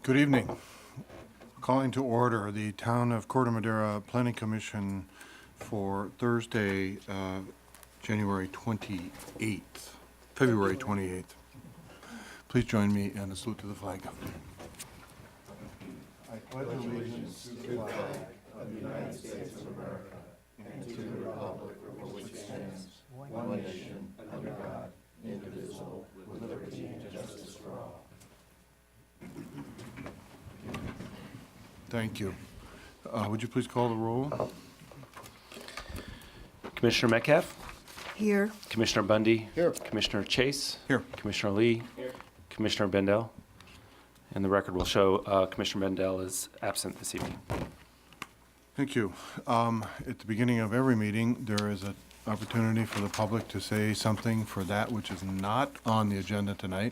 Good evening. Calling to order the Town of Corte Madera Planning Commission for Thursday, February 28th. Please join me in a salute to the flag. I pledge allegiance to the flag of the United States of America and to the republic for which it stands, one nation, under God, indivisible, with liberty and justice for all. Thank you. Would you please call the roll? Commissioner Metcalf? Here. Commissioner Bundy? Here. Commissioner Chase? Here. Commissioner Lee? Here. Commissioner Bendel? And the record will show Commissioner Bendel is absent this evening. Thank you. At the beginning of every meeting, there is an opportunity for the public to say something for that which is not on the agenda tonight.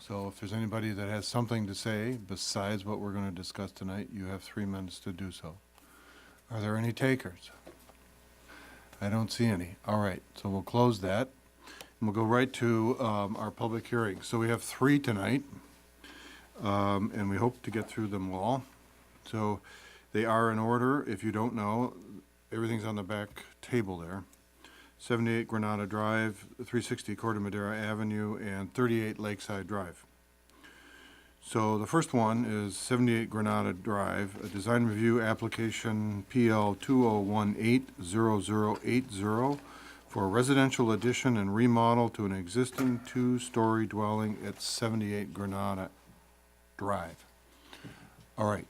So if there's anybody that has something to say besides what we're going to discuss tonight, you have 3 minutes to do so. Are there any takers? I don't see any. All right, so we'll close that. And we'll go right to our public hearing. So we have 3 tonight, and we hope to get through them all. So they are in order. If you don't know, everything's on the back table there. 78 Granada Drive, 360 Corte Madera Avenue, and 38 Lakeside Drive. So the first one is 78 Granada Drive, a design review application PL 2018-0080 for a residential addition and remodel to an existing 2-story dwelling at 78 Granada Drive. All right.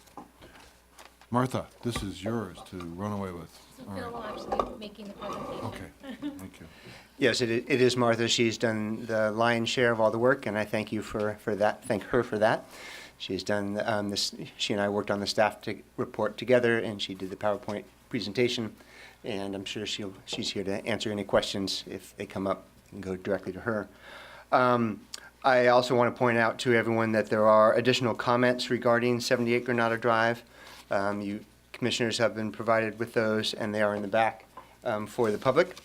Martha, this is yours to run away with. So Phil will actually be making the presentation. Okay, thank you. Yes, it is Martha. She's done the lion's share of all the work, and I thank you for that. Thank her for that. She's done this. She and I worked on the staff report together, and she did the PowerPoint presentation. And I'm sure she's here to answer any questions if they come up and go directly to her. I also want to point out to everyone that there are additional comments regarding 78 Granada Drive. You commissioners have been provided with those, and they are in the back for the public.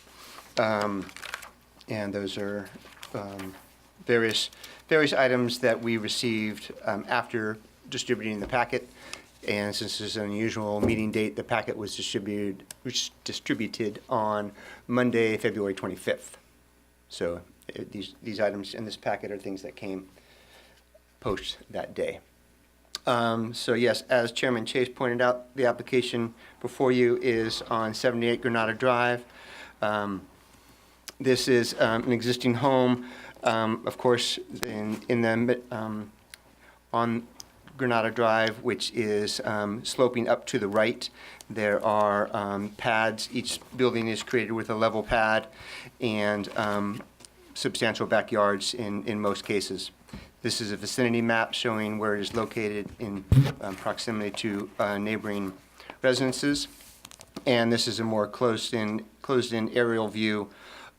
And those are various items that we received after distributing the packet. And since this is an unusual meeting date, the packet was distributed on Monday, February 25th. So these items in this packet are things that came post that day. So yes, as Chairman Chase pointed out, the application before you is on 78 Granada Drive. This is an existing home, of course, on Granada Drive, which is sloping up to the right. There are pads. Each building is created with a level pad and substantial backyards in most cases. This is a vicinity map showing where it is located in proximity to neighboring residences. And this is a more closed-in aerial view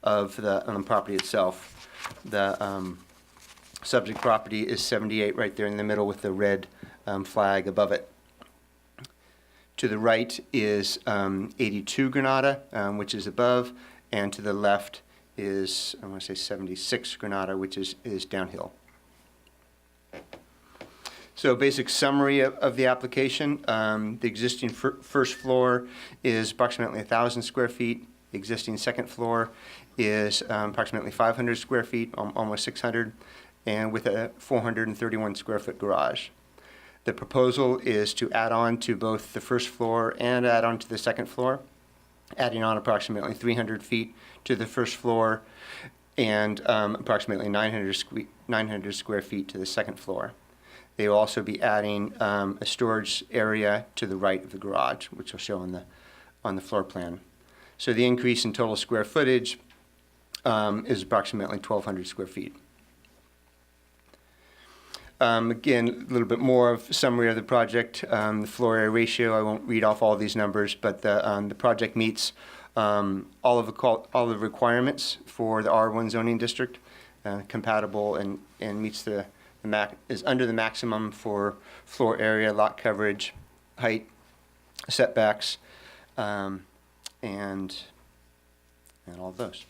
of the property itself. The subject property is 78 right there in the middle with the red flag above it. To the right is 82 Granada, which is above, and to the left is, I want to say 76 Granada, which is downhill. So basic summary of the application. The existing first floor is approximately 1,000 square feet. The existing second floor is approximately 500 square feet, almost 600, and with a 431 square foot garage. The proposal is to add on to both the first floor and add on to the second floor, adding on approximately 300 feet to the first floor and approximately 900 square feet to the second floor. They will also be adding a storage area to the right of the garage, which will show on the floor plan. So the increase in total square footage is approximately 1,200 square feet. Again, a little bit more of a summary of the project. The floor area ratio, I won't read off all these numbers, but the project meets all of the requirements for the R1 zoning district, compatible and meets is under the maximum for floor area, lot coverage, height, setbacks, and all of those.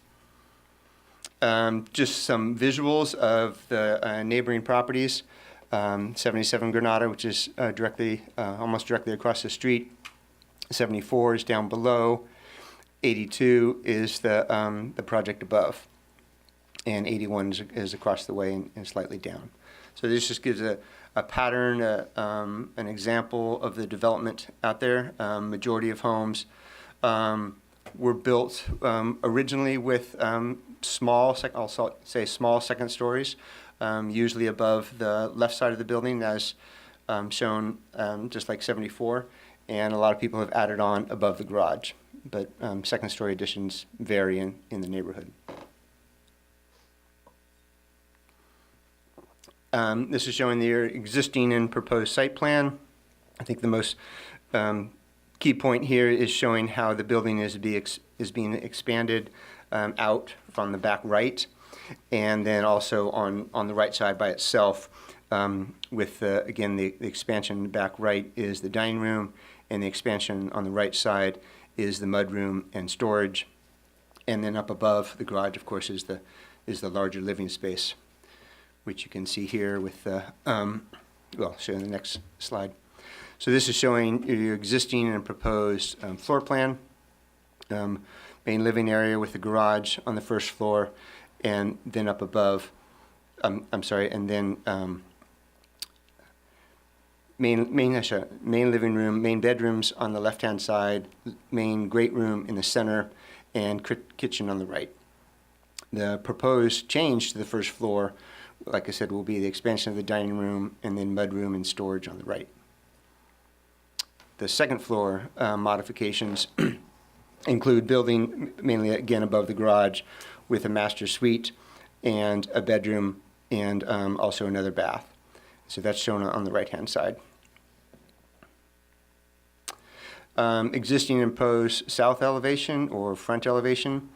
Just some visuals of the neighboring properties. 77 Granada, which is almost directly across the street. 74 is down below. 82 is the project above. And 81 is across the way and slightly down. So this just gives a pattern, an example of the development out there. Majority of homes were built originally with small second stories, usually above the left side of the building, as shown, just like 74. And a lot of people have added on above the garage, but second story additions vary in the neighborhood. This is showing the existing and proposed site plan. I think the most key point here is showing how the building is being expanded out from the back right, and then also on the right side by itself, with again the expansion in the back right is the dining room, and the expansion on the right side is the mudroom and storage, and then up above the garage, of course, is the larger living space, which you can see here with the, well, show in the next slide. So this is showing your existing and proposed floor plan, main living area with the garage on the first floor, and then up above, and then main living room, main bedrooms on the left-hand side, main great room in the center, and kitchen on the right. The proposed change to the first floor, like I said, will be the expansion of the dining room and then mudroom and storage on the right. The second floor modifications include building mainly again above the garage with a master suite and a bedroom and also another bath. So that's shown on the right-hand side. Existing and proposed south elevation or front elevation.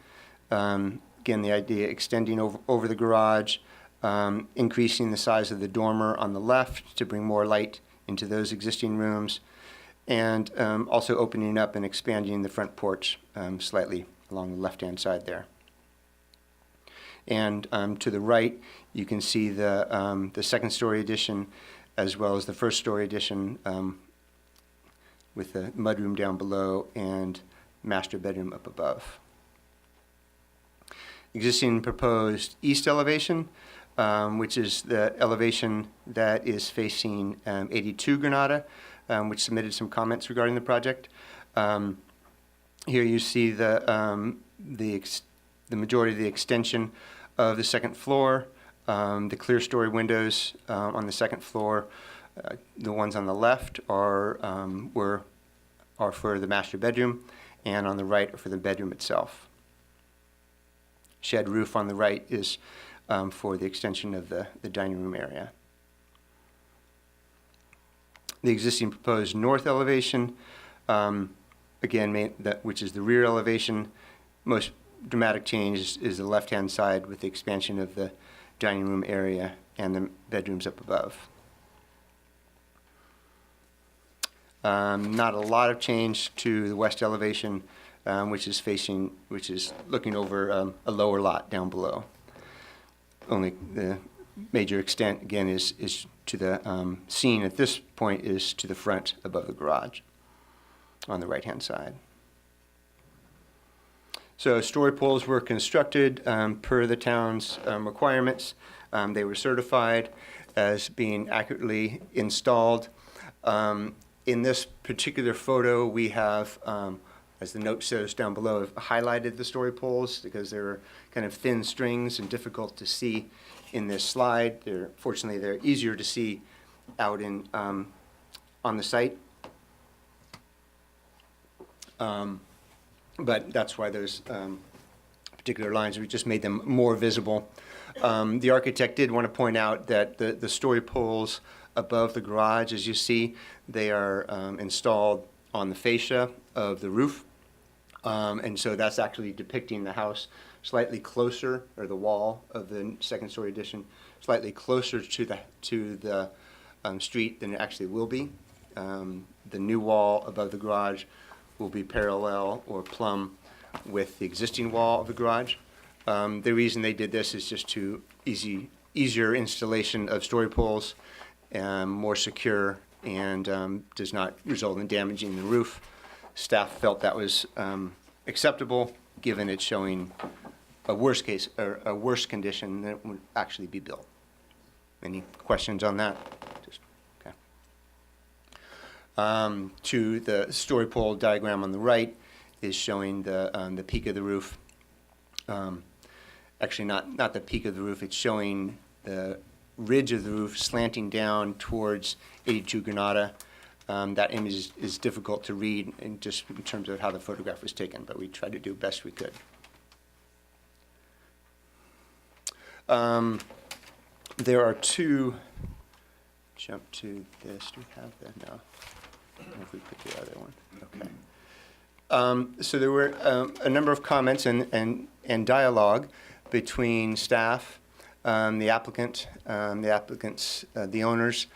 Again, the idea extending over the garage, increasing the size of the dormer on the left to bring more light into those existing rooms, and also opening up and expanding the front porch slightly along the left-hand side there. And to the right, you can see the second-story addition as well as the first-story addition with the mudroom down below and master bedroom up above. Existing proposed east elevation, which is the elevation that is facing 82 Granada, which submitted some comments regarding the project. Here you see the majority of the extension of the second floor, the clear story windows on the second floor. The ones on the left are for the master bedroom, and on the right are for the bedroom itself. Shed roof on the right is for the extension of the dining room area. The existing proposed north elevation, again, which is the rear elevation. Most dramatic change is the left-hand side with the expansion of the dining room area and the bedrooms up above. Not a lot of change to the west elevation, which is looking over a lower lot down below. Only the major extent, again, is to the scene at this point is to the front above the garage on the right-hand side. So story poles were constructed per the town's requirements. They were certified as being accurately installed. In this particular photo, we have, as the note shows down below, have highlighted the story poles because they're kind of thin strings and difficult to see in this slide. Fortunately, they're easier to see out in on the site. But that's why those particular lines, we just made them more visible. The architect did want to point out that the story poles above the garage, as you see, they are installed on the fascia of the roof. And so that's actually depicting the house slightly closer, or the wall of the second-story addition, slightly closer to the street than it actually will be. The new wall above the garage will be parallel or plumb with the existing wall of the garage. The reason they did this is just to easier installation of story poles more secure, and does not result in damaging the roof. Staff felt that was acceptable, given it's showing a worse case, or a worse condition than it would actually be built. Any questions on that? Just, okay. To the story pole diagram on the right is showing the peak of the roof. Actually, not the peak of the roof, it's showing the ridge of the roof slanting down towards 82 Granada. That image is difficult to read in just in terms of how the photograph was taken, but we tried to do best we could. There are two, jump to this, do we have that? No. I don't know if we put the other one. Okay. So there were a number of comments and dialogue between staff, the applicant, the owners,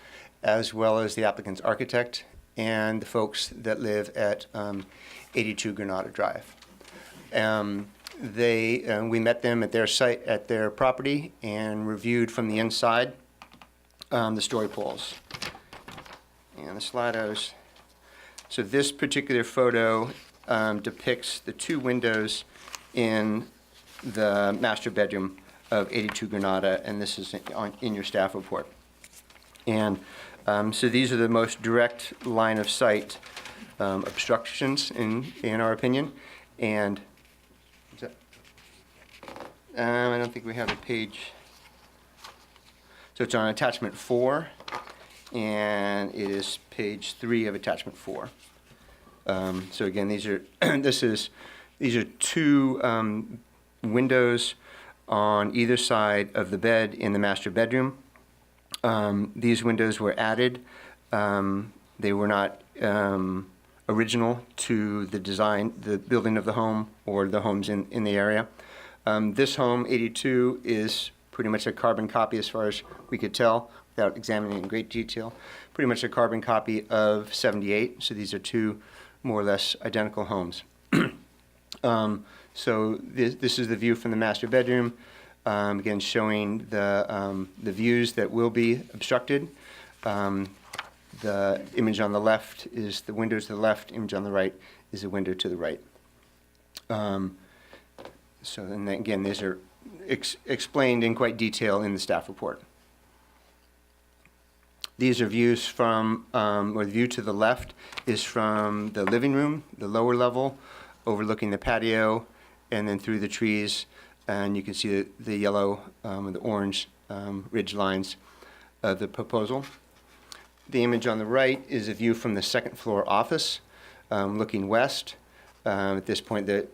as well as the applicant's architect and the folks that live at 82 Granada Drive. We met them at their site, at their property, and reviewed from the inside the story poles and the Slidos. So this particular photo depicts the two windows in the master bedroom of 82 Granada, and this is in your staff report. And so these are the most direct line of sight obstructions in our opinion. And I don't think we have a page. So it's on attachment 4, and it is page 3 of attachment 4. So again, these are these are two windows on either side of the bed in the master bedroom. These windows were added. They were not original to the design, the building of the home, or the homes in the area. This home, 82, is pretty much a carbon copy, as far as we could tell, without examining in great detail. Pretty much a carbon copy of 78, so these are two more or less identical homes. So this is the view from the master bedroom, again showing the views that will be obstructed. The image on the left is the windows to the left, image on the right is the window to the right. So, and then again, these are explained in quite detail in the staff report. These are views from, or the view to the left is from the living room, the lower level, overlooking the patio, and then through the trees, and you can see the yellow and the orange ridge lines of the proposal. The image on the right is a view from the second floor office, looking west. At this point, the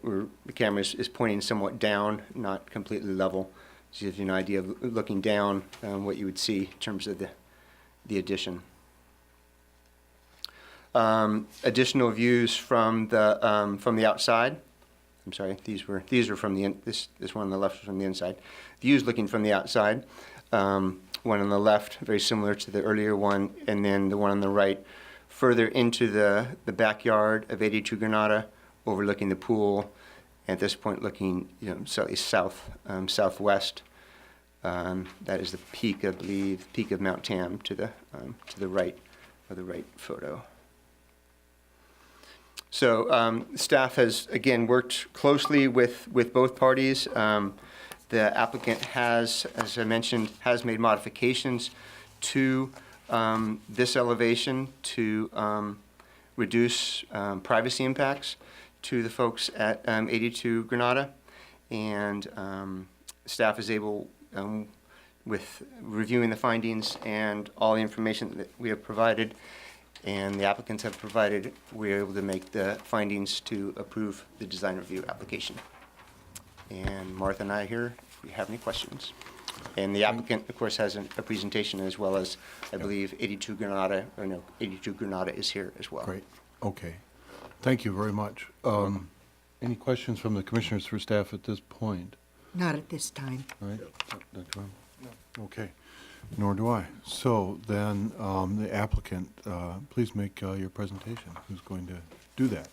camera is pointing somewhat down, not completely level. This gives you an idea of looking down, what you would see in terms of the addition. Additional views from the outside. I'm sorry, these are from the this one on the left is from the inside. Views looking from the outside. One on the left, very similar to the earlier one, and then the one on the right, further into the backyard of 82 Granada, overlooking the pool. At this point, looking slightly southwest. That is the peak, I believe, peak of Mount Tam to the right of the right photo. So staff has again worked closely with both parties. The applicant has, as I mentioned, has made modifications to this elevation to reduce privacy impacts to the folks at 82 Granada, and staff is able, with reviewing the findings and all the information that we have provided and the applicants have provided, we're able to make the findings to approve the design review application. And Martha and I are here if we have any questions. And the applicant, of course, has a presentation, as well as, I believe, 82 Granada, or no, 82 Granada is here as well. Great, okay. Thank you very much. Any questions from the commissioners for staff at this point? Not at this time. All right, Dr. Ram? No. Okay, nor do I. So then, the applicant, please make your presentation. Who's going to do that?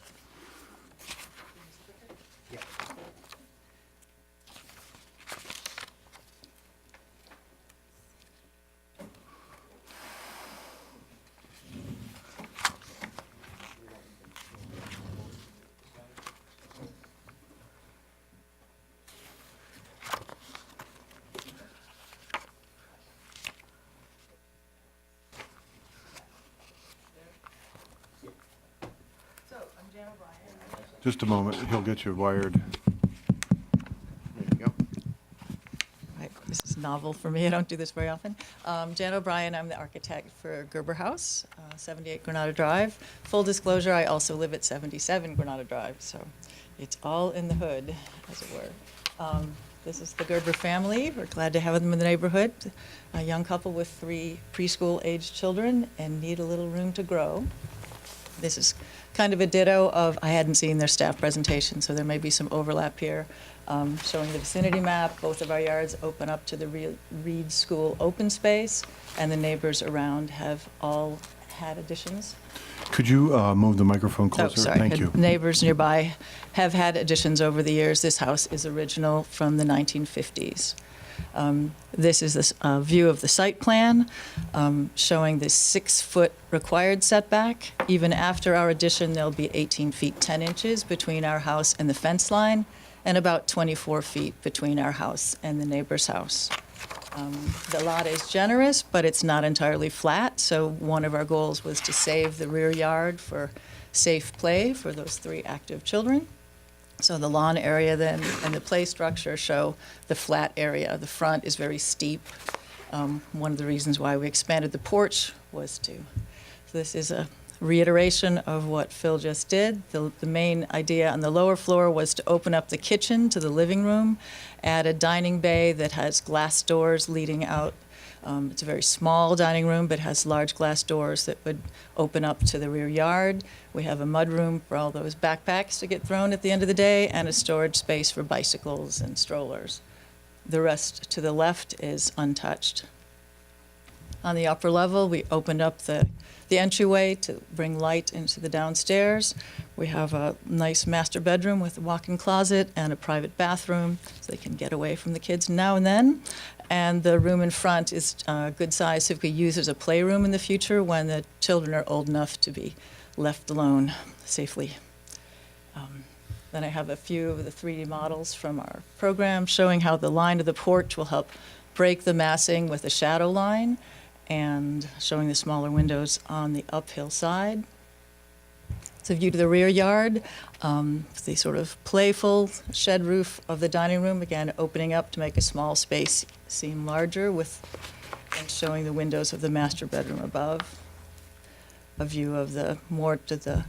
Just a moment, he'll get you wired. There you go. Right, this is novel for me. I don't do this very often. Jan O'Brien, I'm the architect for Gerber House, 78 Granada Drive. Full disclosure, I also live at 77 Granada Drive, so it's all in the hood, as it were. This is the Gerber family. We're glad to have them in the neighborhood. A young couple with 3 preschool-aged children and need a little room to grow. This is kind of a ditto of, I hadn't seen their staff presentation, so there may be some overlap here. Showing the vicinity map, both of our yards open up to the Reed School open space, and the neighbors around have all had additions. Could you move the microphone closer? Oh, sorry. Thank you. Neighbors nearby have had additions over the years. This house is original from the 1950s. This is the view of the site plan, showing the 6-foot required setback. Even after our addition, there'll be 18 feet 10 inches between our house and the fence line, and about 24 feet between our house and the neighbor's house. The lot is generous, but it's not entirely flat, so one of our goals was to save the rear yard for safe play for those 3 active children. So the lawn area then and the play structure show the flat area. The front is very steep. One of the reasons why we expanded the porch was to, so this is a reiteration of what Phil just did. The main idea on the lower floor was to open up the kitchen to the living room, add a dining bay that has glass doors leading out. It's a very small dining room, but has large glass doors that would open up to the rear yard. We have a mudroom for all those backpacks to get thrown at the end of the day, and a storage space for bicycles and strollers. The rest to the left is untouched. On the upper level, we opened up the entryway to bring light into the downstairs. We have a nice master bedroom with a walk-in closet and a private bathroom, so they can get away from the kids now and then. And the room in front is good size, so we could use as a playroom in the future when the children are old enough to be left alone safely. Then I have a few of the 3D models from our program showing how the line of the porch will help break the massing with a shadow line, and showing the smaller windows on the uphill side. It's a view to the rear yard, the sort of playful shed roof of the dining room, again, opening up to make a small space seem larger, and showing the windows of the master bedroom above. A view of the more to the,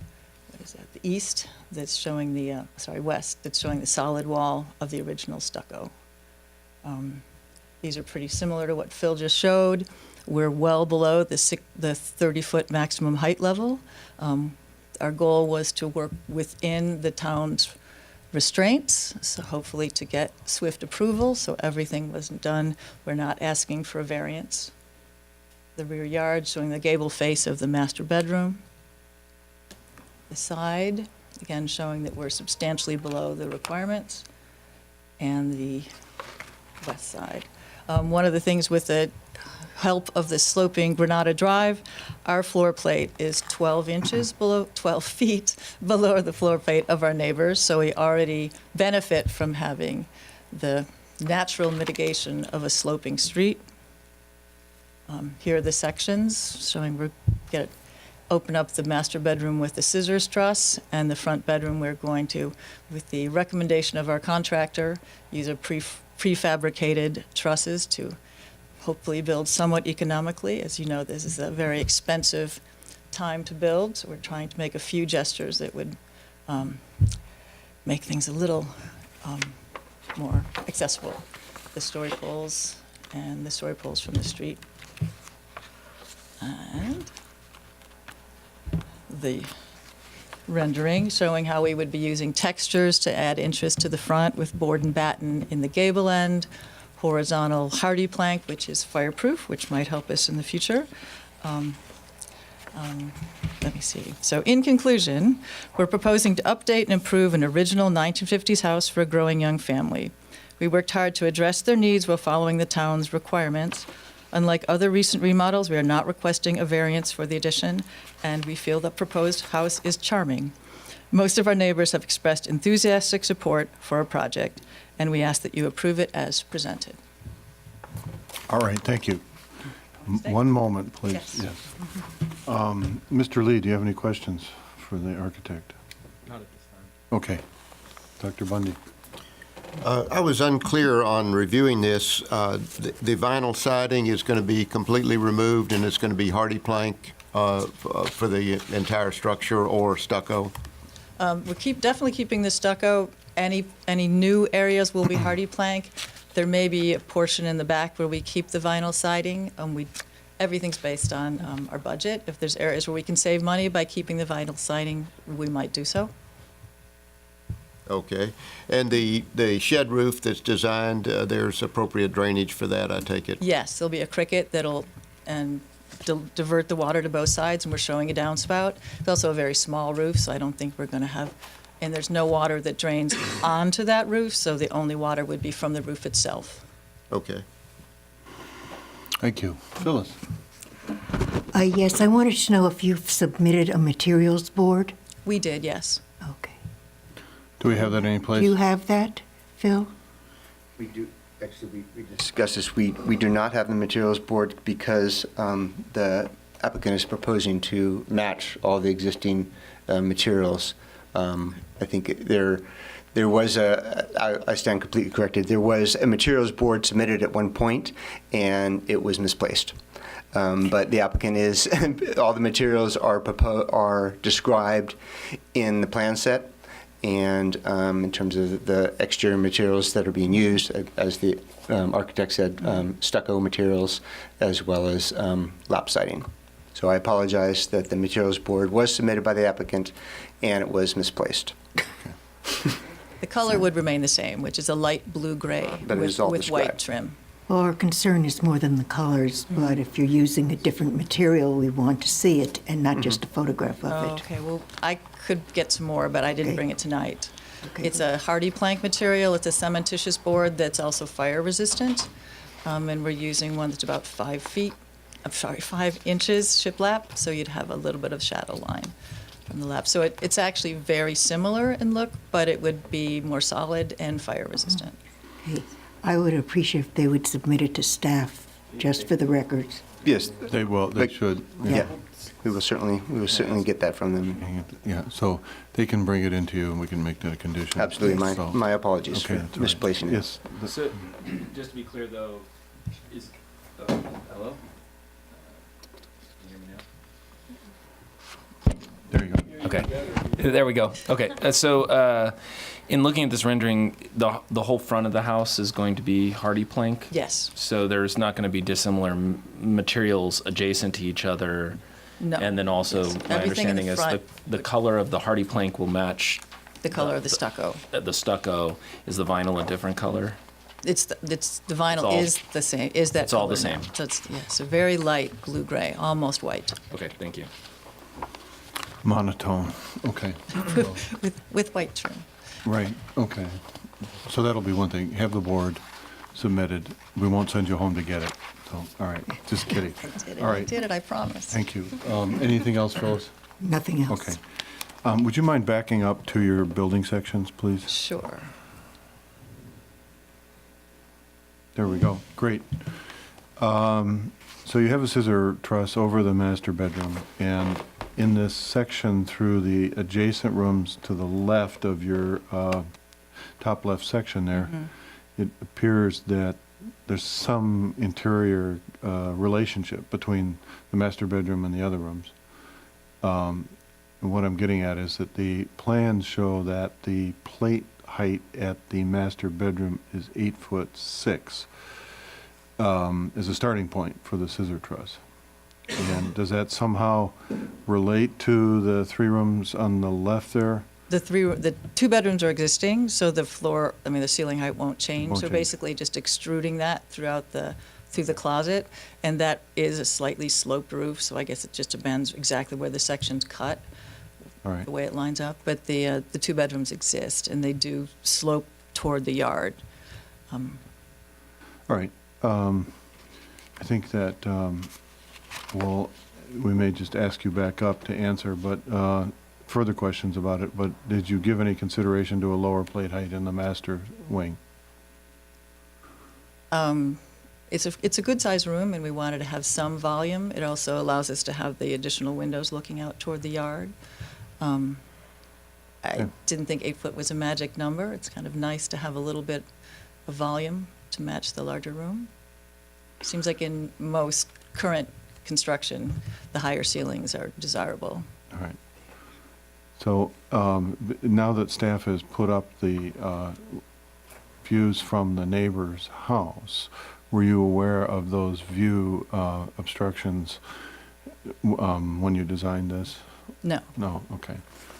the east, that's showing the, west, that's showing the solid wall of the original stucco. These are pretty similar to what Phil just showed. We're well below the 30-foot maximum height level. Our goal was to work within the town's restraints, so hopefully to get swift approval, so everything was done. We're not asking for a variance. The rear yard showing the gable face of the master bedroom. The side, again, showing that we're substantially below the requirements. And the west side. One of the things with the help of the sloping Granada Drive, our floor plate is 12 feet below the floor plate of our neighbors, so we already benefit from having the natural mitigation of a sloping street. Here are the sections showing we're going to open up the master bedroom with the scissors truss, and the front bedroom we're going to, with the recommendation of our contractor, use a prefabricated trusses to hopefully build somewhat economically. As you know, this is a very expensive time to build, so we're trying to make a few gestures that would make things a little more accessible. The story poles and the story poles from the street. And the rendering showing how we would be using textures to add interest to the front with board and batten in the gable end, horizontal hardy plank, which is fireproof, which might help us in the future. Let me see. So in conclusion, we're proposing to update and improve an original 1950s house for a growing young family. We worked hard to address their needs while following the town's requirements. Unlike other recent remodels, we are not requesting a variance for the addition, and we feel the proposed house is charming. Most of our neighbors have expressed enthusiastic support for our project, and we ask that you approve it as presented. All right, thank you. One moment, please. Yes. Mr. Lee, do you have any questions for the architect? Not at this time. Okay. Dr. Bundy? I was unclear on reviewing this. The vinyl siding is going to be completely removed, and it's going to be hardy plank for the entire structure, or stucco? Definitely keeping the stucco. Any new areas will be hardy plank. There may be a portion in the back where we keep the vinyl siding. Everything's based on our budget. If there's areas where we can save money by keeping the vinyl siding, we might do so. Okay. And the shed roof that's designed, there's appropriate drainage for that, I take it? Yes, there'll be a cricket that'll divert the water to both sides, and we're showing a downspout. It's also a very small roof, so I don't think we're going to have, and there's no water that drains onto that roof, so the only water would be from the roof itself. Okay. Thank you. Phyllis? Yes, I wanted to know if you've submitted a materials board? We did, yes. Okay. Do we have that any place? Do you have that, Phil? We do, actually, we discussed this. We do not have the materials board because the applicant is proposing to match all the existing materials. I think there was I stand completely corrected. There was a materials board submitted at one point, and it was misplaced. But the applicant is, all the materials are described in the plan set, and in terms of the exterior materials that are being used, as the architect said, stucco materials as well as lap siding. So I apologize that the materials board was submitted by the applicant and it was misplaced. The color would remain the same, which is a light blue-gray But it is all with white described. trim. Well, our concern is more than the colors, but if you're using a different material, we want to see it and not just a photograph of Oh, it. okay, well, I could get some more, but I didn't Okay. bring it tonight. Okay. It's a hardy plank material. It's a cementitious board that's also fire resistant. And we're using one that's about 5 inches shiplap, so you'd have a little bit of shadow line from the lap. So it's actually very similar in look, but it would be more solid and fire resistant. Okay. I would appreciate if they would submit it to staff, just for the records. Yes. They will, they But- should. Yeah, we will certainly get that from them. Yeah, so they can bring it into you and we can make that a condition. Absolutely. So- My apologies Okay, for that's all right. misplacing it. Yes. So, just to be clear though, is, hello? Can you hear me now? There you go. Okay, there we go. Okay, so in looking at this rendering, the whole front of the house is going to be hardy plank? Yes, So there's not going to be dissimilar materials adjacent to each other? no. And then also, Yes. my Everything in the understanding is front. the color of the hardy plank will match The color of the stucco. the stucco. Is the vinyl a different color? The vinyl all- is the same, is that it's all the color now. same. So it's, yeah, so very light blue-gray, almost white, Okay, thank you. Monotone, okay. with white trim. Right, okay. So that'll be one thing. Have the board submitted. We won't send you home to get it. So, all right, just kidding. All I right, did it, I promise. thank you. Anything else, Phyllis? Nothing else. Okay. Would you mind backing up to your building sections, please? Sure. There we go, great. So you have a scissor truss over the master bedroom, and in this section through the adjacent rooms to the left of your top left section there, it appears that there's some interior relationship between the master bedroom and the other rooms. And what I'm getting at is that the plans show that the plate height at the master bedroom is 8'6", as a starting point for the scissor truss. And does that somehow relate to the 3 rooms on the left there? The 2 bedrooms are existing, so the floor, the ceiling height won't change. Won't So change. basically just extruding that through the closet, and that is a slightly sloped roof, so I guess it just depends exactly where the section's cut, All right, the way it lines up. But the 2 bedrooms exist, and they do slope toward the yard. all right. I think that, well, we may just ask you back up to answer, but further questions about it. But did you give any consideration to a lower plate height in the master wing? It's a good-sized room, and we wanted to have some volume. It also allows us to have the additional windows looking out toward the yard. I didn't think 8 foot was a magic number. It's kind of nice to have a little bit of volume to match the larger room. Seems like in most current construction, the higher ceilings are desirable. All right. So now that staff has put up the views from the neighbor's house, were you aware of those view obstructions when you designed this? No, No, okay,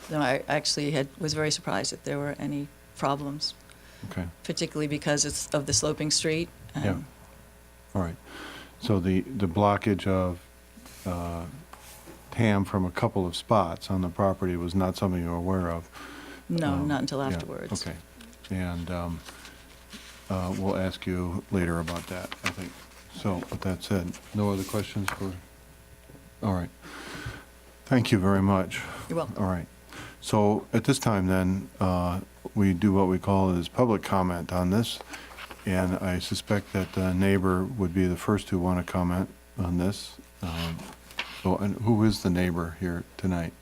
no, I actually was very surprised that there were any problems, okay, particularly because it's of the sloping street. And yeah. All right. So the blockage of TAM from a couple of spots on the property was not something you were aware of? No, not until Yeah, afterwards. okay. And we'll ask you later about that, I think. So with that said, no other questions for, all right. Thank you very much. You're welcome. All right. So at this time then, we do what we call is public comment on this. And I suspect that the neighbor would be the first to want to comment on this. So, and who is the neighbor here tonight?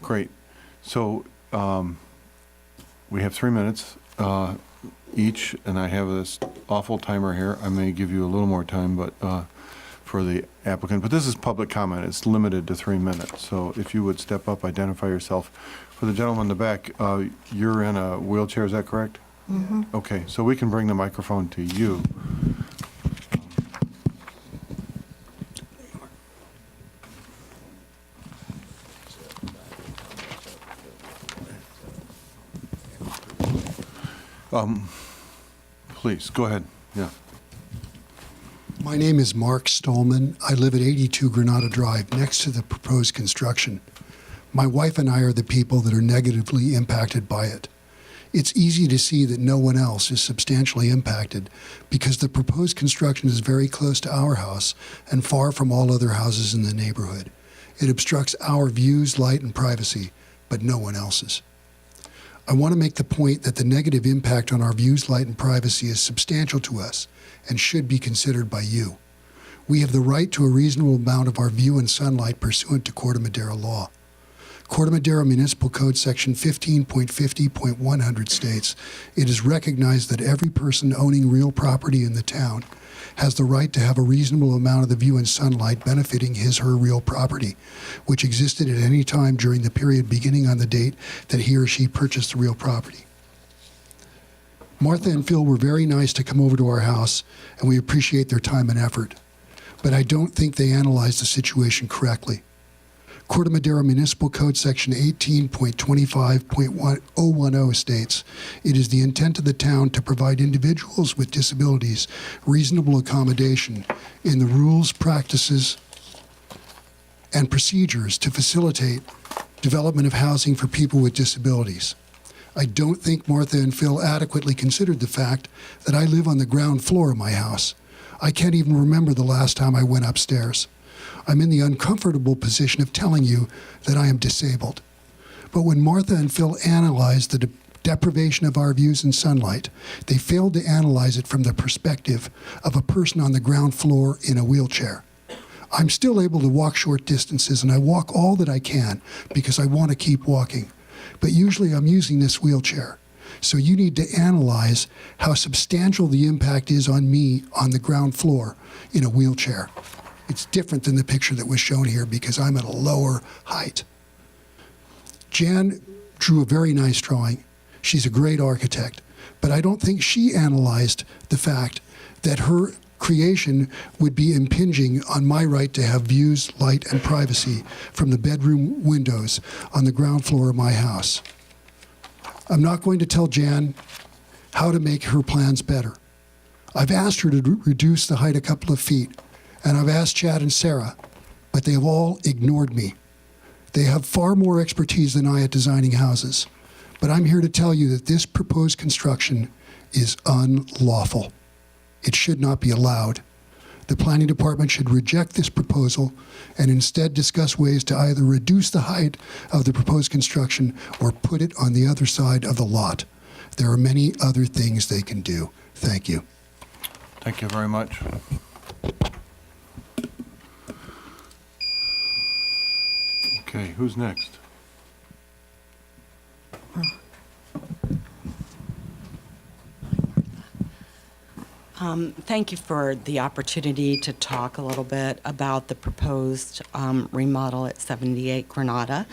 Great. So we have 3 minutes each, and I have this awful timer here. I may give you a little more time, but for the applicant. But this is public comment. It's limited to 3 minutes. So if you would step up, identify yourself. For the gentleman in the back, you're in a wheelchair, is that correct? Mm-hmm. Okay, so we can bring the microphone to you. Please, go ahead. Yeah. My name is Mark Stolman. I live at 82 Granada Drive, next to the proposed construction. My wife and I are the people that are negatively impacted by it. It's easy to see that no one else is substantially impacted because the proposed construction is very close to our house and far from all other houses in the neighborhood. It obstructs our views, light, and privacy, but no one else's. I want to make the point that the negative impact on our views, light, and privacy is substantial to us and should be considered by you. We have the right to a reasonable amount of our view and sunlight pursuant to Corte Madera law. Corte Madera Municipal Code Section 15.50.100 states, it is recognized that every person owning real property in the town has the right to have a reasonable amount of the view and sunlight benefiting his or her real property, which existed at any time during the period beginning on the date that he or she purchased the real property. Martha and Phil were very nice to come over to our house, and we appreciate their time and effort. But I don't think they analyzed the situation correctly. Corte Madera Municipal Code Section 18.25.010 states, it is the intent of the town to provide individuals with disabilities reasonable accommodation in the rules, practices, and procedures to facilitate development of housing for people with disabilities. I don't think Martha and Phil adequately considered the fact that I live on the ground floor of my house. I can't even remember the last time I went upstairs. I'm in the uncomfortable position of telling you that I am disabled. But when Martha and Phil analyzed the deprivation of our views and sunlight, they failed to analyze it from the perspective of a person on the ground floor in a wheelchair. I'm still able to walk short distances, and I walk all that I can because I want to keep walking. But usually I'm using this wheelchair. So you need to analyze how substantial the impact is on me on the ground floor in a wheelchair. It's different than the picture that was shown here because I'm at a lower height. Jan drew a very nice drawing. She's a great architect, but I don't think she analyzed the fact that her creation would be impinging on my right to have views, light, and privacy from the bedroom windows on the ground floor of my house. I'm not going to tell Jan how to make her plans better. I've asked her to reduce the height a couple of feet, and I've asked Chad and Sarah, but they have all ignored me. They have far more expertise than I at designing houses, but I'm here to tell you that this proposed construction is unlawful. It should not be allowed. The planning department should reject this proposal and instead discuss ways to either reduce the height of the proposed construction or put it on the other side of the lot. There are many other things they can do. Thank you. Thank you very much. Okay, who's next? Thank you for the opportunity to talk a little bit about the proposed remodel at 78 Granada.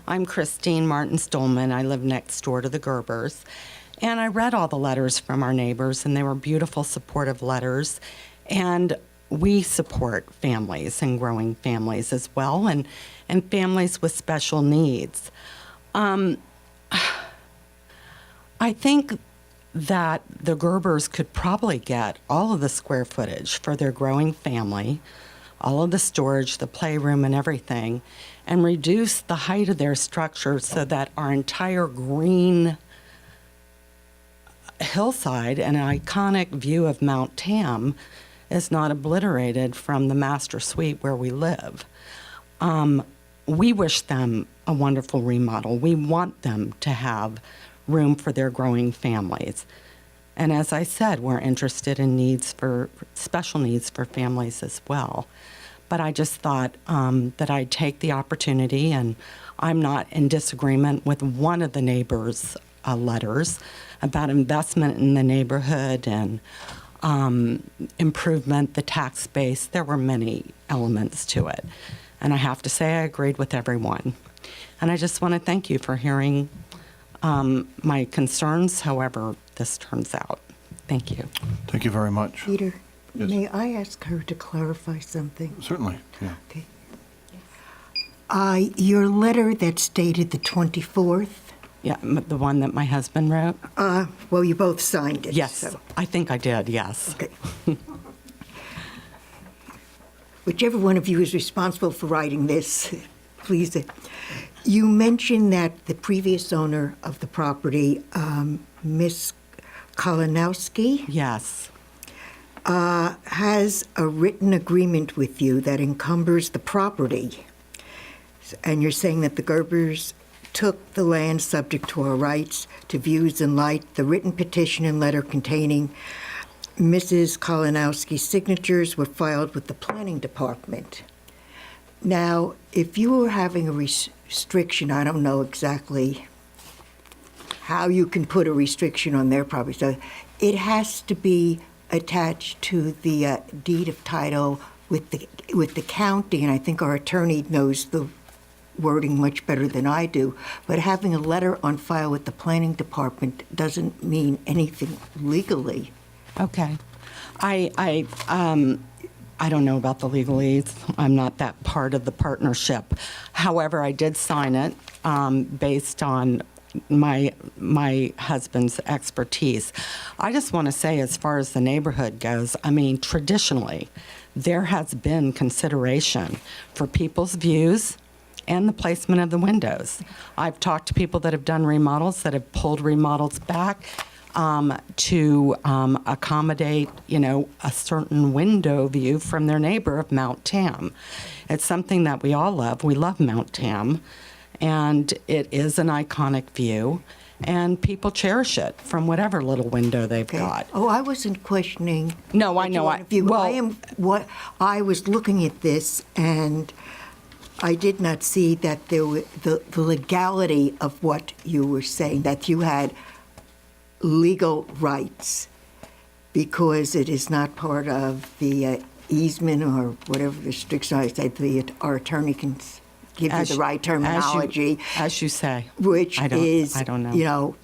I'm Christine Martin Stolman. I live next door to the Gerbers. And I read all the letters from our neighbors, and they were beautiful, supportive letters. And we support families and growing families as well, and families with special needs. I think that the Gerbers could probably get all of the square footage for their growing family, all of the storage, the playroom, and everything, and reduce the height of their structure so that our entire green hillside and an iconic view of Mount Tam is not obliterated from the master suite where we live. We wish them a wonderful remodel. We want them to have room for their growing families. And as I said, we're interested in special needs for families as well. But I just thought that I'd take the opportunity, and I'm not in disagreement with one of the neighbors' letters about investment in the neighborhood and improvement, the tax base. There were many elements to it. And I have to say I agreed with everyone. And I just want to thank you for hearing my concerns, however this turns out. Thank you. Thank you very much. Peter, Yes. may I ask her to clarify something? Certainly, yeah. Okay. Your letter that stated the 24th, Yeah, the one that my husband wrote? well, you both signed it. Yes, so- I think I did, yes. Okay. Whichever one of you is responsible for writing this, please. You mentioned that the previous owner of the property, Miss Kalinowski, Yes, has a written agreement with you that encumbers the property. And you're saying that the Gerbers took the land subject to our rights to views in light. The written petition and letter containing Mrs. Kalinowski's signatures were filed with the planning department. Now, if you were having a restriction, I don't know exactly how you can put a restriction on their property. So it has to be attached to the deed of title with the county, and I think our attorney knows the wording much better than I do. But having a letter on file with the planning department doesn't mean anything legally. okay. I don't know about the legalese. I'm not that part of the partnership. However, I did sign it based on my husband's expertise. I just want to say, as far as the neighborhood goes, I mean, traditionally, there has been consideration for people's views and the placement of the windows. I've talked to people that have done remodels, that have pulled remodels back to accommodate, a certain window view from their neighbor of Mount Tam. It's something that we all love. We love Mount Tam, and it is an iconic view, and people cherish it from whatever little window they've Okay. got. Oh, I wasn't questioning. No, I each know. one of you. Well, I was looking at this, and I did not see that there were the legality of what you were saying, that you had legal rights, because it is not part of the easement or whatever restriction. I said our attorney can give you the right terminology. As you say. Which I don't know.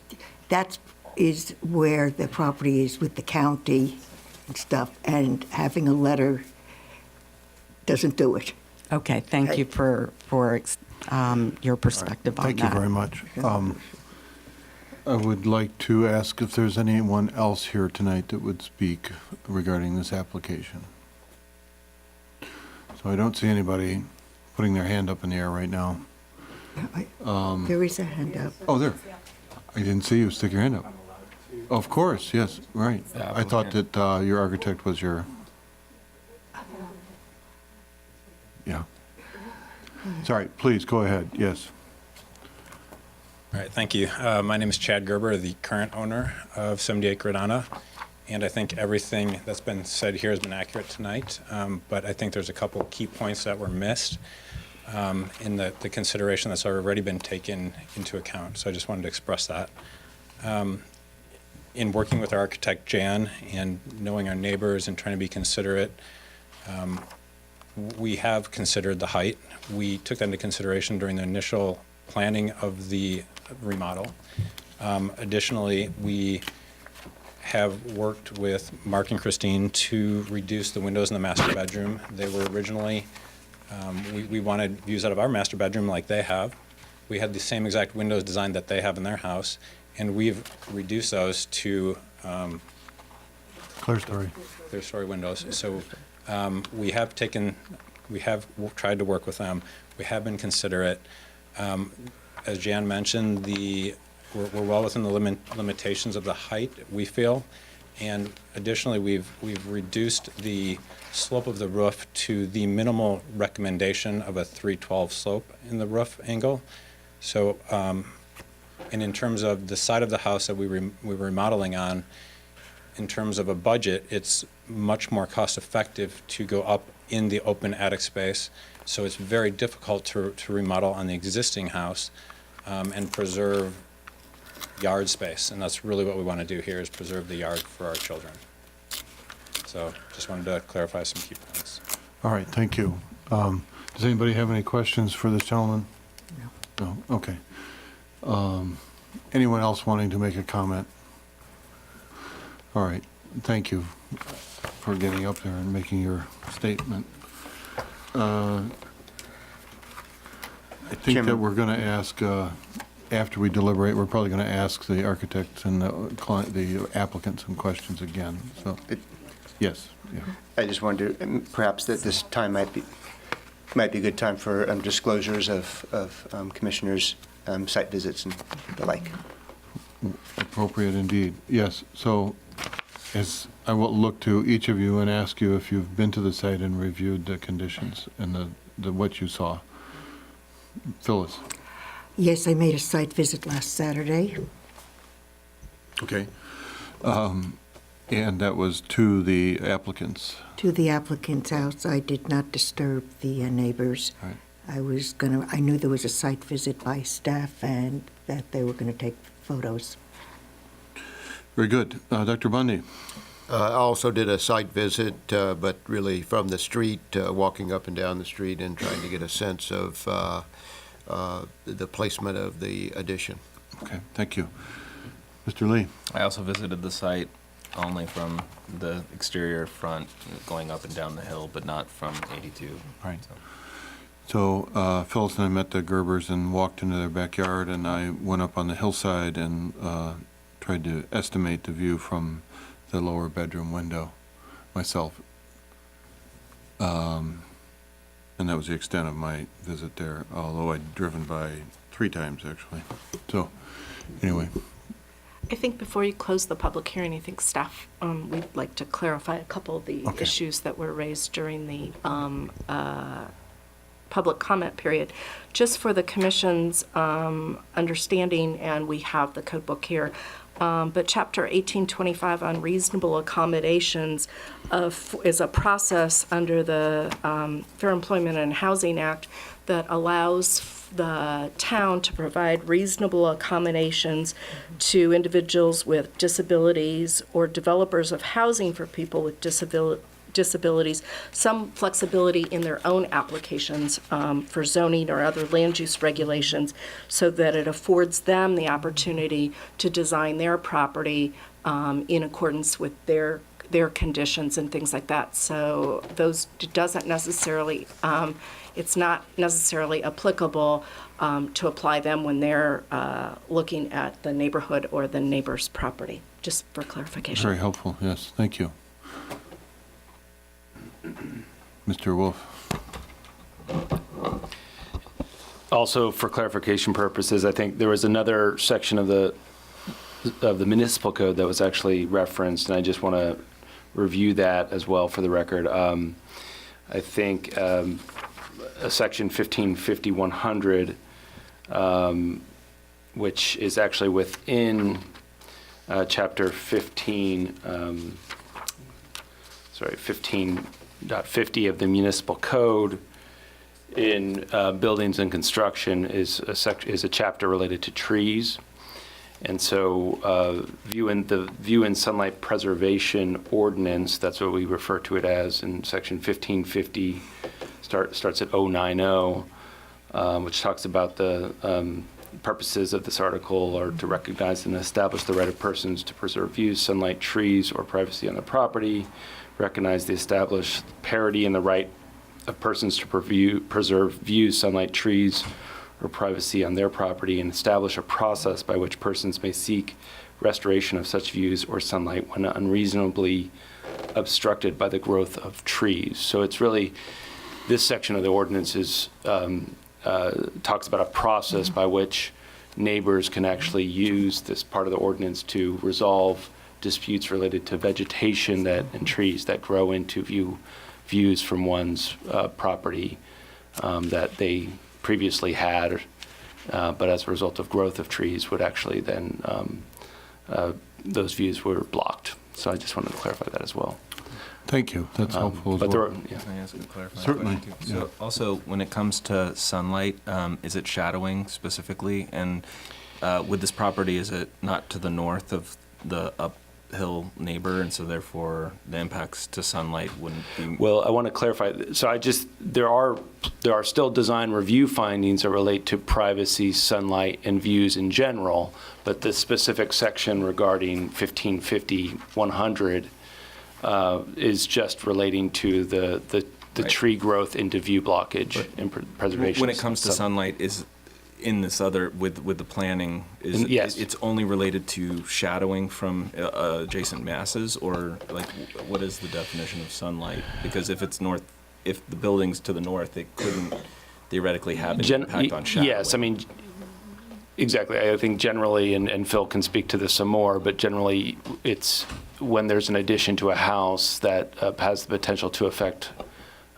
That is where the property is with the county and stuff, and having a letter doesn't do it. Okay, thank you for your perspective on that. Thank you very much. I would like to ask if there's anyone else here tonight that would speak regarding this application. So I don't see anybody putting their hand up in the air right now. There is a hand up. Oh, there. I didn't see you stick your hand up. Of course, yes, right. I thought that your architect was your... Yeah. Sorry, please, go ahead, yes. All right, thank you. My name is Chad Gerber, the current owner of 78 Granada, and I think everything that's been said here has been accurate tonight, but I think there's a couple key points that were missed. in the consideration that's already been taken into account. So I just wanted to express that. In working with our architect, Jan, and knowing our neighbors and trying to be considerate, we have considered the height. We took that into consideration during the initial planning of the remodel. Additionally, we have worked with Mark and Christine to reduce the windows in the master bedroom. They were originally, we wanted views out of our master bedroom like they have. We had the same exact windows design that they have in their house, and we've reduced those to Clear story. clear story windows. So we have tried to work with them. We have been considerate. As Jan mentioned, we're well within the limitations of the height, we feel. And additionally, we've reduced the slope of the roof to the minimal recommendation of a 312 slope in the roof angle. So, and in terms of the side of the house that we were remodeling on, in terms of a budget, it's much more cost effective to go up in the open attic space. So it's very difficult to remodel on the existing house and preserve yard space. And that's really what we want to do here, is preserve the yard for our children. So just wanted to clarify some key points. All right, thank you. Does anybody have any questions for this gentleman? No. No, okay. Anyone else wanting to make a comment? All right, thank you for getting up there and making your statement. I think that Chairman. we're going to ask, after we deliberate, we're probably going to ask the architects and the applicants some questions again, so, yes, yeah. I just wanted to, perhaps that this time might be a good time for disclosures of commissioners' site visits and the like. Appropriate indeed, yes. So, as I will look to each of you and ask you if you've been to the site and reviewed the conditions and the what you saw. Phyllis? Yes, I made a site visit last Saturday. Okay. And that was to the applicants? To the applicant's house. I did not disturb the neighbors. All right. I knew there was a site visit by staff and that they were going to take photos. Very good. Dr. Bundy? I also did a site visit, but really from the street, walking up and down the street and trying to get a sense of the placement of the addition. Okay, thank you. Mr. Lee? I also visited the site only from the exterior front, going up and down the hill, but not from 82. Right. So Phyllis and I met the Gerbers and walked into their backyard, and I went up on the hillside and tried to estimate the view from the lower bedroom window myself. And that was the extent of my visit there, although I'd driven by 3 times, actually. So, anyway. I think before you close the public hearing, I think staff, we'd like to clarify a couple of the Okay. issues that were raised during the public comment period. Just for the commission's understanding, and we have the code book here, but Chapter 1825 on reasonable accommodations is a process under the Fair Employment and Housing Act that allows the town to provide reasonable accommodations to individuals with disabilities or developers of housing for people with disabilities, some flexibility in their own applications for zoning or other land use regulations, so that it affords them the opportunity to design their property in accordance with their conditions and things like that. So those doesn't necessarily, it's not necessarily applicable to apply them when they're looking at the neighborhood or the neighbor's property, just for clarification. Very helpful, yes, thank you. Mr. Wolf? Also, for clarification purposes, I think there was another section of the municipal code that was actually referenced, and I just want to review that as well for the record. I think section 1550-100, which is actually within chapter 15.50 of the municipal code, in buildings and construction is a chapter related to trees. And so view in sunlight preservation ordinance, that's what we refer to it as in section 1550, starts at 090, which talks about the purposes of this article are to recognize and establish the right of persons to preserve views, sunlight, trees, or privacy on their property, recognize the established parity in the right of persons to preserve views, sunlight, trees, or privacy on their property, and establish a process by which persons may seek restoration of such views or sunlight when unreasonably obstructed by the growth of trees. So it's really, this section of the ordinance is, talks about a process by which neighbors can actually use this part of the ordinance to resolve disputes related to vegetation and trees that grow into views from one's property that they previously had, but as a result of growth of trees would actually then, those views were blocked. So I just wanted to clarify that as well. Thank you. That's helpful as But well. Can I ask a clarifying Certainly, question, too? yeah. So also, when it comes to sunlight, is it shadowing specifically? And with this property, is it not to the north of the uphill neighbor, and so therefore the impacts to sunlight wouldn't be? Well, I want to clarify. So there are still design review findings that relate to privacy, sunlight, and views in general, but the specific section regarding 1550-100 is just relating to the Right. tree growth into view blockage and preservation. When it comes to sunlight, is in this other, with the planning, Yes. it's only related to shadowing from adjacent masses, or like, what is the definition of sunlight? Because if it's north, if the building's to the north, it couldn't theoretically have an impact on shadowing. Yes, I mean, exactly. I think generally, and Phil can speak to this some more, but generally, it's when there's an addition to a house that has the potential to affect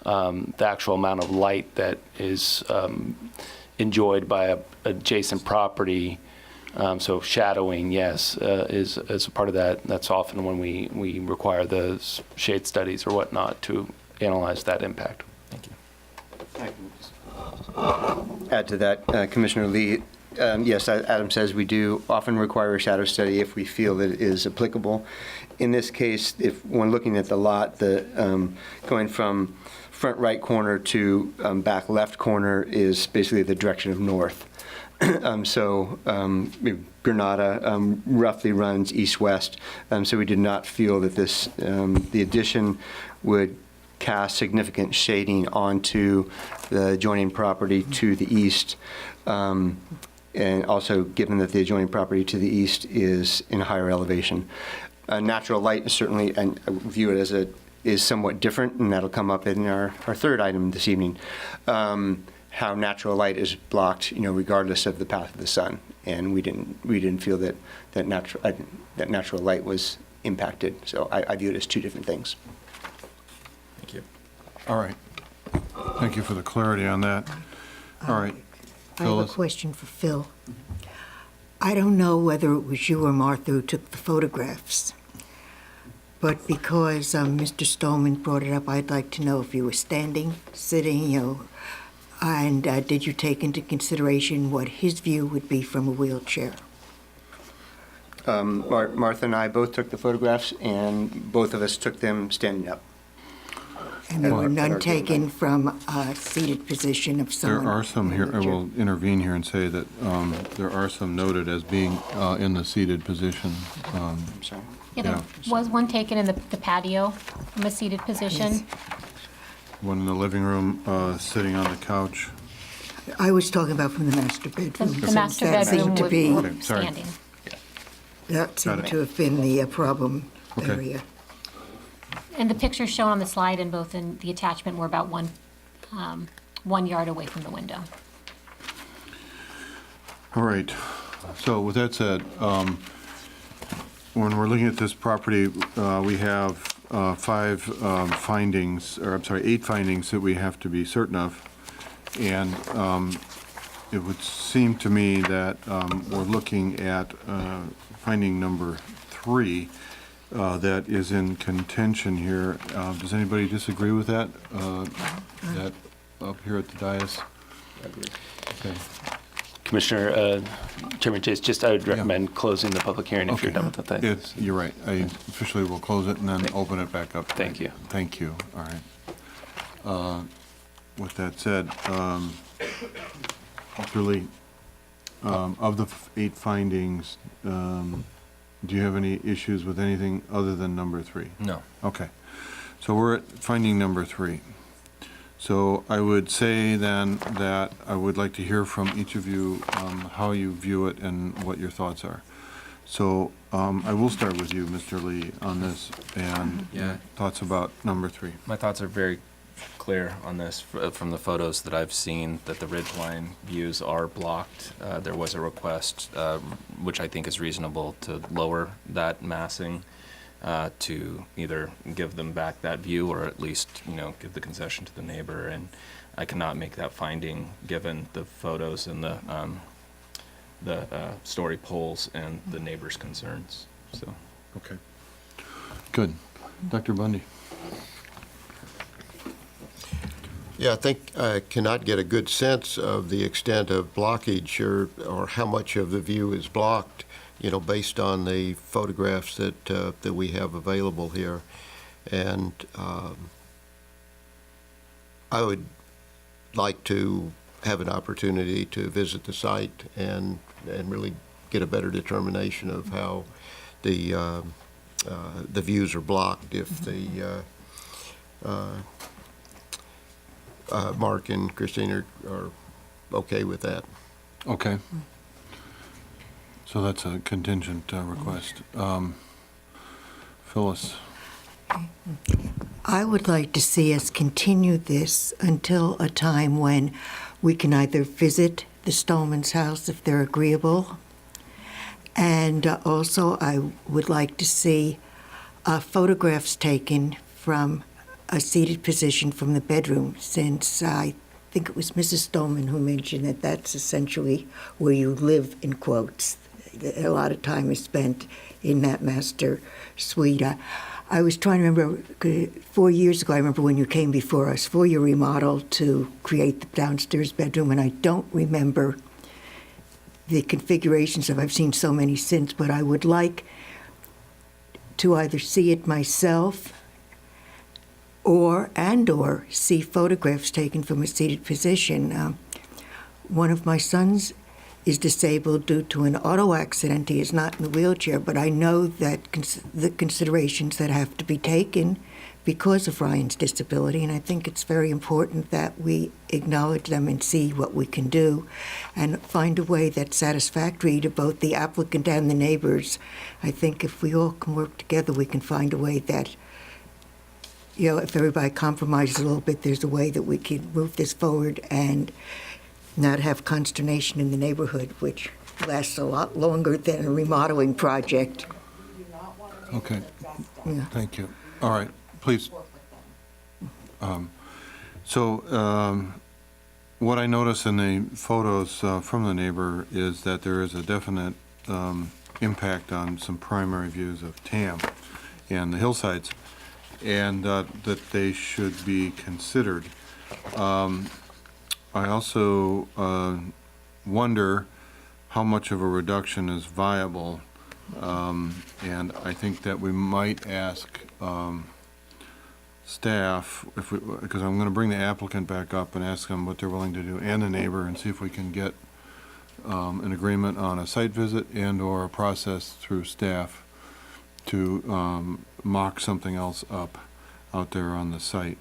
the actual amount of light that is enjoyed by a adjacent property. So shadowing, yes, is a part of that. That's often when we require the shade studies or whatnot to analyze that impact. Thank you. I can just add to that, Commissioner Lee. Yes, Adam says we do often require a shadow study if we feel that it is applicable. In this case, if when looking at the lot, going from front right corner to back left corner is basically the direction of north. So Granada roughly runs east-west. So we did not feel that the addition would cast significant shading onto the adjoining property to the east. And also, given that the adjoining property to the east is in a higher elevation. Natural light is certainly, and I view it as is somewhat different, and that'll come up in our third item this evening. How natural light is blocked, regardless of the path of the sun, and we didn't feel that natural light was impacted. So I view it as two different things. Thank you. All right. Thank you for the clarity on that. All right. I have a Phyllis? question for Phil. I don't know whether it was you or Martha who took the photographs, but because Mr. Stallman brought it up, I'd like to know if you were standing, sitting, and did you take into consideration what his view would be from a wheelchair? Martha and I both took the photographs, and both of us took them standing up. And there were At none our game taken night. from a seated position of someone. There are some in a here, I wheelchair. will intervene here and say that there are some noted as being in the seated position. I'm sorry. Yeah, there Yeah. was one taken in the patio from a seated position. One in the living room, sitting on the couch. I was talking about from the master The bedroom. the since master that bedroom seemed to was be- Okay, sorry. standing. That seemed it. to have been the problem Okay. area. And the pictures shown on the slide and both in the attachment were about 1 yard away from the window. All right. So with that said, when we're looking at this property, we have 8 findings that we have to be certain of. And it would seem to me that we're looking at finding number 3 that is in contention here. Does anybody disagree with that? That up here at the dais? Okay. Commissioner, Chairman Chase, just I would recommend closing the public hearing if you're done with the thing. You're right. I officially will close it and then open it back up. Thank you. Thank you. All right. With that said, Julie, of the 8 findings, do you have any issues with anything other than number 3? No. Okay. So we're at finding number 3. So I would say then that I would like to hear from each of you how you view it and what your thoughts are. So I will start with you, Mr. Lee, on this, and Yeah. thoughts about number 3. My thoughts are very clear on this from the photos that I've seen, that the ridgeline views are blocked. There was a request, which I think is reasonable, to lower that massing to either give them back that view or at least, give the concession to the neighbor. And I cannot make that finding given the photos and the story poles and the neighbor's concerns. So. Okay. Good. Dr. Bundy. Yeah, I think I cannot get a good sense of the extent of blockage or how much of the view is blocked, based on the photographs that we have available here. And I would like to have an opportunity to visit the site and really get a better determination of how the views are blocked if the Mark and Christine are okay with that. Okay. So that's a contingent request. Phyllis. I would like to see us continue this until a time when we can either visit the Stallman's house if they're agreeable, and also I would like to see photographs taken from a seated position from the bedroom, since I think it was Mrs. Stallman who mentioned that that's essentially where you live, in quotes. A lot of time is spent in that master suite. I was trying to remember, 4 years ago, I remember when you came before us for your remodel to create the downstairs bedroom, and I don't remember the configurations of, I've seen so many since, but I would like to either see it myself or see photographs taken from a seated position. One of my sons is disabled due to an auto accident. He is not in the wheelchair, but I know that the considerations that have to be taken because of Ryan's disability, and I think it's very important that we acknowledge them and see what we can do and find a way that's satisfactory to both the applicant and the neighbors. I think if we all can work together, we can find a way that, if everybody compromises a little bit, there's a way that we can move this forward and not have consternation in the neighborhood, which lasts a lot longer than a remodeling project. Okay. Yeah. Thank you. All right. Please. What I notice in the photos from the neighbor is that there is a definite impact on some primary views of TAM and the hillsides, and that they should be considered. I also wonder how much of a reduction is viable, and I think that we might ask staff, because I'm going to bring the applicant back up and ask them what they're willing to do, and the neighbor, and see if we can get an agreement on a site visit and/or a process through staff to mock something else up out there on the site.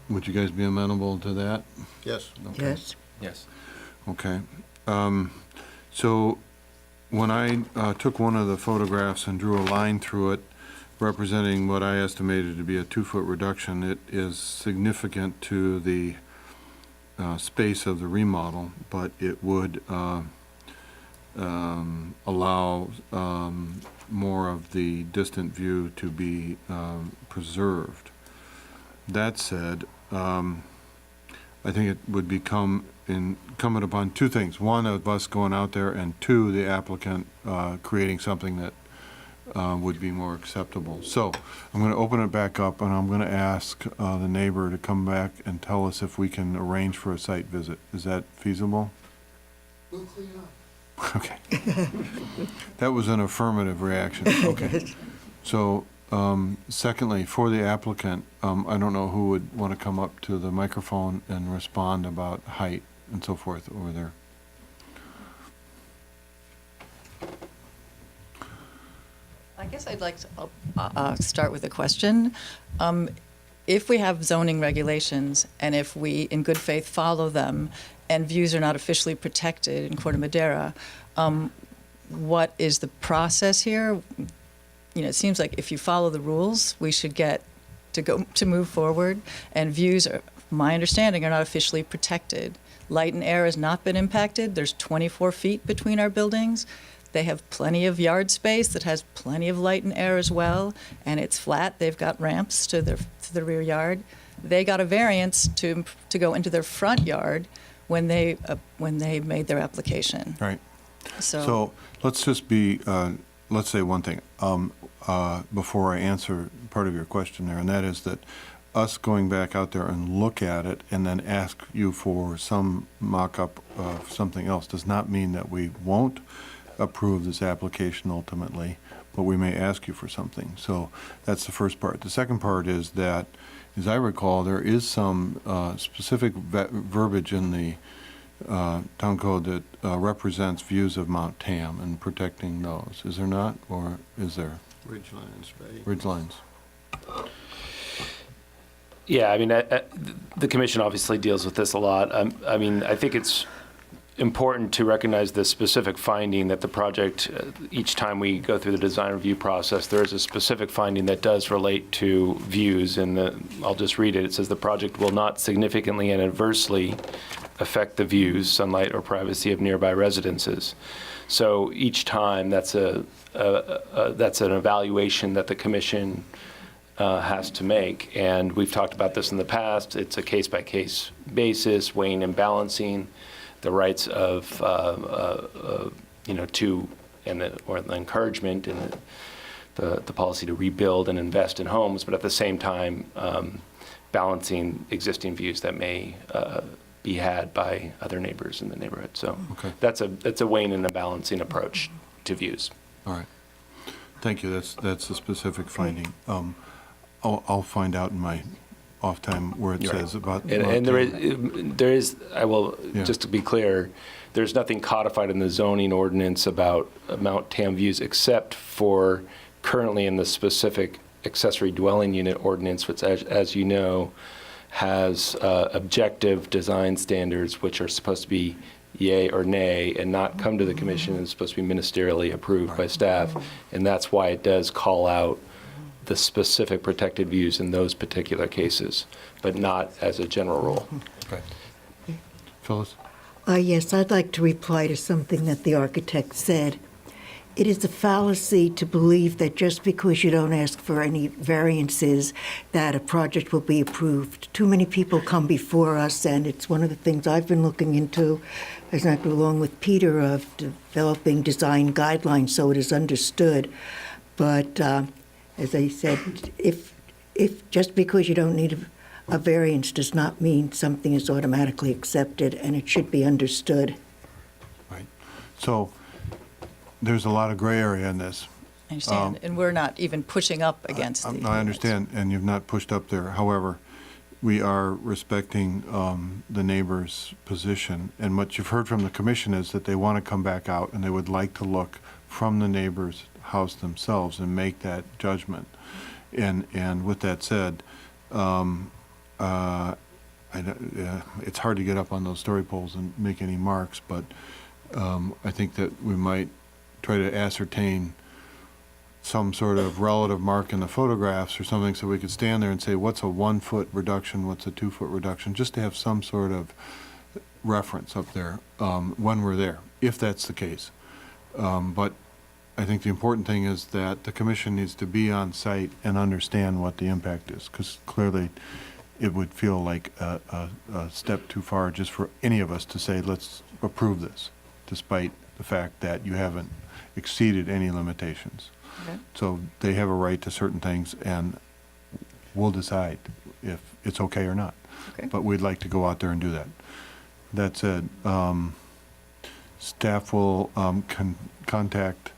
Would you guys be amenable to that? Yes. Okay. Yes. Yes. Okay. So when I took one of the photographs and drew a line through it representing what I estimated to be a 2-foot reduction, it is significant to the space of the remodel, but it would allow more of the distant view to be preserved. That said, I think it would become incumbent upon 2 things. 1, of us going out there, and 2, the applicant creating something that would be more acceptable. So I'm going to open it back up, and I'm going to ask the neighbor to come back and tell us if we can arrange for a site visit. Is that feasible? We'll clean up. Okay. That was an affirmative reaction. Okay. So, secondly, for the applicant, I don't know who would want to come up to the microphone and respond about height and so forth over there. I guess I'd like to start with a question. If we have zoning regulations, and if we, in good faith, follow them, and views are not officially protected in Corte Madera, what is the process here? You know, it seems like if you follow the rules, we should get to move forward, and views are, my understanding, are not officially protected. Light and air has not been impacted. There's 24 feet between our buildings. They have plenty of yard space that has plenty of light and air as well, and it's flat. They've got ramps to the rear yard. They got a variance to go into their front yard when they made their application. Right. So let's just be, let's say one thing before I answer part of your question there, and that is that us going back out there and look at it and then ask you for some mock-up of something else does not mean that we won't approve this application ultimately, but we may ask you for something. So that's the first part. The second part is that, as I recall, there is some specific verbiage in the town code that represents views of Mount Tam and protecting those. Is there not, or is there? Ridgelines, right? Ridgelines. Yeah, I mean, the commission obviously deals with this a lot. I mean, I think it's important to recognize the specific finding that the project, each time we go through the design review process, there is a specific finding that does relate to views, and I'll just read it. It says the project will not significantly and adversely affect the views, sunlight, or privacy of nearby residences. So each time, that's an evaluation that the commission has to make, and we've talked about this in the past. It's a case-by-case basis, weighing and balancing the rights of, or the encouragement and the policy to rebuild and invest in homes, but at the same time, balancing existing views that may be had by other neighbors in the neighborhood. So Okay. that's a weighing and a balancing approach to views. All right. Thank you. That's a specific finding. I'll find out in my off time where it says about. And there is, I will, Yeah. just to be clear, there's nothing codified in the zoning ordinance about Mount Tam views except for currently in the specific accessory dwelling unit ordinance, which, as you know, has objective design standards which are supposed to be yay or nay and not come to the commission, and supposed to be ministerially approved by staff. And that's why it does call out the specific protected views in those particular cases, but not as a general rule. Okay. Phyllis? Yes, I'd like to reply to something that the architect said. It is a fallacy to believe that just because you don't ask for any variances, that a project will be approved. Too many people come before us, and it's one of the things I've been looking into, as I go along with Peter, of developing design guidelines so it is understood. But as I said, if just because you don't need a variance does not mean something is automatically accepted, and it should be understood. Right. So there's a lot of gray area in this. I understand, and we're not even pushing up against the. I understand, and you've not pushed up there. However, we are respecting the neighbor's position, and what you've heard from the commission is that they want to come back out and they would like to look from the neighbor's house themselves and make that judgment. And with that said, it's hard to get up on those story poles and make any marks, but I think that we might try to ascertain some sort of relative mark in the photographs or something, so we could stand there and say, what's a 1 foot reduction, what's a 2 foot reduction, just to have some sort of reference up there when we're there, if that's the case. But I think the important thing is that the commission needs to be on site and understand what the impact is, because clearly it would feel like a step too far just for any of us to say, let's approve this, despite the fact that you haven't exceeded any limitations. Okay. So they have a right to certain things, and we'll decide if it's okay or not. Okay. But we'd like to go out there and do that. That said, staff will contact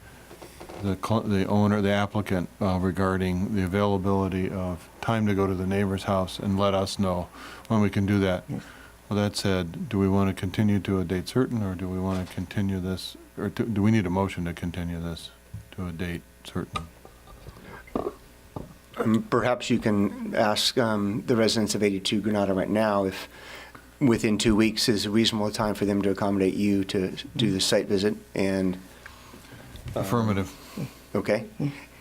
the owner, the applicant, regarding the availability of time to go to the neighbor's house and let us know when we can do that. Well, that said, do we want to continue to a date certain, or do we want to continue this, or do we need a motion to continue this to a date certain? Perhaps you can ask the residents of 82 Granada right now if within 2 weeks is a reasonable time for them to accommodate you to do the site visit, and, Affirmative. okay?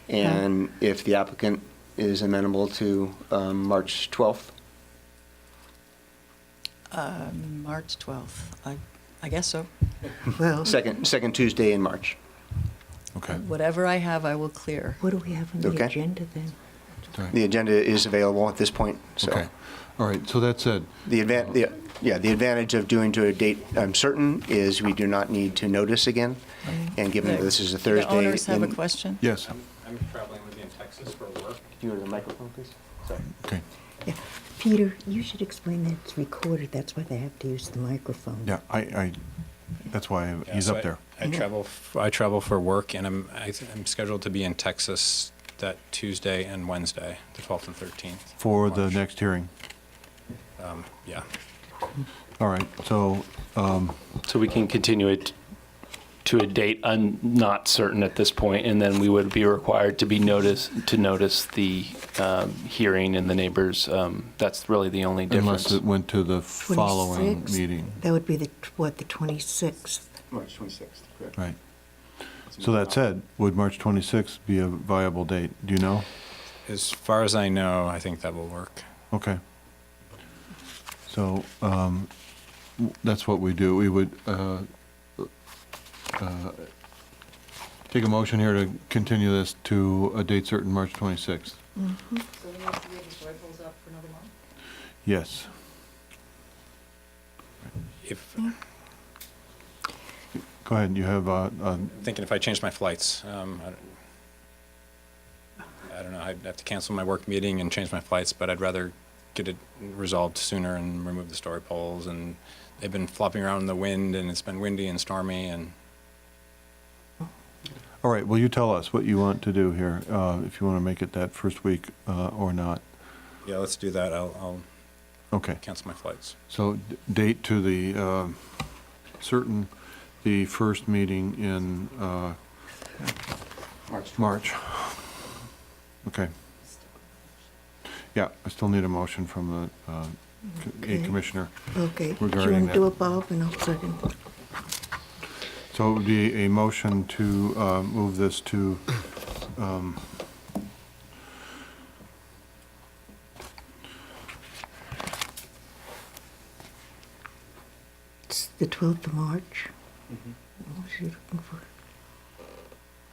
And if the applicant is amenable to March 12th? March 12th, I guess so. Well, Second Tuesday in March. Okay. Whatever I have, I will clear. what do we have on the Okay. agenda then? All right. The agenda is available at this point, so. Okay. All right, so that said, The advantage of doing to a date certain is we do not need to notice again, and given that this is a Thursday. The owners have a then- question? yes, I'm traveling with you in Texas for work. Can you go to the microphone, please? Sorry. okay. Yeah. Peter, you should explain that it's recorded. That's why they have to use the microphone. Yeah, that's why Yeah, he's so up there. I travel for work, and I'm scheduled to be in Texas that Tuesday and Wednesday, the 12th and 13th. For the March. next hearing. Yeah. All right, so, So we can continue it to a date not certain at this point, and then we would be required to notice the hearing and the neighbors. That's really the only difference. unless it went to the following 26th? meeting, That would be the 26th? March 26th, correct. right? So that said, would March 26th be a viable date? Do you know? As far as I know, I think that will work. Okay. So, that's what we do. We would take a motion here to continue this to a date certain, March 26th. So we need to leave the joyfuls up for another month? Yes. If, Go ahead, you have, thinking if I change my flights, I don't know, I'd have to cancel my work meeting and change my flights, but I'd rather get it resolved sooner and remove the story poles, and they've been flopping around in the wind, and it's been windy and stormy, and all right, well, you tell us what you want to do here, if you want to make it that first week or not. yeah, let's do that. I'll Okay, cancel my flights. so date to the certain, the first meeting in March. Okay. Yeah, I still need a motion from the Okay. commissioner. Okay. Do you Regarding want to do that. it, Bob, and I'll second? So it would be a motion to move this to, It's the 12th of March. What was you looking for?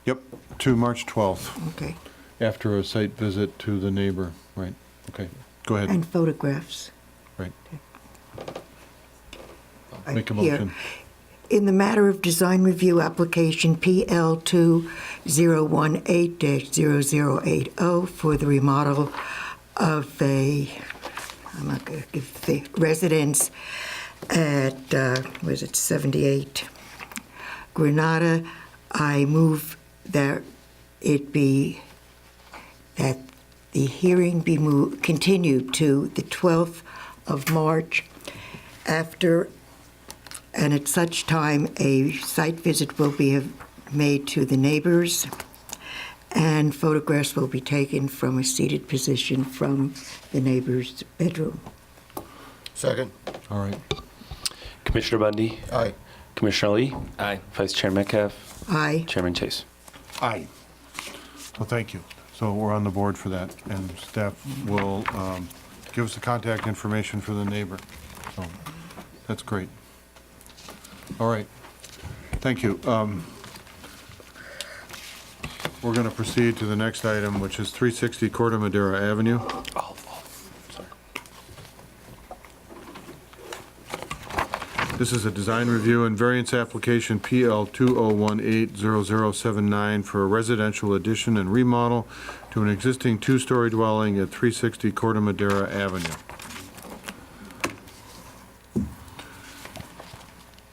yep, to March 12th, Okay. after a site visit to the neighbor, right? Okay, go ahead, And photographs. right. I- Make a here. motion. In the matter of design review application PL 2018-0080 for the remodel of I'm not going to give the residence at, was it 78 Granada, I move that that the hearing be continued to the 12th of March after, and at such time, a site visit will be made to the neighbors, and photographs will be taken from a seated position from the neighbor's bedroom. Second. All right, Commissioner Bundy, Aye. Commissioner Lee, Aye. Vice Chair Metcalf, Aye. Chairman Chase. aye. Well, thank you. So we're on the board for that, and staff will give us the contact information for the neighbor. So that's great. All right, thank you. We're going to proceed to the next item, which is 360 Corte Madera Avenue. Oh, sorry. This is a design review and variance application PL 20180079 for a residential addition and remodel to an existing two-story dwelling at 360 Corte Madera Avenue.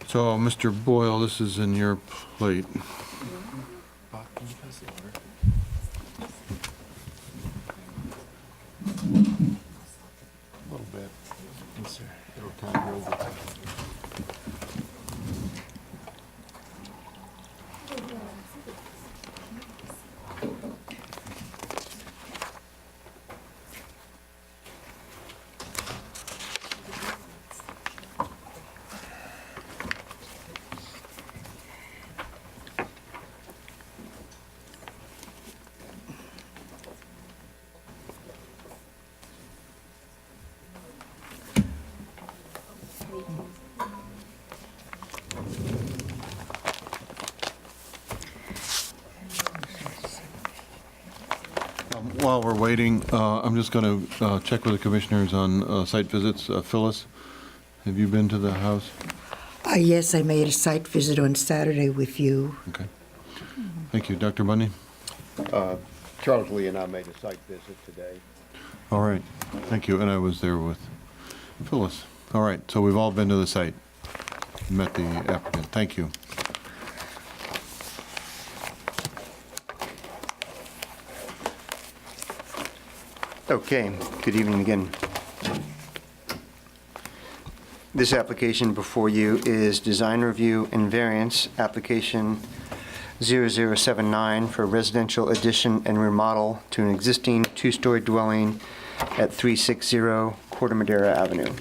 So, Mr. Boyle, this is in your plate. A little bit. It'll time over. While we're waiting, I'm just going to check with the commissioners on site visits. Phyllis, have you been to the house? Yes, I made a site visit on Saturday with you. Okay. Thank you. Dr. Bundy? Charles Lee and I made a site visit today. All right. Thank you. And I was there with Phyllis. All right. So we've all been to the site, met the applicant. Thank you. Okay, good evening again. This application before you is design review and variance application 0079 for residential addition and remodel to an existing two-story dwelling at 360 Corte Madera Avenue.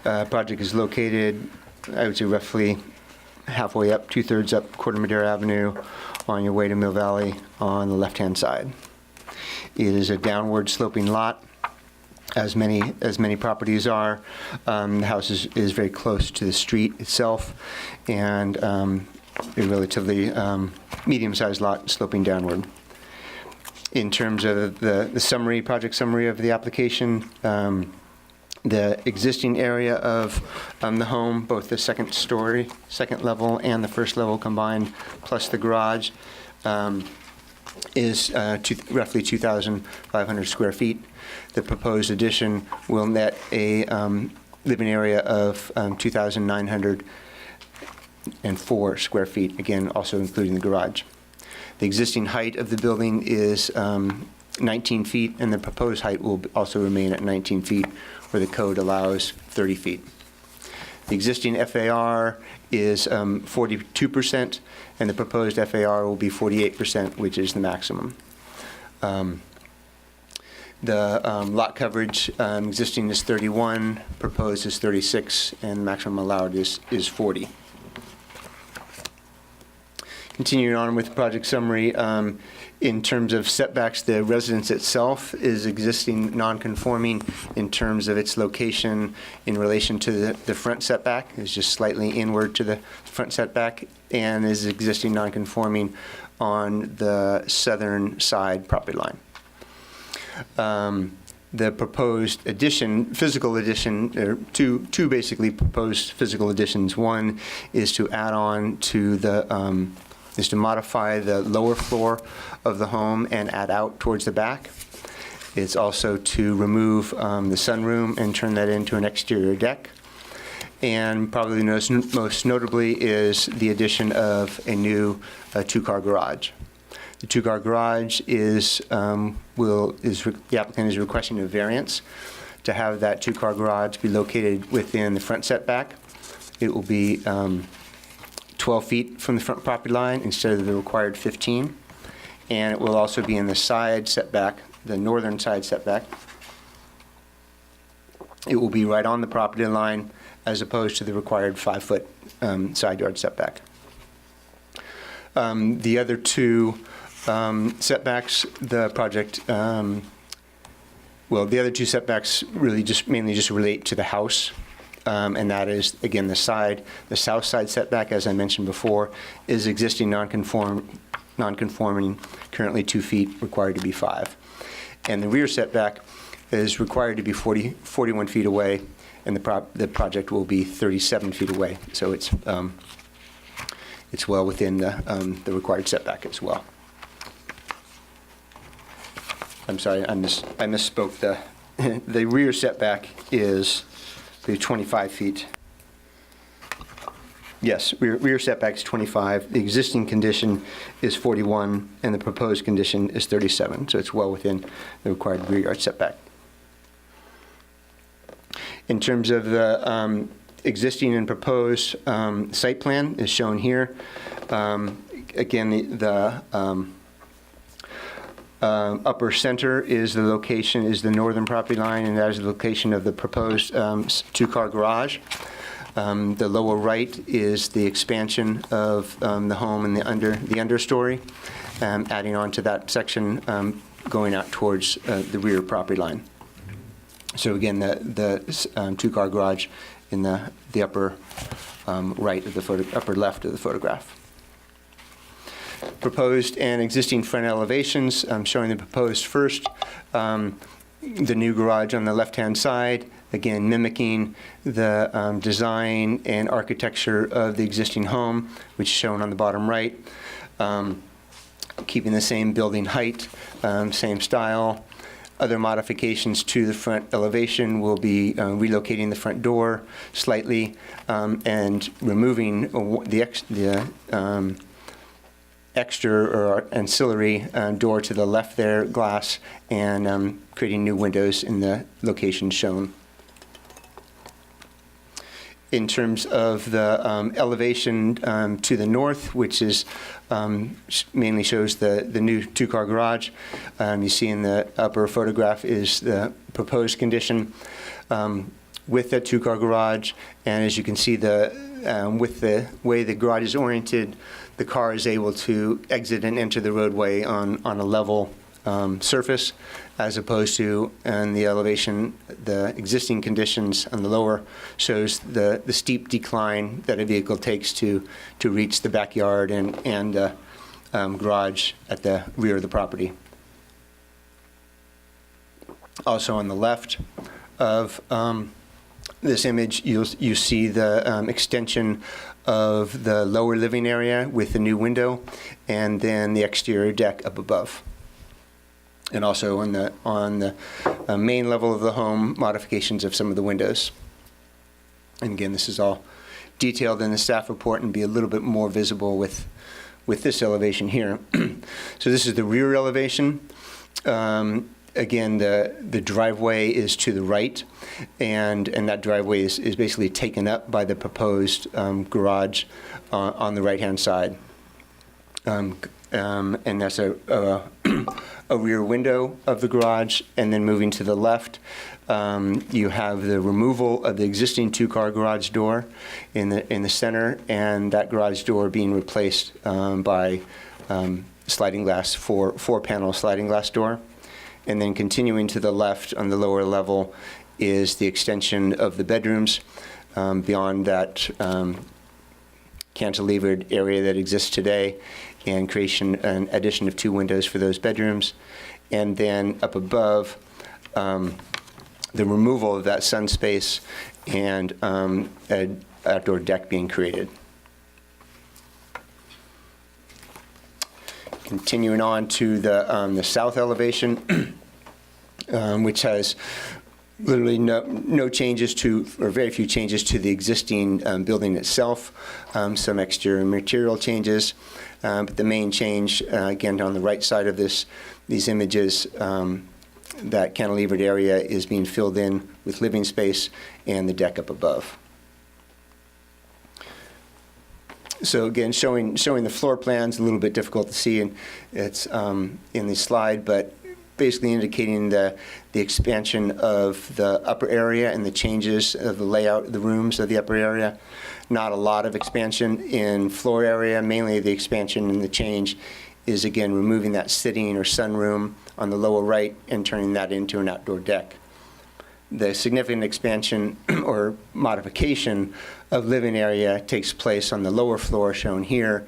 Project is located, I would say roughly halfway up, 2/3 up Corte Madera Avenue on your way to Mill Valley on the left-hand side. It is a downward sloping lot, as many properties are. The house is very close to the street itself, and a relatively medium-sized lot sloping downward. In terms of the summary, project summary of the application, the existing area of the home, both the second level and the first level combined, plus the garage, is roughly 2,500 square feet. The proposed addition will net a living area of 2,904 square feet, again, also including the garage. The existing height of the building is 19 feet, and the proposed height will also remain at 19 feet, where the code allows 30 feet. The existing FAR is 42%, and the proposed FAR will be 48%, which is the maximum. The lot coverage existing is 31, proposed is 36, and maximum allowed is 40. Continuing on with the project summary, in terms of setbacks, the residence itself is existing non-conforming in terms of its location in relation to the front setback. It's just slightly inward to the front setback, and is existing non-conforming on the southern side property line. The proposed addition, physical addition, there are two basically proposed physical additions. One is to add on to the is to modify the lower floor of the home and add out towards the back. It's also to remove the sunroom and turn that into an exterior deck. And probably most notably is the addition of a new two-car garage. The two-car garage is, the applicant is requesting a variance to have that two-car garage be located within the front setback. It will be 12 feet from the front property line instead of the required 15. And it will also be in the side setback, the northern side setback. It will be right on the property line as opposed to the required 5-foot side yard setback. The other two setbacks, the project, the other two setbacks really mainly relate to the house. And that is, again, the south side setback, as I mentioned before, is existing non-conforming, currently 2 feet, required to be 5. And the rear setback is required to be 41 feet away, and the project will be 37 feet away. So it's well within the required setback as well. I'm sorry, I misspoke. The rear setback is the 25 feet. Yes, rear setback is 25. The existing condition is 41, and the proposed condition is 37. So it's well within the required rear yard setback. In terms of the existing and proposed site plan is shown here. Again, the upper center is the location, is the northern property line, and that is the location of the proposed two-car garage. The lower right is the expansion of the home and the understory, adding on to that section, going out towards the rear property line. So again, the two-car garage in the upper right of the upper left of the photograph. Proposed and existing front elevations, showing the proposed first, the new garage on the left-hand side, again mimicking the design and architecture of the existing home, which is shown on the bottom right, keeping the same building height, same style. Other modifications to the front elevation will be relocating the front door slightly and removing the extra or ancillary door to the left there, glass, and creating new windows in the location shown. In terms of the elevation to the north, which is mainly shows the new two-car garage, you see in the upper photograph is the proposed condition with that two-car garage, and as you can see, with the way the garage is oriented, the car is able to exit and enter the roadway on a level surface, as opposed to in the elevation, the existing conditions on the lower shows the steep decline that a vehicle takes to reach the backyard and garage at the rear of the property. Also on the left of this image, you see the extension of the lower living area with the new window, and then the exterior deck up above. And also on the main level of the home, modifications of some of the windows. And again, this is all detailed in the staff report and be a little bit more visible with this elevation here. So this is the rear elevation. Again, the driveway is to the right, and that driveway is basically taken up by the proposed garage on the right-hand side. And that's a rear window of the garage, and then moving to the left, you have the removal of the existing two-car garage door in the center, and that garage door being replaced by sliding glass, four-panel sliding glass door. And then continuing to the left on the lower level is the extension of the bedrooms beyond that cantilevered area that exists today, and an addition of 2 windows for those bedrooms. And then up above, the removal of that sun space and an outdoor deck being created. Continuing on to the south elevation, which has literally no changes to, or very few changes to the existing building itself, some exterior material changes, but the main change, again, on the right side of these images, that cantilevered area is being filled in with living space and the deck up above. So again, showing the floor plans, a little bit difficult to see, and it's in the slide, but basically indicating the expansion of the upper area and the changes of the layout of the rooms of the upper area. Not a lot of expansion in floor area, mainly the expansion and the change is, again, removing that sitting or sunroom on the lower right and turning that into an outdoor deck. The significant expansion or modification of living area takes place on the lower floor shown here,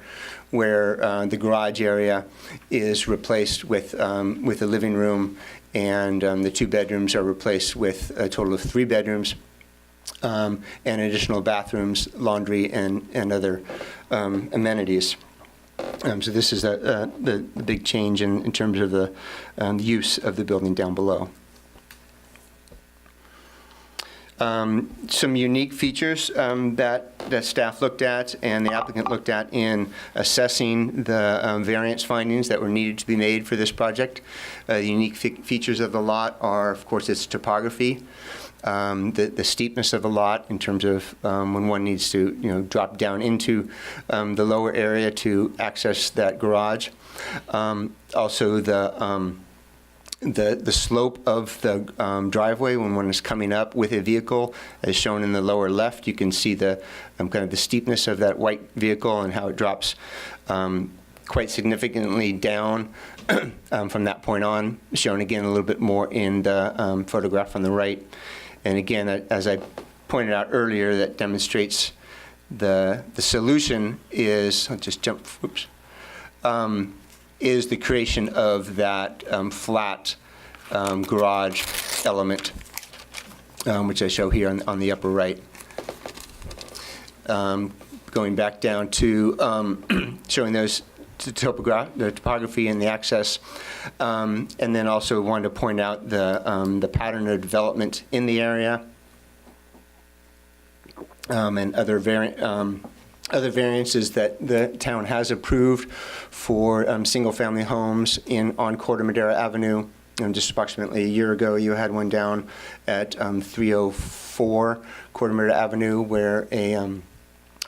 where the garage area is replaced with a living room, and the 2 bedrooms are replaced with a total of 3 bedrooms. and additional bathrooms, laundry, and other amenities. So this is the big change in terms of the use of the building down below. Some unique features that staff looked at and the applicant looked at in assessing the variance findings that were needed to be made for this project. The unique features of the lot are, of course, its topography, the steepness of the lot in terms of when one needs to, drop down into the lower area to access that garage. Also, the slope of the driveway when one is coming up with a vehicle, as shown in the lower left, you can see the kind of the steepness of that white vehicle and how it drops quite significantly down from that point on, shown again a little bit more in the photograph on the right. And again, as I pointed out earlier, that demonstrates the solution is, I'll just jump, oops, is the creation of that flat garage element, which I show here on the upper right. Going back down to showing those the topography and the access, and then also wanted to point out the pattern of development in the area, and other variances that the town has approved for single-family homes on Corte Madera Avenue. Just approximately a year ago, you had one down at 304 Corte Madera Avenue where a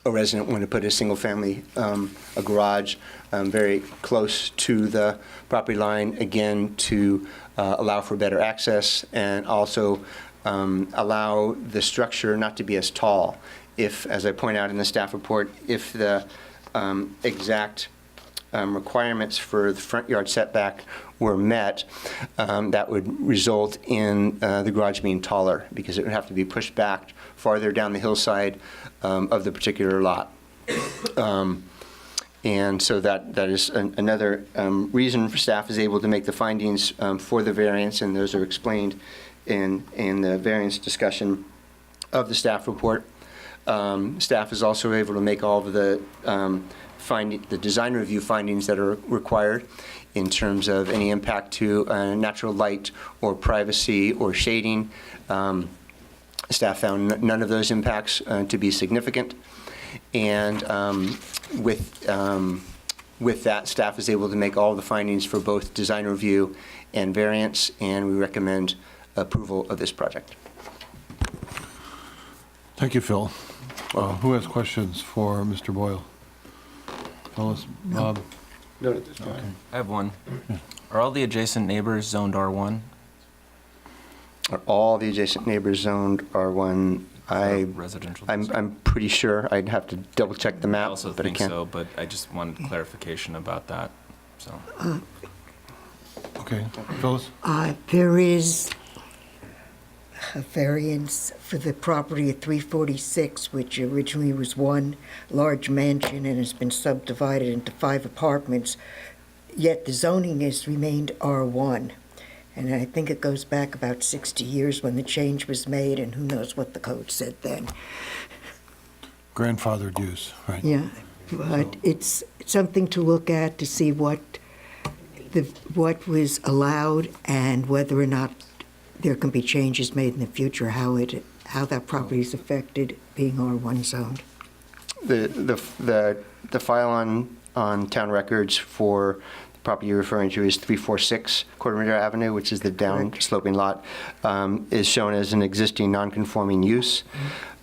resident wanted to put a single-family, a garage very close to the property line, again, to allow for better access and also allow the structure not to be as tall. If, as I point out in the staff report, if the exact requirements for the front yard setback were met, that would result in the garage being taller because it would have to be pushed back farther down the hillside of the particular lot. And so that is another reason for staff is able to make the findings for the variance, and those are explained in the variance discussion of the staff report. Staff is also able to make all of the the design review findings that are required in terms of any impact to natural light or privacy or shading. Staff found none of those impacts to be significant, and with that, staff is able to make all the findings for both design review and variance, and we recommend approval of this project. Thank you, Phil. Who has questions for Mr. Boyle? Phyllis, Bob? No, at this point. I have one. Are all the adjacent neighbors zoned R1? Are all the adjacent neighbors zoned R1? Residential. I'm pretty sure. I'd have to double check the map, I also but I think can't. so, but I just wanted clarification about that. So. Okay, Phyllis? There is a variance for the property at 346, which originally was one large mansion and has been subdivided into 5 apartments, yet the zoning has remained R1. And I think it goes back about 60 years when the change was made, and who knows what the code said then. Grandfathered use, right? Yeah, but it's something to look at to see what was allowed and whether or not there can be changes made in the future, how that property is affected being R1 zoned. The file on town records for the property you're referring to is 346 Corte Madera Avenue, which is the down sloping lot, is shown as an existing non-conforming use,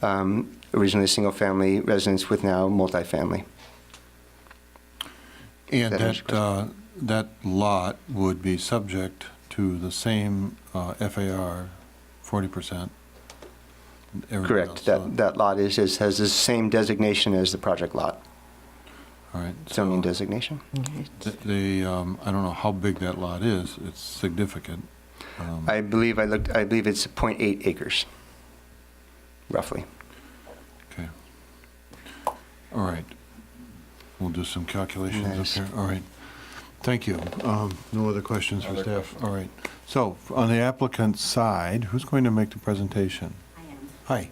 originally a single-family residence with now multifamily. And that lot would be subject to the same FAR, 40%. Correct. That lot has the same designation as the project lot. All right. Zoning designation. I don't know how big that lot is. It's significant. I believe it's 0.8 acres, roughly. Okay. All right. We'll do some calculations up here. All right. Thank you. No other questions for staff? All right. So on the applicant's side, who's going to make the presentation? I am. Hi.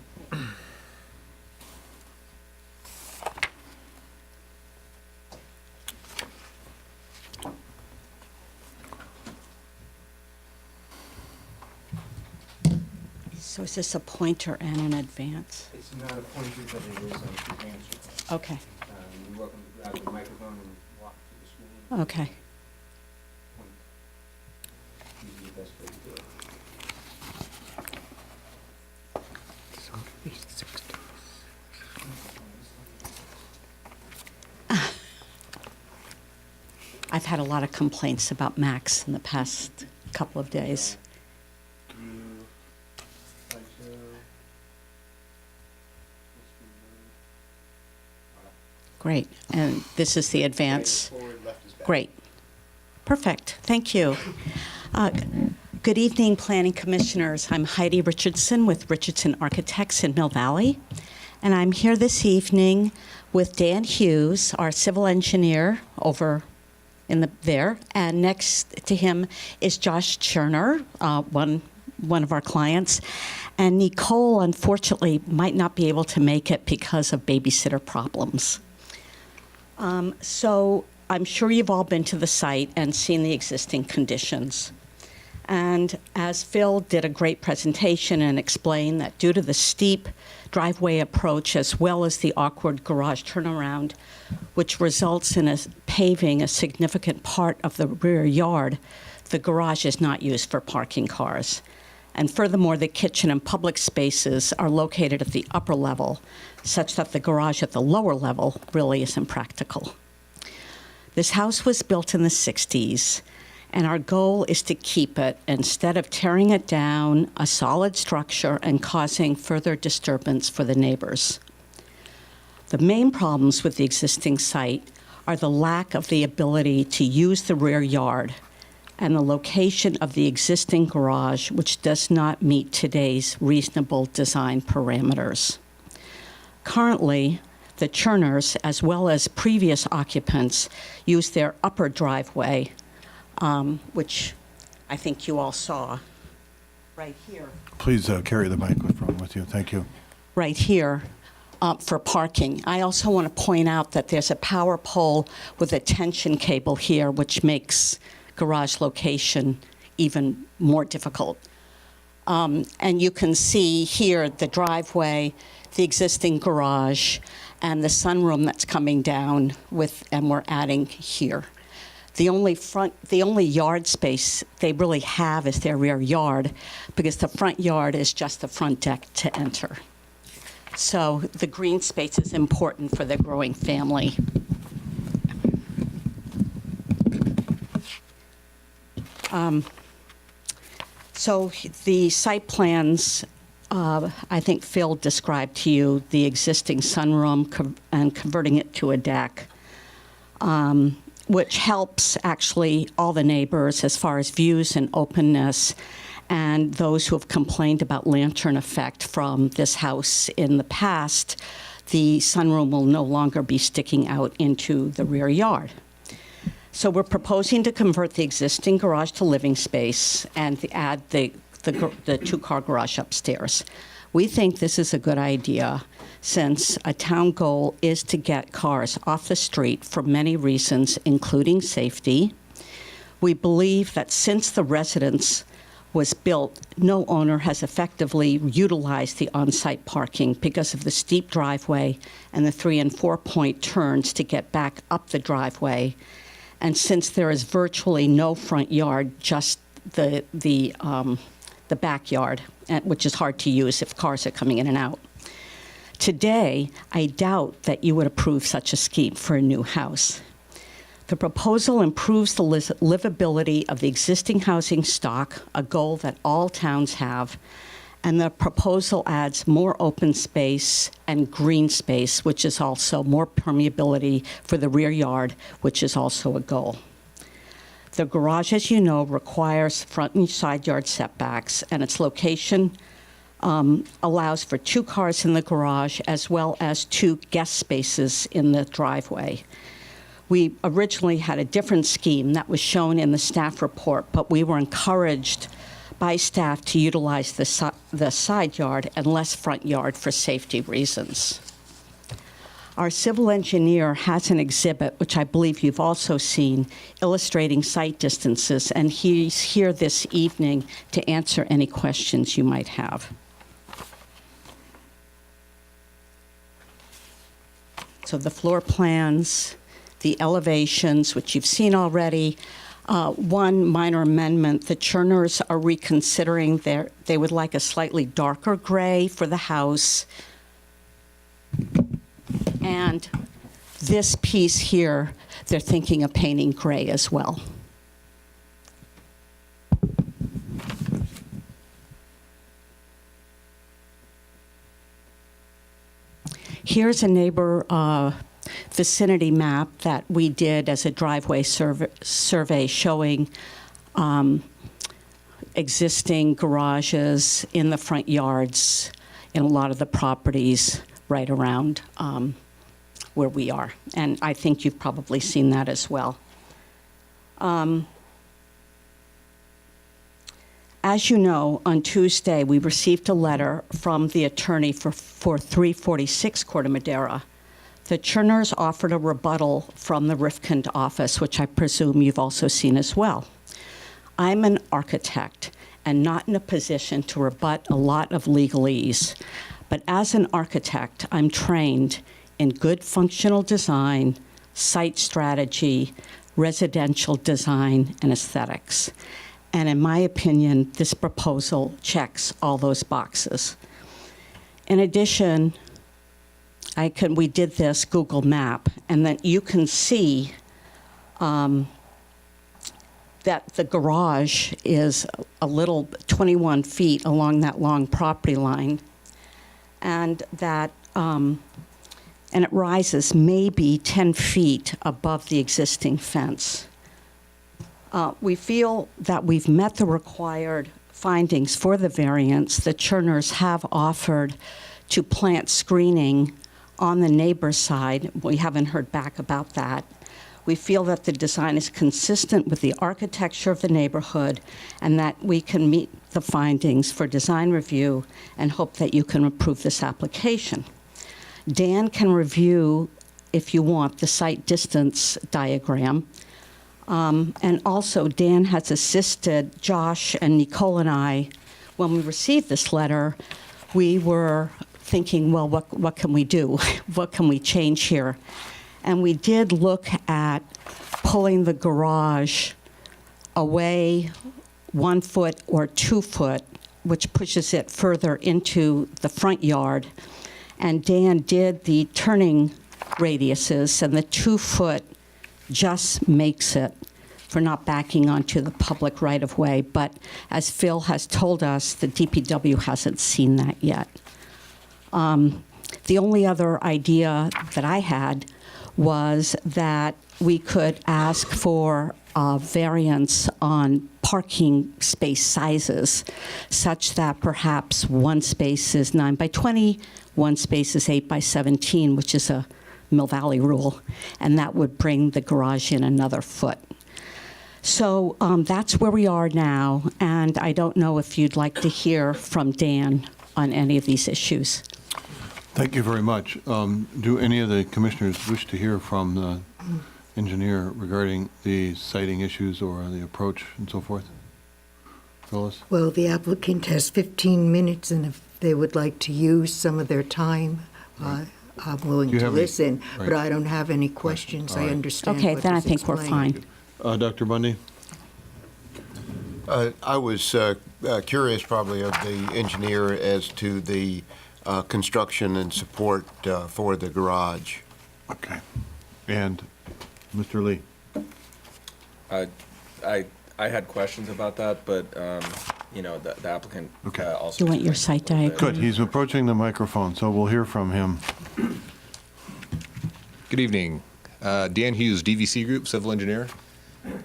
So is this a pointer and an advance? It's not a pointer, but it is an answer. Okay, You're welcome to grab the microphone and walk to the screen. okay. Point. Usually the best way to do it. I've had a lot of complaints about Max in the past couple of days. Great, and this is the advance. Forward, left is back. Great. Perfect. Thank you. Good evening, Planning Commissioners. I'm Heidi Richardson with Richardson Architects in Mill Valley, and I'm here this evening with Dan Hughes, our civil engineer over there, and next to him is Josh Cherner, one of our clients, and Nicole, unfortunately, might not be able to make it because of babysitter problems. So I'm sure you've all been to the site and seen the existing conditions. And as Phil did a great presentation and explained that due to the steep driveway approach as well as the awkward garage turnaround, which results in paving a significant part of the rear yard, the garage is not used for parking cars. And furthermore, the kitchen and public spaces are located at the upper level, such that the garage at the lower level really isn't practical. This house was built in the 60s, and our goal is to keep it instead of tearing it down, a solid structure, and causing further disturbance for the neighbors. The main problems with the existing site are the lack of the ability to use the rear yard and the location of the existing garage, which does not meet today's reasonable design parameters. Currently, the Cherners, as well as previous occupants, use their upper driveway, which I think you all saw right here. Please carry the microphone with you. Thank you. Right here for parking. I also want to point out that there's a power pole with a tension cable here, which makes garage location even more difficult. And you can see here the driveway, the existing garage, and the sunroom that's coming down and we're adding here. The only yard space they really have is their rear yard, because the front yard is just the front deck to enter. So the green space is important for the growing family. So the site plans, I think Phil described to you the existing sunroom and converting it to a deck, which helps actually all the neighbors as far as views and openness, and those who have complained about lantern effect from this house in the past, the sunroom will no longer be sticking out into the rear yard. So we're proposing to convert the existing garage to living space and add the two-car garage upstairs. We think this is a good idea, since a town goal is to get cars off the street for many reasons, including safety. We believe that since the residence was built, no owner has effectively utilized the on-site parking because of the steep driveway and the 3- and 4-point turns to get back up the driveway. And since there is virtually no front yard, just the backyard, which is hard to use if cars are coming in and out. Today, I doubt that you would approve such a scheme for a new house. The proposal improves the livability of the existing housing stock, a goal that all towns have, and the proposal adds more open space and green space, which is also more permeability for the rear yard, which is also a goal. The garage, as you know, requires front and side yard setbacks, and its location allows for 2 cars in the garage as well as 2 guest spaces in the driveway. We originally had a different scheme that was shown in the staff report, but we were encouraged by staff to utilize the side yard and less front yard for safety reasons. Our civil engineer has an exhibit, which I believe you've also seen, illustrating site distances, and he's here this evening to answer any questions you might have. So the floor plans, the elevations, which you've seen already. One minor amendment, the Churners are reconsidering they would like a slightly darker gray for the house. And this piece here, they're thinking of painting gray as well. Here's a neighbor vicinity map that we did as a driveway survey showing existing garages in the front yards in a lot of the properties right around where we are. And I think you've probably seen that as well. As you know, on Tuesday, we received a letter from the attorney for 346 Corte Madera. The Churners offered a rebuttal from the Rifkind office, which I presume you've also seen as well. I'm an architect and not in a position to rebut a lot of legalese, but as an architect, I'm trained in good functional design, site strategy, residential design, and aesthetics. And in my opinion, this proposal checks all those boxes. In addition, we did this Google map, and then you can see that the garage is a little 21 feet along that long property line, and that and it rises maybe 10 feet above the existing fence. We feel that we've met the required findings for the variance. The Churners have offered to plant screening on the neighbor's side. We haven't heard back about that. We feel that the design is consistent with the architecture of the neighborhood and that we can meet the findings for design review and hope that you can approve this application. Dan can review, if you want, the site distance diagram. And also, Dan has assisted Josh and Nicole and I. When we received this letter, we were thinking, well, what can we do? What can we change here? And we did look at pulling the garage away 1 foot or 2 foot, which pushes it further into the front yard. And Dan did the turning radiuses, and the 2 foot just makes it for not backing onto the public right-of-way. But as Phil has told us, the DPW hasn't seen that yet. The only other idea that I had was that we could ask for a variance on parking space sizes, such that perhaps one space is 9 by 20, one space is 8 by 17, which is a Mill Valley rule, and that would bring the garage in another foot. So that's where we are now, and I don't know if you'd like to hear from Dan on any of these issues. Thank you very much. Do any of the commissioners wish to hear from the engineer regarding the siting issues or the approach and so forth? Phyllis? Well, the applicant has 15 minutes, and if they would like to use some of their time, I'm willing Do you to have any- listen, right. but I don't have any questions. All I right. understand Okay, what then I was think we're explained. fine. Dr. Bundy? I was curious probably of the engineer as to the construction and support for the garage. Okay. And Mr. Lee? I had questions about that, but, the applicant Okay. also. You want your site diagram? Good, he's approaching the microphone, so we'll hear from him. Good evening. Dan Hughes, DVC Group, civil engineer.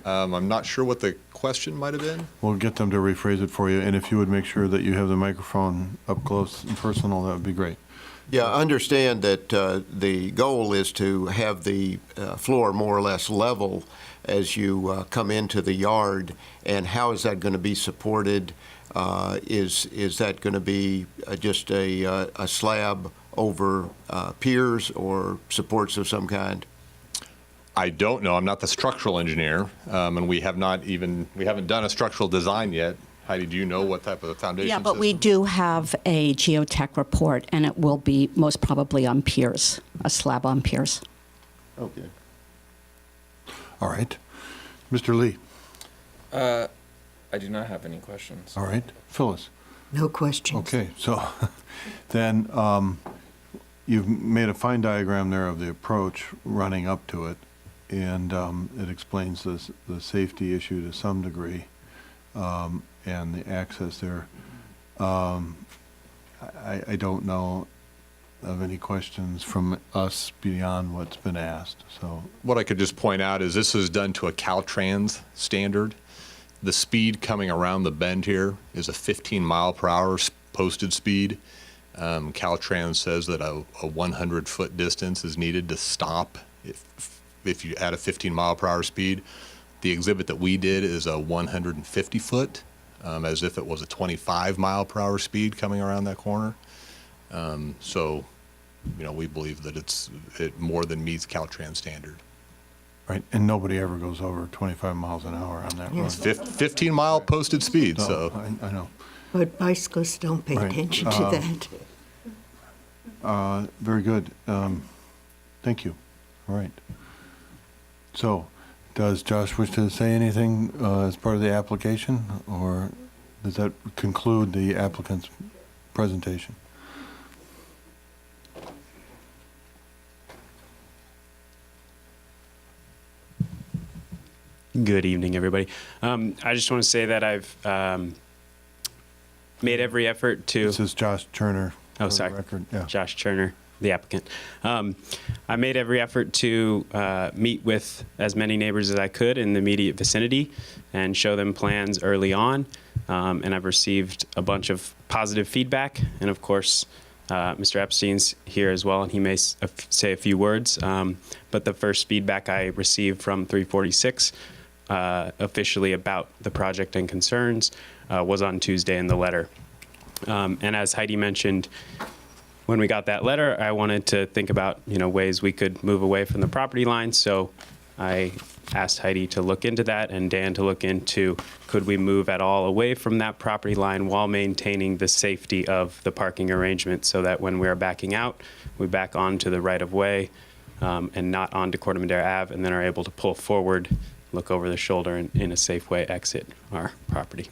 I'm not sure what the question might have been. We'll get them to rephrase it for you, and if you would make sure that you have the microphone up close and personal, that would be great. Yeah, I understand that the goal is to have the floor more or less level as you come into the yard, and how is that going to be supported? Is that going to be just a slab over piers or supports of some kind? I don't know. I'm not the structural engineer, and we haven't done a structural design yet. Heidi, do you know what type of foundation Yeah, but we system? do have a geotech report, and it will be most probably on piers, a slab on piers. Okay. All right. Mr. Lee? I do not have any questions. All right. Phyllis? No questions. Okay, so then you've made a fine diagram there of the approach running up to it, and it explains the safety issue to some degree, and the access there. I don't know of any questions from us beyond what's been asked, so. What I could just point out is this is done to a Caltrans standard. The speed coming around the bend here is a 15 mile per hour posted speed. Caltrans says that a 100-foot distance is needed to stop if you add a 15 mile per hour speed. The exhibit that we did is a 150 foot, as if it was a 25 mile per hour speed coming around that corner. So, you know, we believe that it more than meets Caltrans standard. Right, and nobody ever goes over 25 miles an hour on that road. Yes. 15 mile posted speed, No, so. I know. But bicyclists don't pay Right. attention to that. Very good. Thank you. All right. So, does Josh wish to say anything as part of the application, or does that conclude the applicant's presentation? Good evening, everybody. I just want to say that I've made every effort to. This is Josh Turner. Oh, for the sorry. record. Yeah. Josh Turner, the applicant. I made every effort to meet with as many neighbors as I could in the immediate vicinity and show them plans early on. And I've received a bunch of positive feedback. And of course, Mr. Epstein's here as well, and he may say a few words. But the first feedback I received from 346 officially about the project and concerns was on Tuesday in the letter. And as Heidi mentioned, when we got that letter, I wanted to think about, you know, ways we could move away from the property line. So I asked Heidi to look into that and Dan to look into could we move at all away from that property line while maintaining the safety of the parking arrangement so that when we are backing out, we back onto the right of way and not onto Corte Madera Ave, and then are able to pull forward, look over the shoulder, and in a safe way exit our property.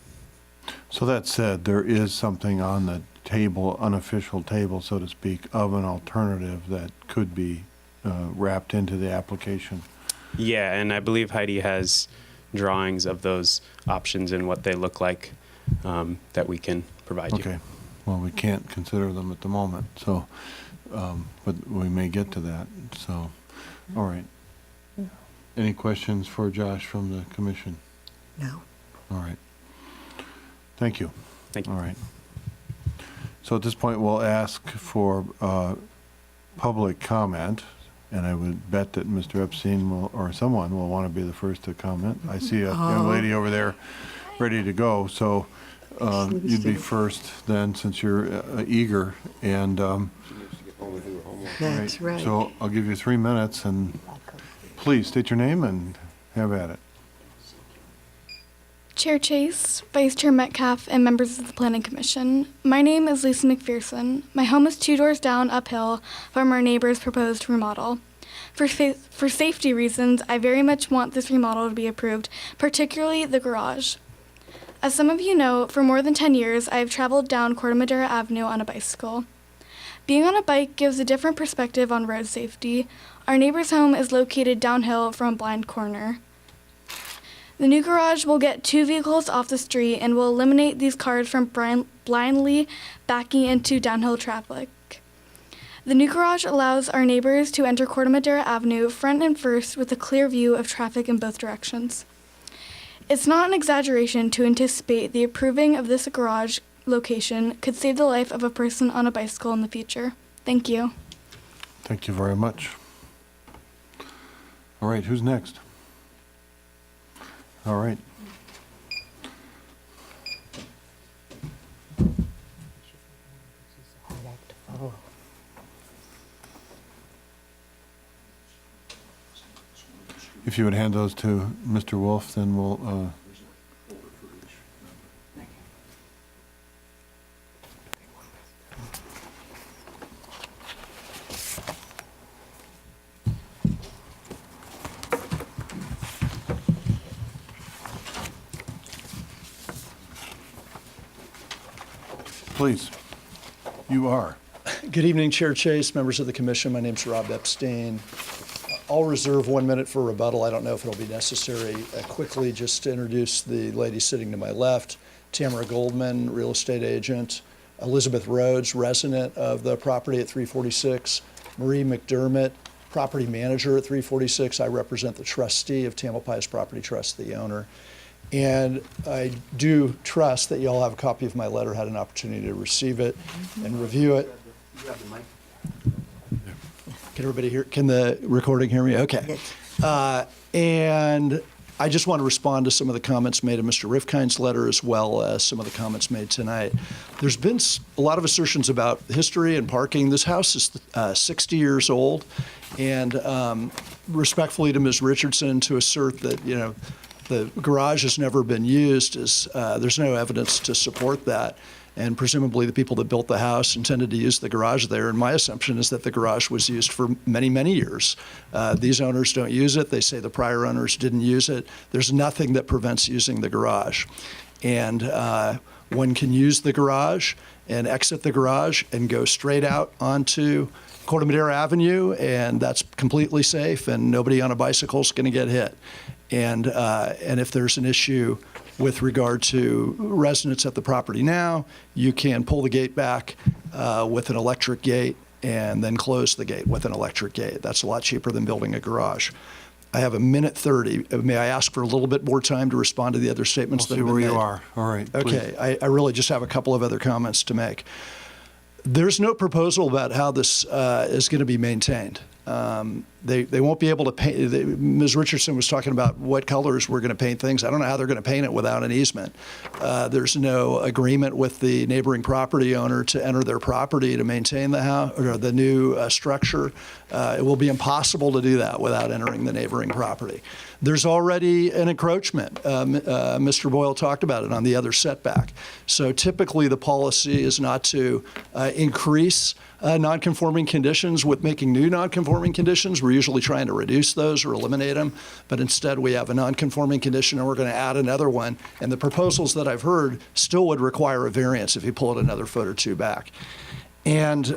So that said, there is something on the table, unofficial table, so to speak, of an alternative that could be wrapped into the application. Yeah, and I believe Heidi has drawings of those options and what they look like that we can provide you. Okay. Well, we can't consider them at the moment, so, but we may get to that, so, all right. Any questions for Josh from the commission? No. All right. Thank you. Thank you. All right. So at this point, we'll ask for public comment, and I would bet that Mr. Epstein will, or someone will want to be the first to comment. I see a young lady over there ready to go, so you'd be first then, since you're eager, and That's right. so I'll give you 3 minutes, and please state your name and have at it. Chair Chase, Vice Chair Metcalf, and members of the Planning Commission. My name is Lisa McPherson. My home is 2 doors down uphill from our neighbor's proposed remodel. For safety reasons, I very much want this remodel to be approved, particularly the garage. As some of you know, for more than 10 years, I have traveled down Corte Madera Avenue on a bicycle. Being on a bike gives a different perspective on road safety. Our neighbor's home is located downhill from a blind corner. The new garage will get 2 vehicles off the street and will eliminate these cars from blindly backing into downhill traffic. The new garage allows our neighbors to enter Corte Madera Avenue front and first with a clear view of traffic in both directions. It's not an exaggeration to anticipate the approving of this garage location could save the life of a person on a bicycle in the future. Thank you. Thank you very much. All right, who's next? All right. If you would hand those to Mr. Wolf, then we'll, Please. You are. Good evening, Chair Chase, members of the commission. My name's Rob Epstein. I'll reserve 1 minute for rebuttal. I don't know if it'll be necessary. Quickly, just to introduce the lady sitting to my left, Tamara Goldman, real estate agent, Elizabeth Rhodes, resident of the property at 346, Marie McDermott, property manager at 346. I represent the trustee of Tamalpais Property Trust, the owner. And I do trust that you all have a copy of my letter, had an opportunity to receive it and review it. Can everybody hear? Can the recording hear me? Okay. And I just want to respond to some of the comments made in Mr. Rifkind's letter, as well as some of the comments made tonight. There's been a lot of assertions about history and parking. This house is 60 years old, and respectfully to Ms. Richardson, to assert that, you know, the garage has never been used is there's no evidence to support that. And presumably the people that built the house intended to use the garage there. And my assumption is that the garage was used for many, many years. These owners don't use it. They say the prior owners didn't use it. There's nothing that prevents using the garage. And one can use the garage and exit the garage and go straight out onto Corte Madera Avenue, and that's completely safe, and nobody on a bicycle is going to get hit. And if there's an issue with regard to residents at the property now, you can pull the gate back with an electric gate and then close the gate with an electric gate. That's a lot cheaper than building a garage. I have 1:30. May I ask for a little bit more time to respond to the other statements that have been made? See where you are. All right. Okay. I really just have a couple of other comments to make. There's no proposal about how this is going to be maintained. They won't be able to paint. Ms. Richardson was talking about what colors we're going to paint things. I don't know how they're going to paint it without an easement. There's no agreement with the neighboring property owner to enter their property to maintain the house or the new structure. It will be impossible to do that without entering the neighboring property. There's already an encroachment. Mr. Boyle talked about it on the other setback. So typically the policy is not to increase nonconforming conditions with making new nonconforming conditions. We're usually trying to reduce those or eliminate them, but instead we have a nonconforming condition and we're going to add another one. And the proposals that I've heard still would require a variance if you pull it another foot or two back. And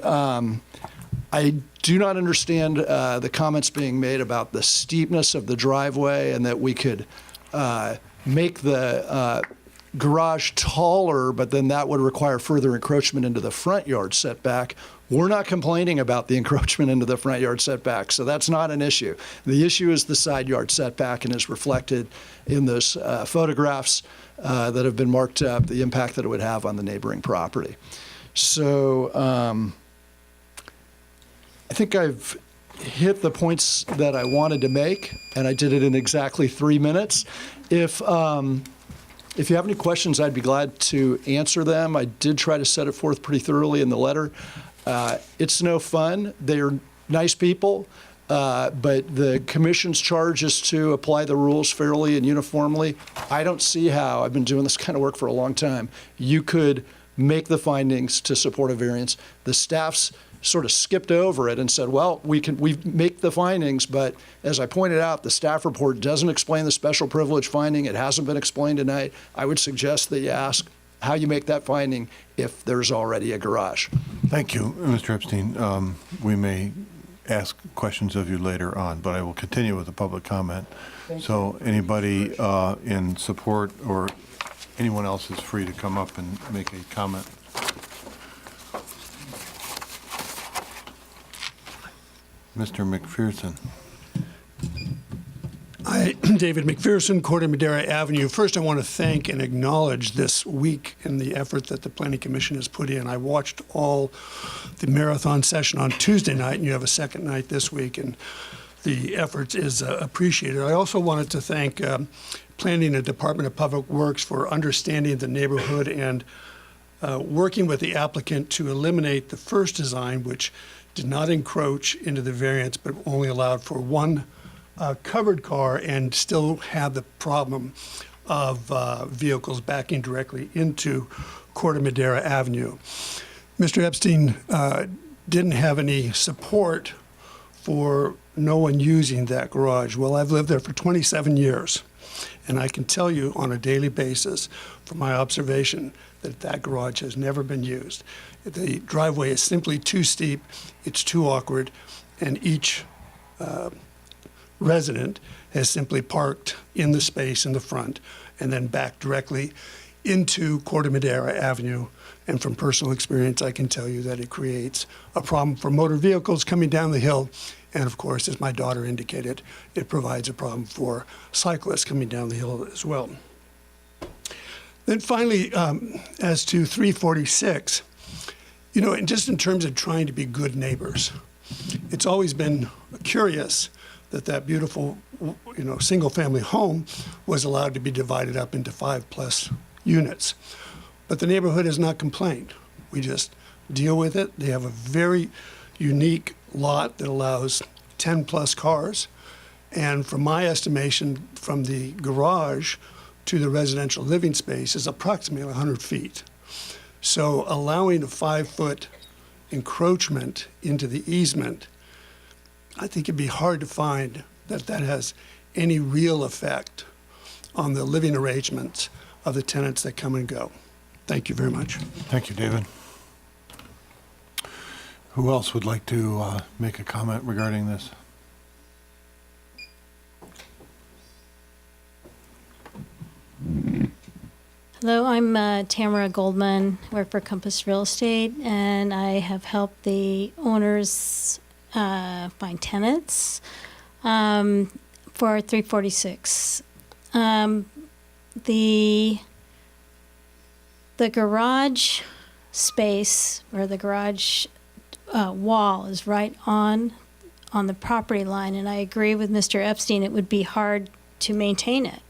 I do not understand the comments being made about the steepness of the driveway and that we could make the garage taller, but then that would require further encroachment into the front yard setback. We're not complaining about the encroachment into the front yard setback, so that's not an issue. The issue is the side yard setback and is reflected in those photographs that have been marked up, the impact that it would have on the neighboring property. So I think I've hit the points that I wanted to make, and I did it in exactly 3 minutes. If you have any questions, I'd be glad to answer them. I did try to set it forth pretty thoroughly in the letter. It's no fun. They're nice people, but the commission's charge is to apply the rules fairly and uniformly. I don't see how, I've been doing this kind of work for a long time, you could make the findings to support a variance. The staff's sort of skipped over it and said, well, we make the findings, but as I pointed out, the staff report doesn't explain the special privilege finding. It hasn't been explained tonight. I would suggest that you ask how you make that finding if there's already a garage. Thank you, Mr. Epstein. We may ask questions of you later on, but I will continue with the public comment. So anybody in support or anyone else is free to come up and make a comment. Mr. McPherson. Hi, David McPherson, Corte Madera Avenue. First, I want to thank and acknowledge this week and the effort that the Planning Commission has put in. I watched all the marathon session on Tuesday night, and you have a second night this week, and the effort is appreciated. I also wanted to thank Planning and Department of Public Works for understanding the neighborhood and working with the applicant to eliminate the first design, which did not encroach into the variance, but only allowed for one covered car and still had the problem of vehicles backing directly into Corte Madera Avenue. Mr. Epstein didn't have any support for no one using that garage. Well, I've lived there for 27 years. And I can tell you on a daily basis, from my observation, that that garage has never been used. The driveway is simply too steep, it's too awkward, and each resident has simply parked in the space in the front and then backed directly into Corte Madera Avenue. And from personal experience, I can tell you that it creates a problem for motor vehicles coming down the hill. And of course, as my daughter indicated, it provides a problem for cyclists coming down the hill as well. Then finally, as to 346, you know, and just in terms of trying to be good neighbors, it's always been curious that that beautiful, you know, single-family home was allowed to be divided up into 5+ units. But the neighborhood has not complained. We just deal with it. They have a very unique lot that allows 10+ cars. And from my estimation, from the garage to the residential living space is approximately 100 feet. So allowing a 5-foot encroachment into the easement, I think it'd be hard to find that that has any real effect on the living arrangements of the tenants that come and go. Thank you very much. Thank you, David. Who else would like to make a comment regarding this? Hello, I'm Tamara Goldman, work for Compass Real Estate, and I have helped the owners find tenants for 346. The garage space, or the garage wall, is right on the property line, and I agree with Mr. Epstein, it would be hard to maintain it.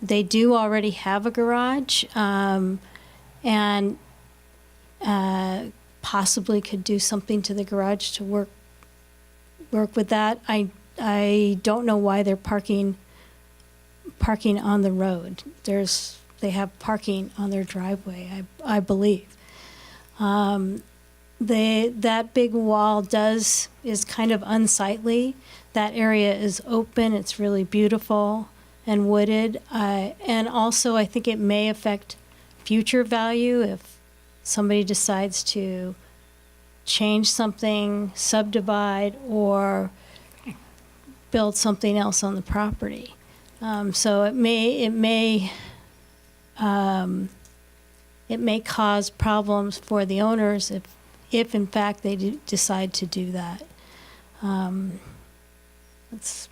They do already have a garage, and possibly could do something to the garage to work with that. I don't know why they're parking on the road. They have parking on their driveway, I believe. That big wall is kind of unsightly. That area is open. It's really beautiful and wooded. And also, I think it may affect future value if somebody decides to change something, subdivide, or build something else on the property. So it may cause problems for the owners if in fact they decide to do that. That's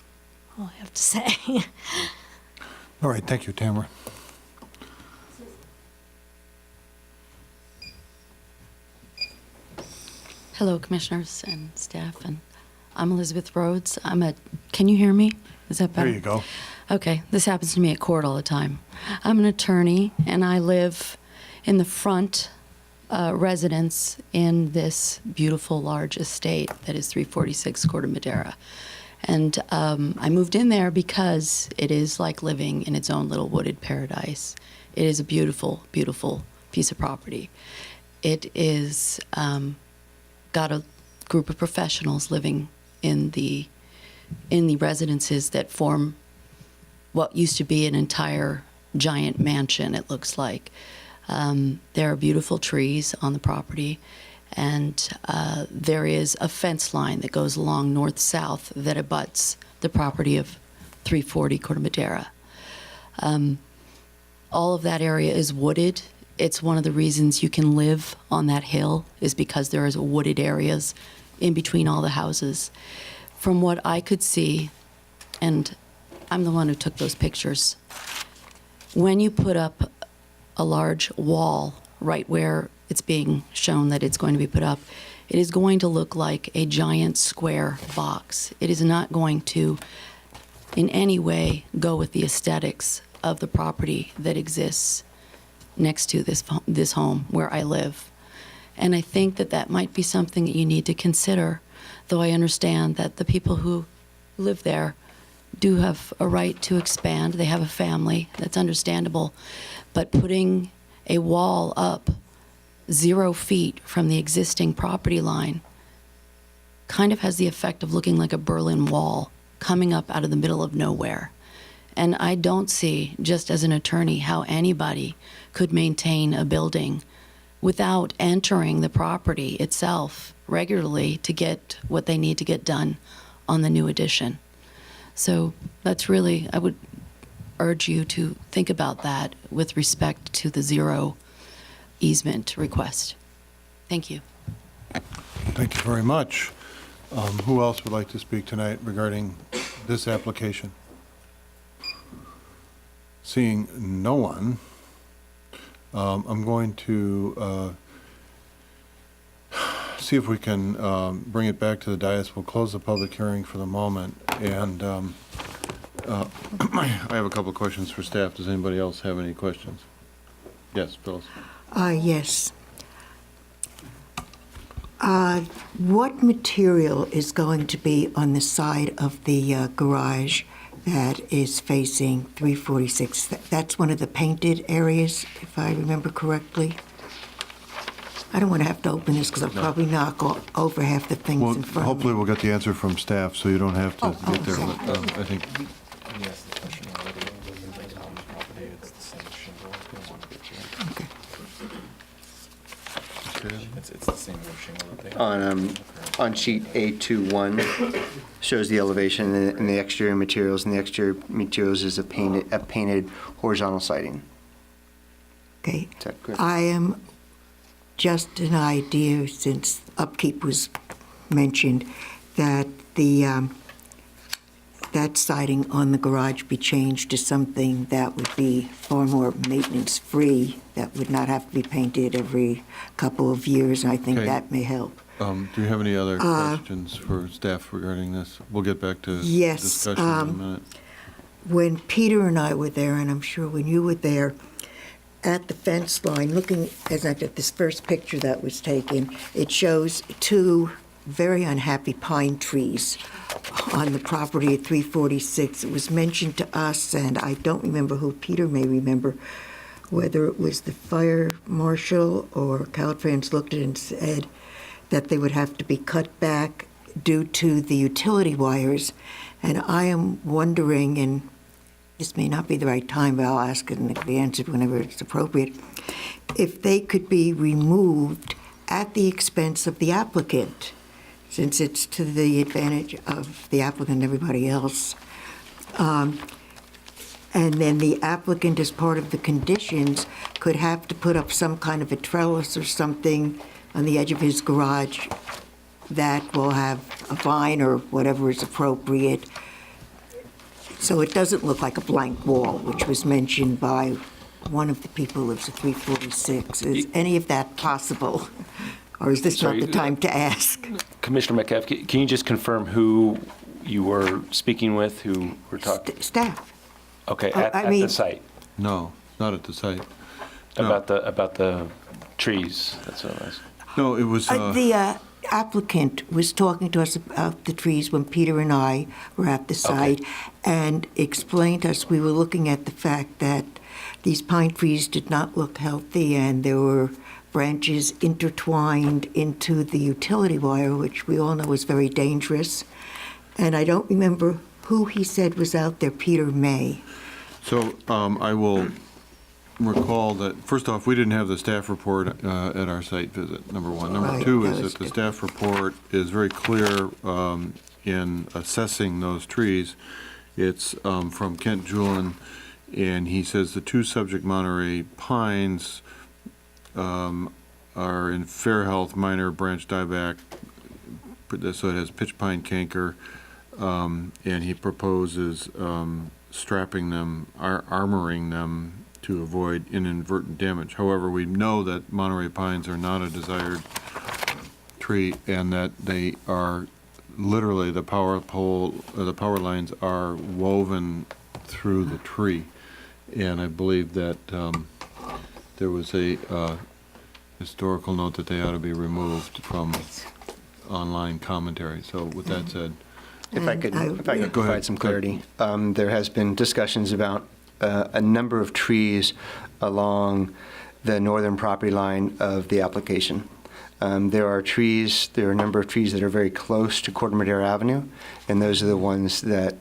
all I have to say. All right, thank you, Tamara. Hello, commissioners and staff, and I'm Elizabeth Rhodes. Can you hear me? Is that better? There you go. Okay, this happens to me at court all the time. I'm an attorney, and I live in the front residence in this beautiful large estate that is 346 Corte Madera. And I moved in there because it is like living in its own little wooded paradise. It is a beautiful, beautiful piece of property. It is got a group of professionals living in the residences that form what used to be an entire giant mansion, it looks like. There are beautiful trees on the property, and there is a fence line that goes along north-south that abuts the property of 340 Corte Madera. All of that area is wooded. It's one of the reasons you can live on that hill, is because there is wooded areas in between all the houses. From what I could see, and I'm the one who took those pictures, when you put up a large wall right where it's being shown that it's going to be put up, it is going to look like a giant square box. It is not going to in any way go with the aesthetics of the property that exists next to this home where I live. And I think that that might be something that you need to consider, though I understand that the people who live there do have a right to expand. They have a family. That's understandable. But putting a wall up 0 feet from the existing property line kind of has the effect of looking like a Berlin Wall coming up out of the middle of nowhere. And I don't see, just as an attorney, how anybody could maintain a building without entering the property itself regularly to get what they need to get done on the new addition. So that's really, I would urge you to think about that with respect to the zero easement request. Thank you. Thank you very much. Who else would like to speak tonight regarding this application? Seeing no one, I'm going to see if we can bring it back to the dais. We'll close the public hearing for the moment, and I have a couple of questions for staff. Does anybody else have any questions? Yes, Phyllis. Yes. What material is going to be on the side of the garage that is facing 346? That's one of the painted areas, if I remember correctly. I don't want to have to open this because I'll probably knock over half the things Well, in front of me. hopefully we'll get the answer from staff, so you don't have to get there. okay. But, I think It's the same shingle that they have. On sheet A21 shows the elevation and the exterior materials, and the exterior materials is a painted horizontal siding. Okay. Is that correct? I am just an idea, since upkeep was mentioned, that that siding on the garage be changed to something that would be far more maintenance-free, that would not have to be painted every couple of years, and I think Okay. that may help. Do you have any other questions for staff regarding this? We'll get back to Yes, discussion in a minute. When Peter and I were there, and I'm sure when you were there, at the fence line, looking as I did this first picture that was taken, it shows two very unhappy pine trees on the property at 346. It was mentioned to us, and I don't remember who, Peter may remember, whether it was the fire marshal or Caltrans looked at it and said that they would have to be cut back due to the utility wires. And I am wondering, and this may not be the right time, but I'll ask it and it can be answered whenever it's appropriate, if they could be removed at the expense of the applicant, since it's to the advantage of the applicant and everybody else. And then the applicant, as part of the conditions, could have to put up some kind of a trellis or something on the edge of his garage that will have a vine or whatever is appropriate, so it doesn't look like a blank wall, which was mentioned by one of the people who lives at 346. Is any of that possible? Or is this not the time to ask? Commissioner Metcalf, can you just confirm who you were speaking with, who were talking? Staff. Okay, at the site? No, not at the site. About the trees, that's what I was. No, it was... The applicant was talking to us about the trees when Peter and I were at the site, and explained to us we were looking at the fact that these pine trees did not look healthy, and there were branches intertwined into the utility wire, which we all know is very dangerous. And I don't remember who he said was out there, Peter May. So I will recall that, first off, we didn't have the staff report at our site visit, number one. Number Right, two that is was that the good. staff report is very clear in assessing those trees. It's from Kent Julin, and he says the two subject Monterey pines are in fair health, minor branch dieback, so it has pitch pine canker, and he proposes strapping them, armoring them to avoid inadvertent damage. However, we know that Monterey pines are not a desired tree, and that they are literally, the power pole, the power lines are woven through the tree. And I believe that there was a historical note that they ought to be removed from online commentary. So with that said, If I could Go ahead. provide some clarity, there has been discussions about a number of trees along the northern property line of the application. There are a number of trees that are very close to Corte Madera Avenue, and those are the ones that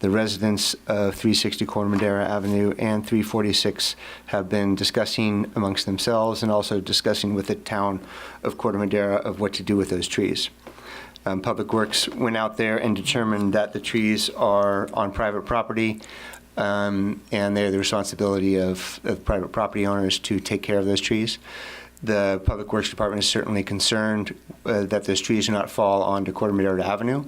The residents of 360 Corte Madera Avenue and 346 have been discussing amongst themselves and also discussing with the town of Corte Madera of what to do with those trees. Public Works went out there and determined that the trees are on private property, and they're the responsibility of private property owners to take care of those trees. The Public Works Department is certainly concerned that those trees do not fall onto Corte Madera Avenue,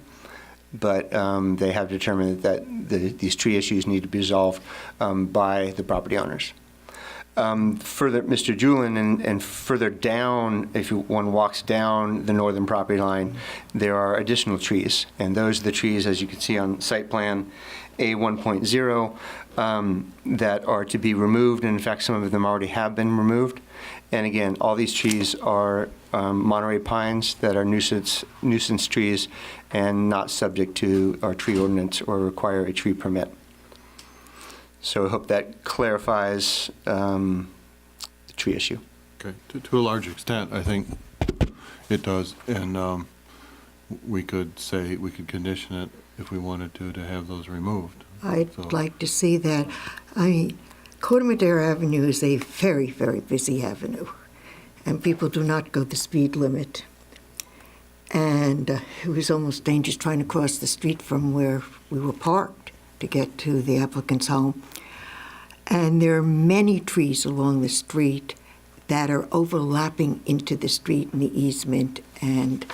but they have determined that these tree issues need to be resolved by the property owners. Further, Mr. Julin, and further down, if one walks down the northern property line, there are additional trees, and those are the trees, as you can see on site plan A1.0, that are to be removed, and in fact, some of them already have been removed. And again, all these trees are Monterey pines that are nuisance trees and not subject to our tree ordinance or require a tree permit. So I hope that clarifies the tree issue. Okay, to a large extent, I think it does, and we could condition it if we wanted to have those removed. I'd like to see that. I mean, Corte Madera Avenue is a very, very busy avenue, and people do not go the speed limit. And it was almost dangerous trying to cross the street from where we were parked to get to the applicant's home. And there are many trees along the street that are overlapping into the street in the easement, and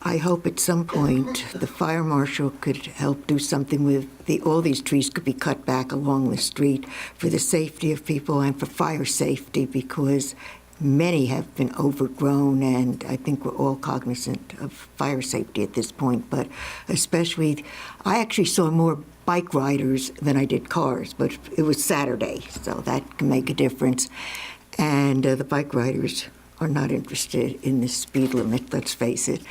I hope at some point the fire marshal could help do something with all these trees could be cut back along the street for the safety of people and for fire safety, because many have been overgrown, and I think we're all cognizant of fire safety at this point, but especially, I actually saw more bike riders than I did cars, but it was Saturday, so that can make a difference. And the bike riders are not interested in the speed limit, let's face it.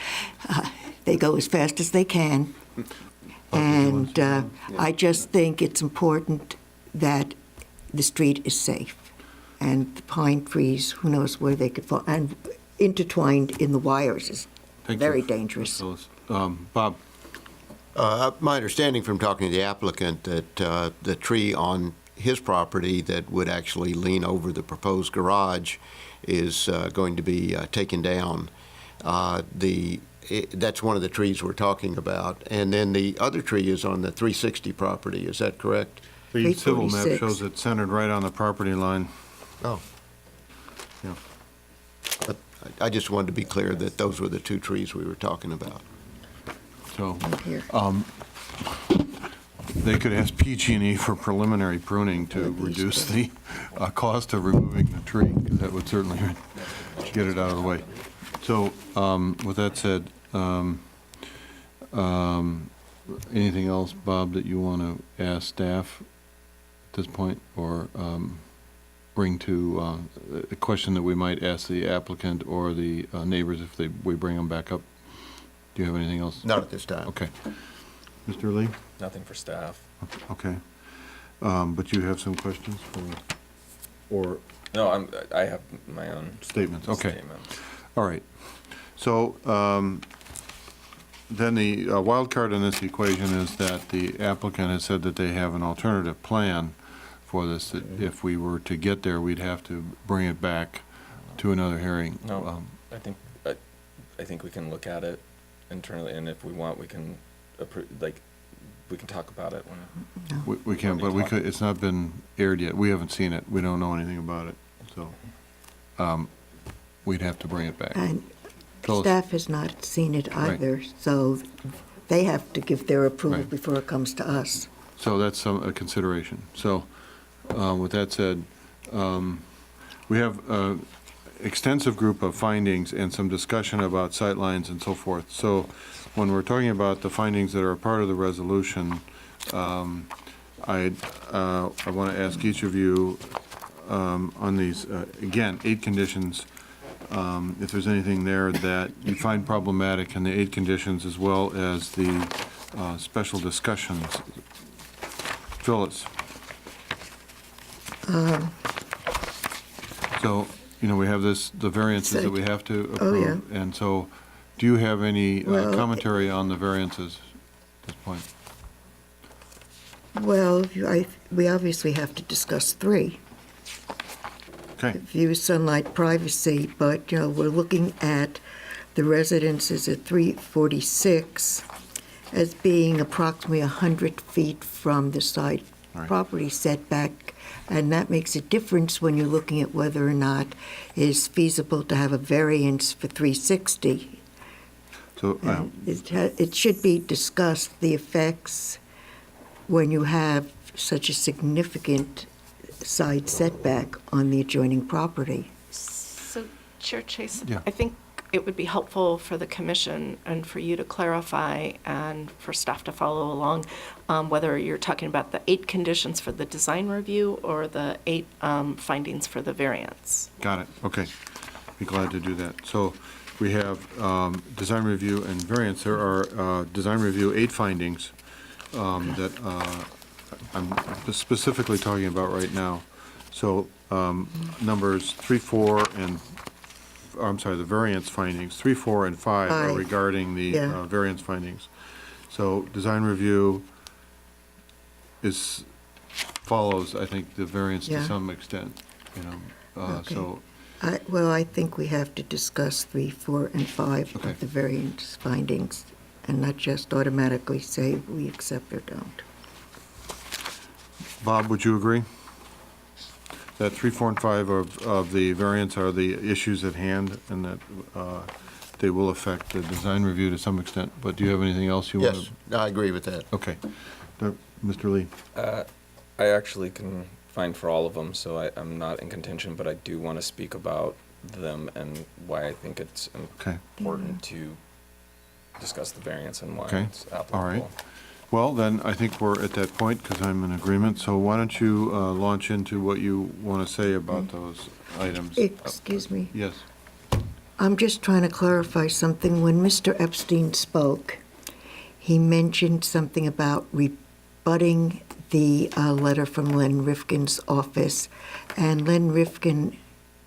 They go as fast as they can. And I just think it's important that the street is safe. And the pine trees, who knows where they could fall, and intertwined in the wires is very dangerous. Bob? My understanding from talking to the applicant that the tree on his property that would actually lean over the proposed garage is going to be taken down. That's one of the trees we're talking about. And then the other tree is on the 360 property, is that correct? The civil map shows it centered right on the property line. Oh. Yeah. But I just wanted to be clear that those were the two trees we were talking about. So, they could ask PG&E for preliminary pruning to reduce the cost of removing the tree. That would certainly get it out of the way. So, with that said, anything else, Bob, that you want to ask staff at this point, or bring to a question that we might ask the applicant or the neighbors if we bring them back up? Do you have anything else? Not at this time. Okay. Mr. Lee? Nothing for staff. Okay. But you have some questions or? No, I have my own statements. Okay. Statements. All right. So then the wild card in this equation is that the applicant has said that they have an alternative plan for this, that if we were to get there, we'd have to bring it back to another hearing. No, I think we can look at it internally, and if we want, we can approve, we can talk about it when we can, but we could. It's not been aired yet. We haven't seen it. We don't know anything about it, so we'd have to bring it back. And staff has not seen it either, so they have to give their approval before it comes to us. So that's a consideration. So with that said, we have extensive group of findings and some discussion about sightlines and so forth. So when we're talking about the findings that are a part of the resolution, I want to ask each of you on these, again, 8 conditions, if there's anything there that you find problematic in the 8 conditions as well as the special discussions. Phyllis. So, we have the variances that we have to approve. And so, do you have any commentary on the variances at this point? Well, we obviously have to discuss 3. Okay. View, sunlight, privacy, but, we're looking at the residences at 346 as being approximately 100 feet from the side Right. property setback, and that makes a difference when you're looking at whether or not it is feasible to have a variance for 360. So, It should be discussed, the effects, when you have such a significant side setback on the adjoining property. So, Chair Chase, Yeah. I think it would be helpful for the commission and for you to clarify and for staff to follow along whether you're talking about the 8 conditions for the design review or the 8 findings for the variance. got it, okay. Be glad to do that. So we have design review and variance. There are design review 8 findings that I'm specifically talking about right now. So numbers 3, 4, and, I'm sorry, the variance findings, 3, 4, and 5 are 5. regarding the Yeah. variance findings. So design review follows, I think, the variance to Yeah. some extent, Okay. so, I think we have to discuss 3, 4, and 5 Okay. of the variance findings, and not just automatically say we accept or don't. Bob, would you agree? That 3, 4, and 5 of the variance are the issues at hand, and that they will affect the design review to some extent, but do you have anything else you want to? Yes, I agree with that. Okay. Mr. Lee? I actually can find for all of them, so I'm not in contention, but I do want to speak about them and why I think it's important to discuss the variance and why Okay, it's applicable. all right. Well, then, I think we're at that point, because I'm in agreement, so why don't you launch into what you want to say about those items? Excuse me. Yes. I'm just trying to clarify something. When Mr. Epstein spoke, he mentioned something about rebutting the letter from Len Rifkin's office, and Len Rifkin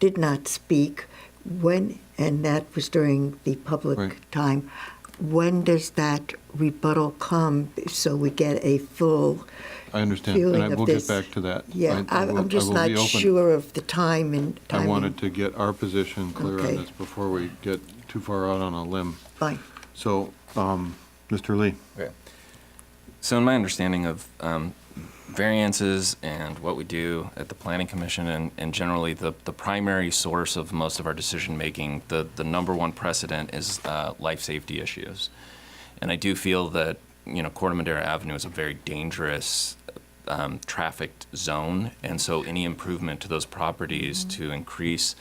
did not speak when, and that was during the public Right. time. When does that rebuttal come so we get a full I understand, feeling and of we'll this? get back to that. Yeah, I will- I'm just I will not be open. sure of the time and I timing. wanted to get our position clear on Okay. this before we get too far out on a limb. Fine. So, Mr. Lee? Okay. So in my understanding of variances and what we do at the Planning Commission and generally the primary source of most of our decision-making, the number one precedent is life safety issues. And I do feel that, Corte Madera Avenue is a very dangerous trafficked zone. And so any improvement to those properties to increase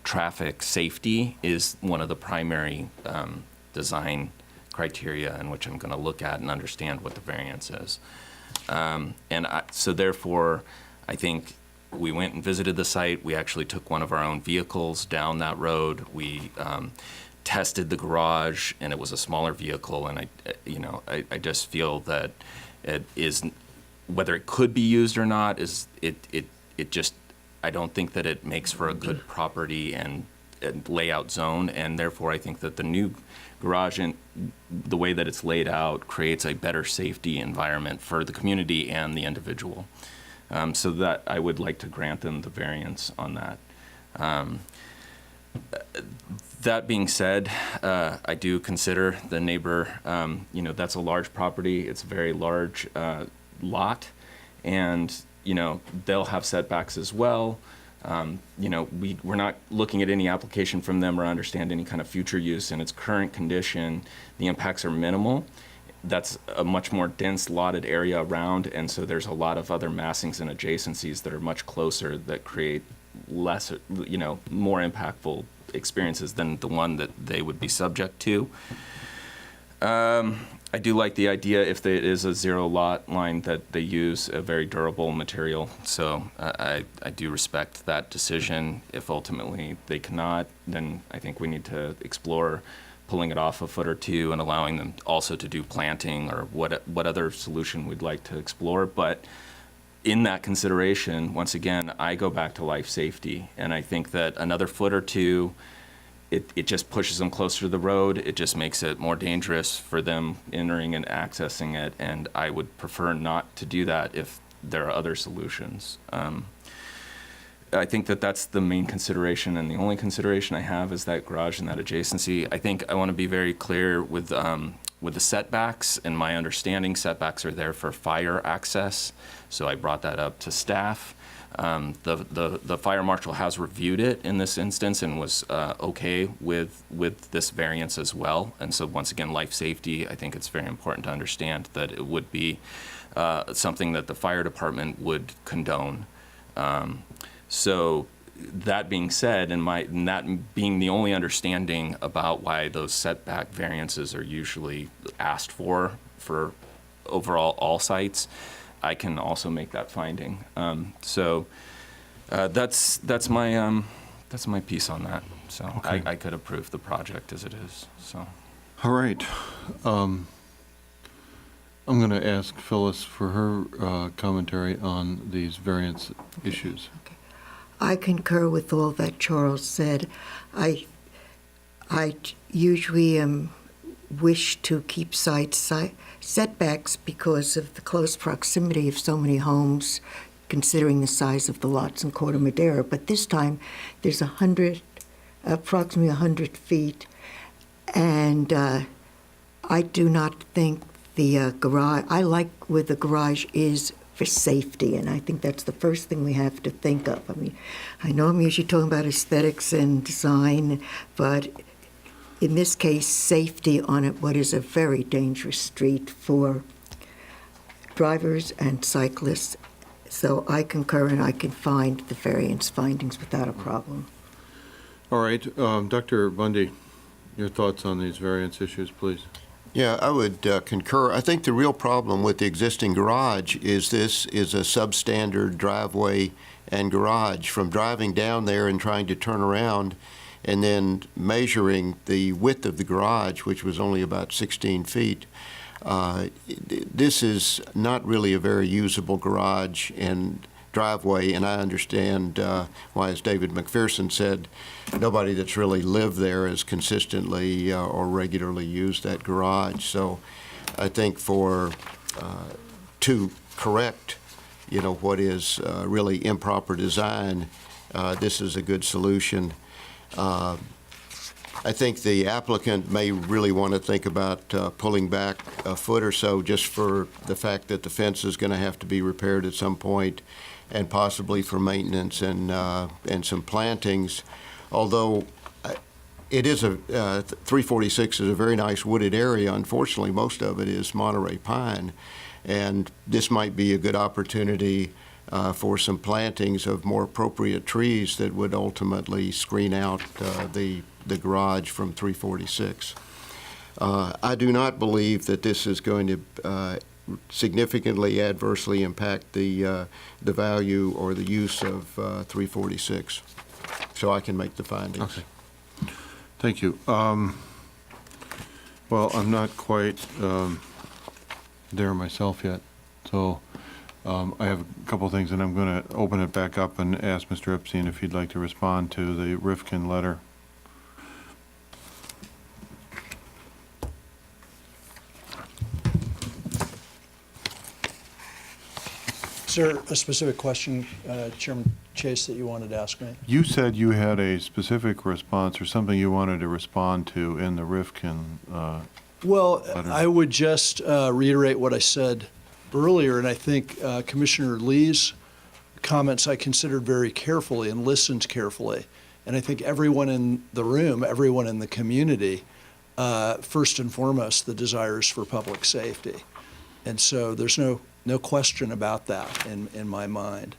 traffic safety is one of the primary design criteria in which I'm going to look at and understand what the variance is. So therefore, I think we went and visited the site. We actually took one of our own vehicles down that road. We tested the garage, and it was a smaller vehicle. And I just feel that it is, whether it could be used or not, I don't think that it makes for a good property and layout zone. And therefore, I think that the new garage and the way that it's laid out creates a better safety environment for the community and the individual. So that I would like to grant them the variance on that. That being said, I do consider the neighbor, that's a large property. It's a very large lot, and, they'll have setbacks as well. We're not looking at any application from them or understand any kind of future use. In its current condition, the impacts are minimal. That's a much more dense lotted area around, and so there's a lot of other massings and adjacencies that are much closer that create less, more impactful experiences than the one that they would be subject to. I do like the idea, if it is a zero lot line, that they use a very durable material. So I do respect that decision. If ultimately they cannot, then I think we need to explore pulling it off a foot or two and allowing them also to do planting or what other solution we'd like to explore. But in that consideration, once again, I go back to life safety. And I think that another foot or two it just pushes them closer to the road. It just makes it more dangerous for them entering and accessing it. And I would prefer not to do that if there are other solutions. I think that that's the main consideration, and the only consideration I have is that garage and that adjacency. I think I want to be very clear with the setbacks, and my understanding setbacks are there for fire access, so I brought that up to staff. The fire marshal has reviewed it in this instance and was okay with this variance as well. And so once again, life safety, I think it's very important to understand that it would be something that the fire department would condone. So that being said, and that being the only understanding about why those setback variances are usually asked for overall all sites, I can also make that finding. So that's my piece on that. So Okay. I could approve the project as it is. So. All right. I'm going to ask Phyllis for her commentary on these variance issues. I concur with all that Charles said. I usually wish to keep setbacks because of the close proximity of so many homes, considering the size of the lots in Corte Madera. But this time, there's approximately 100 feet, and I do not think the garage. I like where the garage is for safety, and I think that's the first thing we have to think of. I mean, I know I'm usually talking about aesthetics and design, but in this case, safety on what is a very dangerous street for drivers and cyclists. So I concur, and I can find the variance findings without a problem. All right, Dr. Bundy, your thoughts on these variance issues, please. Yeah, I would concur. I think the real problem with the existing garage is this is a substandard driveway and garage. From driving down there and trying to turn around and then measuring the width of the garage, which was only about 16 feet, this is not really a very usable garage and driveway, and I understand why, as David McPherson said, nobody that's really lived there has consistently or regularly used that garage. So I think to correct, what is really improper design, this is a good solution. I think the applicant may really want to think about pulling back a foot or so just for the fact that the fence is going to have to be repaired at some point, and possibly for maintenance and some plantings. Although it is 346 is a very nice wooded area. Unfortunately, most of it is Monterey pine, and this might be a good opportunity for some plantings of more appropriate trees that would ultimately screen out the garage from 346. I do not believe that this is going to significantly adversely impact the value or the use of 346. So I can make the findings. Okay. Thank you. Well, I'm not quite there myself yet, so I have a couple things, and I'm going to open it back up and ask Mr. Epstein if he'd like to respond to the Rifkin letter. Is there a specific question, Chairman Chase, that you wanted to ask me? You said you had a specific response or something you wanted to respond to in the Rifkin Well, letter. I would just reiterate what I said earlier, and I think Commissioner Lee's comments I considered very carefully and listened carefully. And I think everyone in the room, everyone in the community, first and foremost, the desires for public safety. And so there's no question about that in my mind.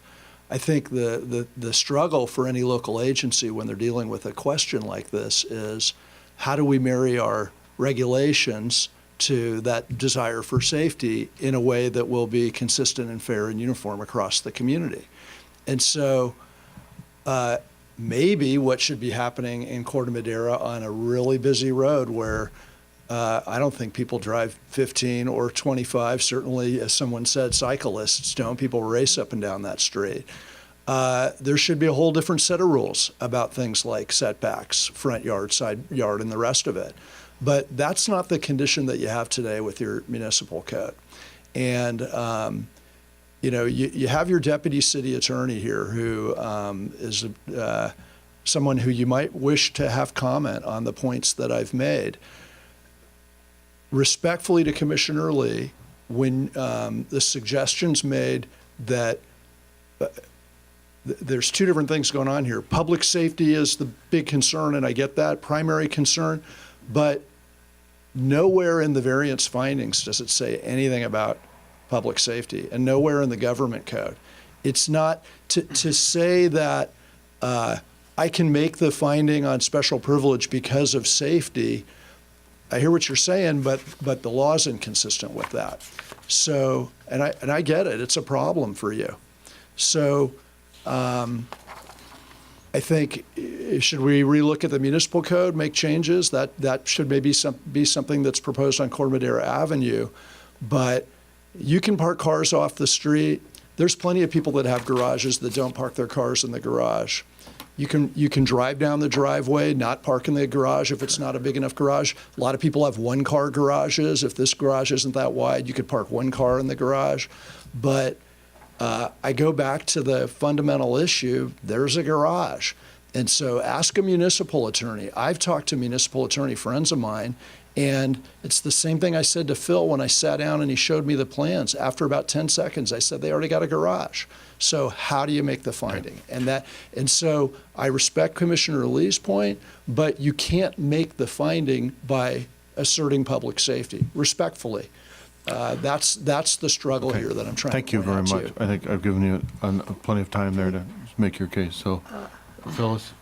I think the struggle for any local agency when they're dealing with a question like this is, how do we marry our regulations to that desire for safety in a way that will be consistent and fair and uniform across the community? And so maybe what should be happening in Corte Madera on a really busy road where I don't think people drive 15 or 25. Certainly, as someone said, cyclists don't. People race up and down that street. there should be a whole different set of rules about things like setbacks, front yard, side yard, and the rest of it. But that's not the condition that you have today with your municipal code. And, you have your deputy city attorney here who is someone who you might wish to have comment on the points that I've made. Respectfully to Commissioner Lee, when the suggestion's made that there's two different things going on here. Public safety is the big concern, and I get that, primary concern, but nowhere in the variance findings does it say anything about public safety, and nowhere in the government code. It's not to say that I can make the finding on special privilege because of safety. I hear what you're saying, but the law is inconsistent with that. So, and I get it. It's a problem for you. So, I think, should we relook at the municipal code, make changes? That should maybe be something that's proposed on Corte Madera Avenue. But you can park cars off the street. There's plenty of people that have garages that don't park their cars in the garage. You can drive down the driveway, not park in the garage if it's not a big enough garage. A lot of people have one-car garages. If this garage isn't that wide, you could park one car in the garage. But I go back to the fundamental issue, there's a garage. And so ask a municipal attorney. I've talked to municipal attorney friends of mine, and it's the same thing I said to Phil when I sat down and he showed me the plans. After about 10 seconds, I said, they already got a garage. So how do you make the finding? And so I respect Commissioner Lee's point, but you can't make the finding by asserting public safety, respectfully. That's the struggle here that I'm trying Thank to you very point out much. to you. I think I've given you plenty of time there to make your case. So, Phyllis?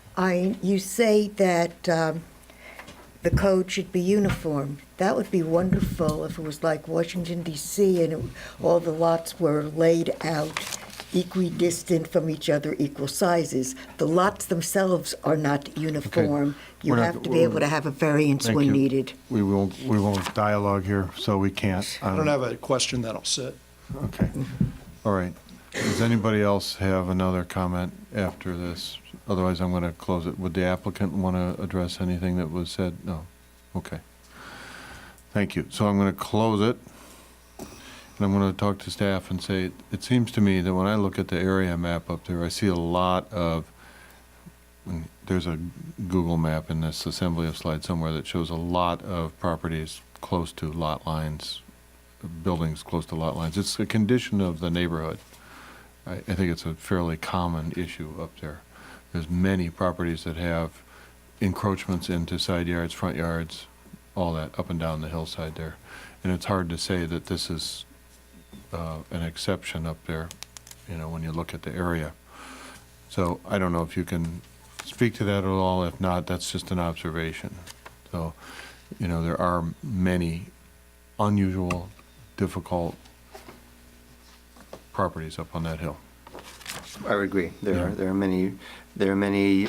You say that the code should be uniform. That would be wonderful if it was like Washington, D.C., and all the lots were laid out equidistant from each other, equal sizes. The lots themselves are not uniform. You We're not- have to be able to have a variance Thank when you. needed. We won't dialogue here, so we can't. I don't have a question that'll sit. Okay. All right. Does anybody else have another comment after this? Otherwise, I'm going to close it. Would the applicant want to address anything that was said? No. Okay. Thank you. So I'm going to close it. And I'm going to talk to staff and say, it seems to me that when I look at the area map up there, I see a lot of, there's a Google map in this assembly of slides somewhere that shows a lot of properties close to lot lines, buildings close to lot lines. It's a condition of the neighborhood. I think it's a fairly common issue up there. There's many properties that have encroachments into side yards, front yards, all that up and down the hillside there. And it's hard to say that this is an exception up there, when you look at the area. So I don't know if you can speak to that at all. If not, that's just an observation. So, there are many unusual, difficult properties up on that hill. I would agree. There are many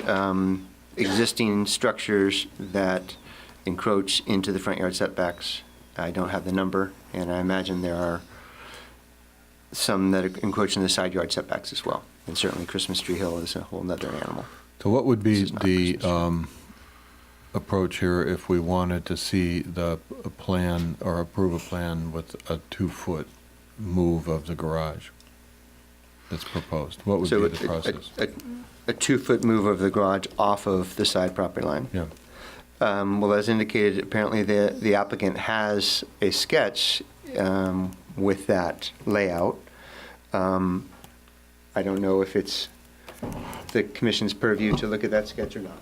existing structures that encroach into the front yard setbacks. I don't have the number, and I imagine there are some that encroach in the side yard setbacks as well. And certainly Christmas Tree Hill is a whole nother animal. So what would be the approach here if we wanted to see the plan or approve a plan with a 2-foot move of the garage that's proposed? What would be the process? A 2-foot move of the garage off of the side property line. Yeah. Well, as indicated, apparently the applicant has a sketch with that layout. I don't know if it's the commission's purview to look at that sketch or not.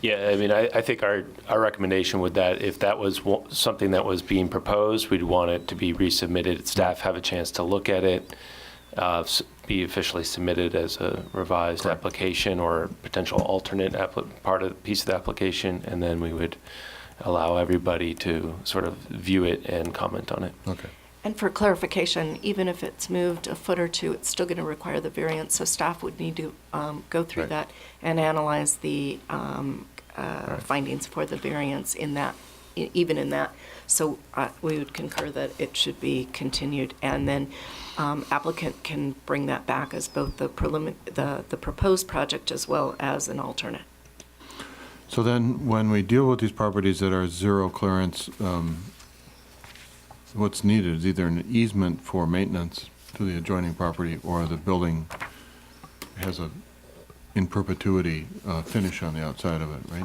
Yeah, I mean, I think our recommendation would that if that was something that was being proposed, we'd want it to be resubmitted. Staff have a chance to look at it, be officially submitted as a revised application or potential alternate piece of the application, and then we would allow everybody to sort of view it and comment on it. Okay. And for clarification, even if it's moved a foot or two, it's still going to require the variance, so staff would need to go through that and analyze the findings for the variance in that, even in that. So we would concur that it should be continued, and then applicant can bring that back as both the proposed project as well as an alternate. So then, when we deal with these properties that are zero clearance, what's needed is either an easement for maintenance to the adjoining property, or the building has a in perpetuity finish on the outside of it, right?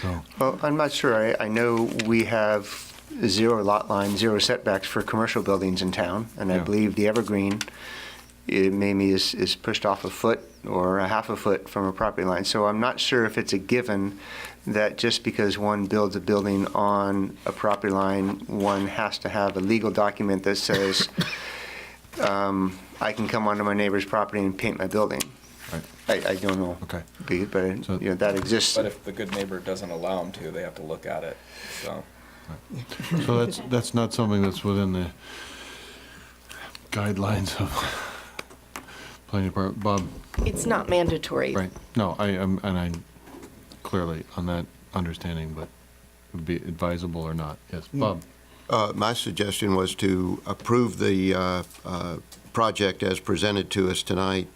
So, Well, I'm not sure. I know we have zero lot line, zero setbacks for commercial buildings in town, and I Yeah. believe the evergreen, it maybe is pushed off a foot or a half a foot from a property line. So I'm not sure if it's a given that just because one builds a building on a property line, one has to have a legal document that says, I can come onto my neighbor's property and paint my building. I don't know. Okay. But, you know, that exists. But if the good neighbor doesn't allow them to, they have to look at it, so. so that's not something that's within the guidelines of planning department. Bob? It's not mandatory. Right. No, I am, and I'm clearly on that understanding, but would be advisable or not. Yes, Bob? My suggestion was to approve the project as presented to us tonight,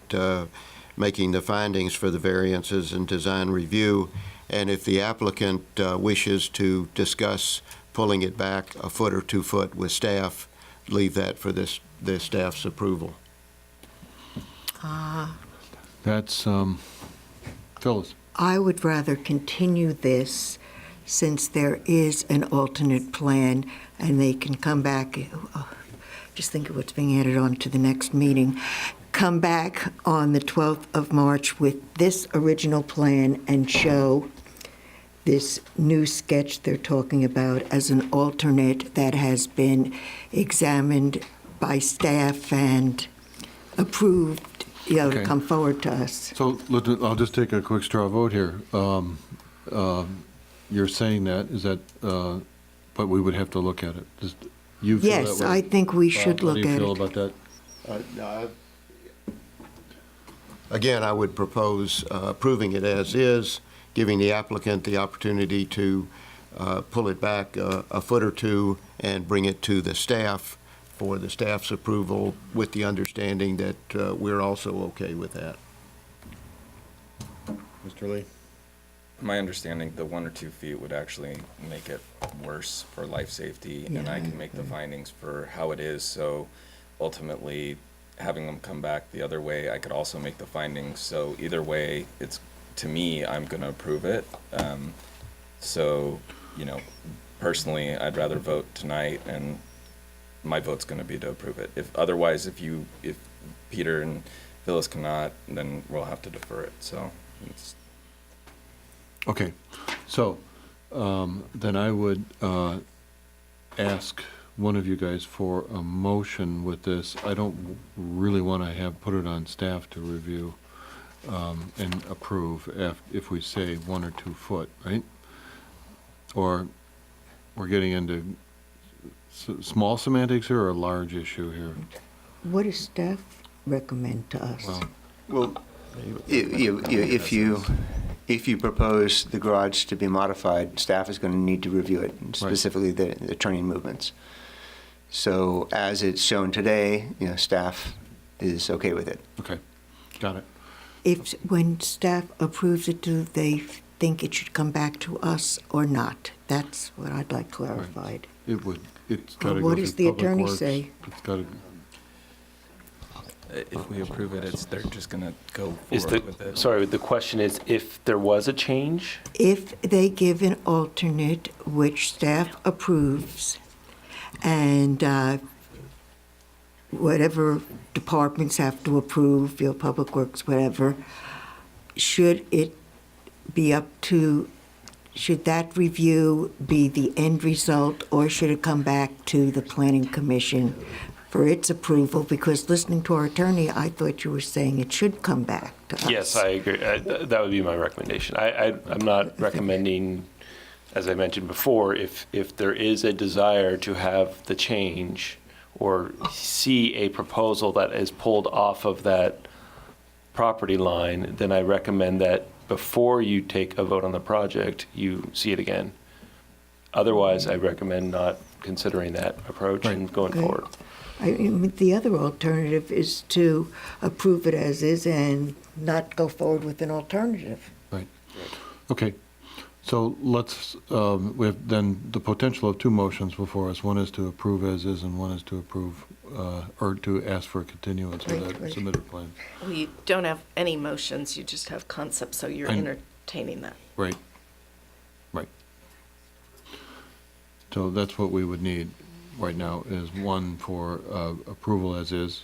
making the findings for the variances and design review, and if the applicant wishes to discuss pulling it back a foot or 2 foot with staff, leave that for the staff's approval. That's, Phyllis? I would rather continue this since there is an alternate plan and they can come back, just think of what's being added on to the next meeting, come back on the 12th of March with this original plan and show this new sketch they're talking about as an alternate that has been examined by staff and approved, you know, to Okay. come forward to us. So I'll just take a quick straw vote here. You're saying that, is that, but we would have to look at it. You feel Yes, that way? I think we should Bob, look at How do you feel it. about that? Again, I would propose approving it as is, giving the applicant the opportunity to pull it back a foot or 2 and bring it to the staff for the staff's approval, with the understanding that we're also okay with that. Mr. Lee? My understanding, the 1 or 2 feet would actually make it worse for life safety, and I can make the findings for how it is, so ultimately, having them come back the other way, I could also make the findings, so either way, it's, to me, I'm gonna approve it. So, you know, personally, I'd rather vote tonight, and my vote's gonna be to approve it. If otherwise, if Peter and Phyllis cannot, then we'll have to defer it, so it's. Okay, so then I would ask one of you guys for a motion with this. I don't really want to put it on staff to review and approve if we say 1 or 2 foot, right? Or we're getting into small semantics here or a large issue here? What does staff recommend to us? Well, if you propose the garage to be modified, staff is going to need to review it, specifically the turning movements. So as it's shown today, you know, staff is okay with it. Okay, got it. When staff approves it, do they think it should come back to us or not? That's what I'd like clarified. It would, it's got to go What through does the Public attorney Works. say? It's got to, If we approve it, they're just gonna go Is forward with it. sorry, the question is if there was a change? If they give an alternate which staff approves, and whatever departments have to approve, you know, Public Works, whatever, should it be up to, should that review be the end result, or should it come back to the Planning Commission for its approval? Because listening to our attorney, I thought you were saying it should come back to us. Yes, I agree. That would be my recommendation. I'm not recommending, as I mentioned before, if there is a desire to have the change or see a proposal that is pulled off of that property line, then I recommend that before you take a vote on the project, you see it again. Otherwise, I recommend not considering that approach and going Okay. forward. I mean, the other alternative is to approve it as is and not go forward with an alternative. Right. Okay. So let's, we have then the potential of two motions before us. One is to approve as is, and one is to approve, or to ask for a continuance of Right, that right. submitted plan. We don't have any motions, you just have concepts, so you're And- entertaining that. Right. Right. So that's what we would need right now, is one for approval as is,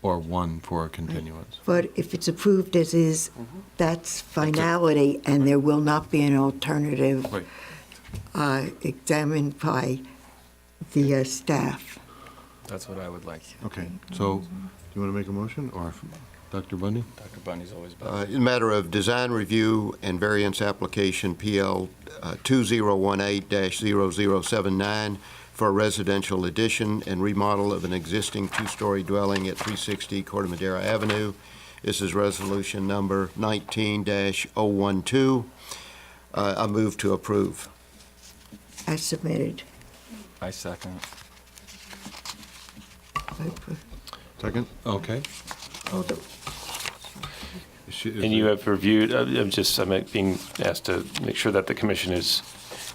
or one for a continuance. But if it's approved as is, that's finality, and there will not be an alternative examined by the staff. That's what I would like. Okay, so do you want to make a motion, or Dr. Bundy? Dr. Bundy's always better. In matter of design review and variance application PL 2018-0079 for a residential addition and remodel of an existing two-story dwelling at 360 Corte Madera Avenue. This is resolution number 19-012. I move to approve. As submitted. I second. Second? Okay. And you have reviewed, I'm being asked to make sure that the commission is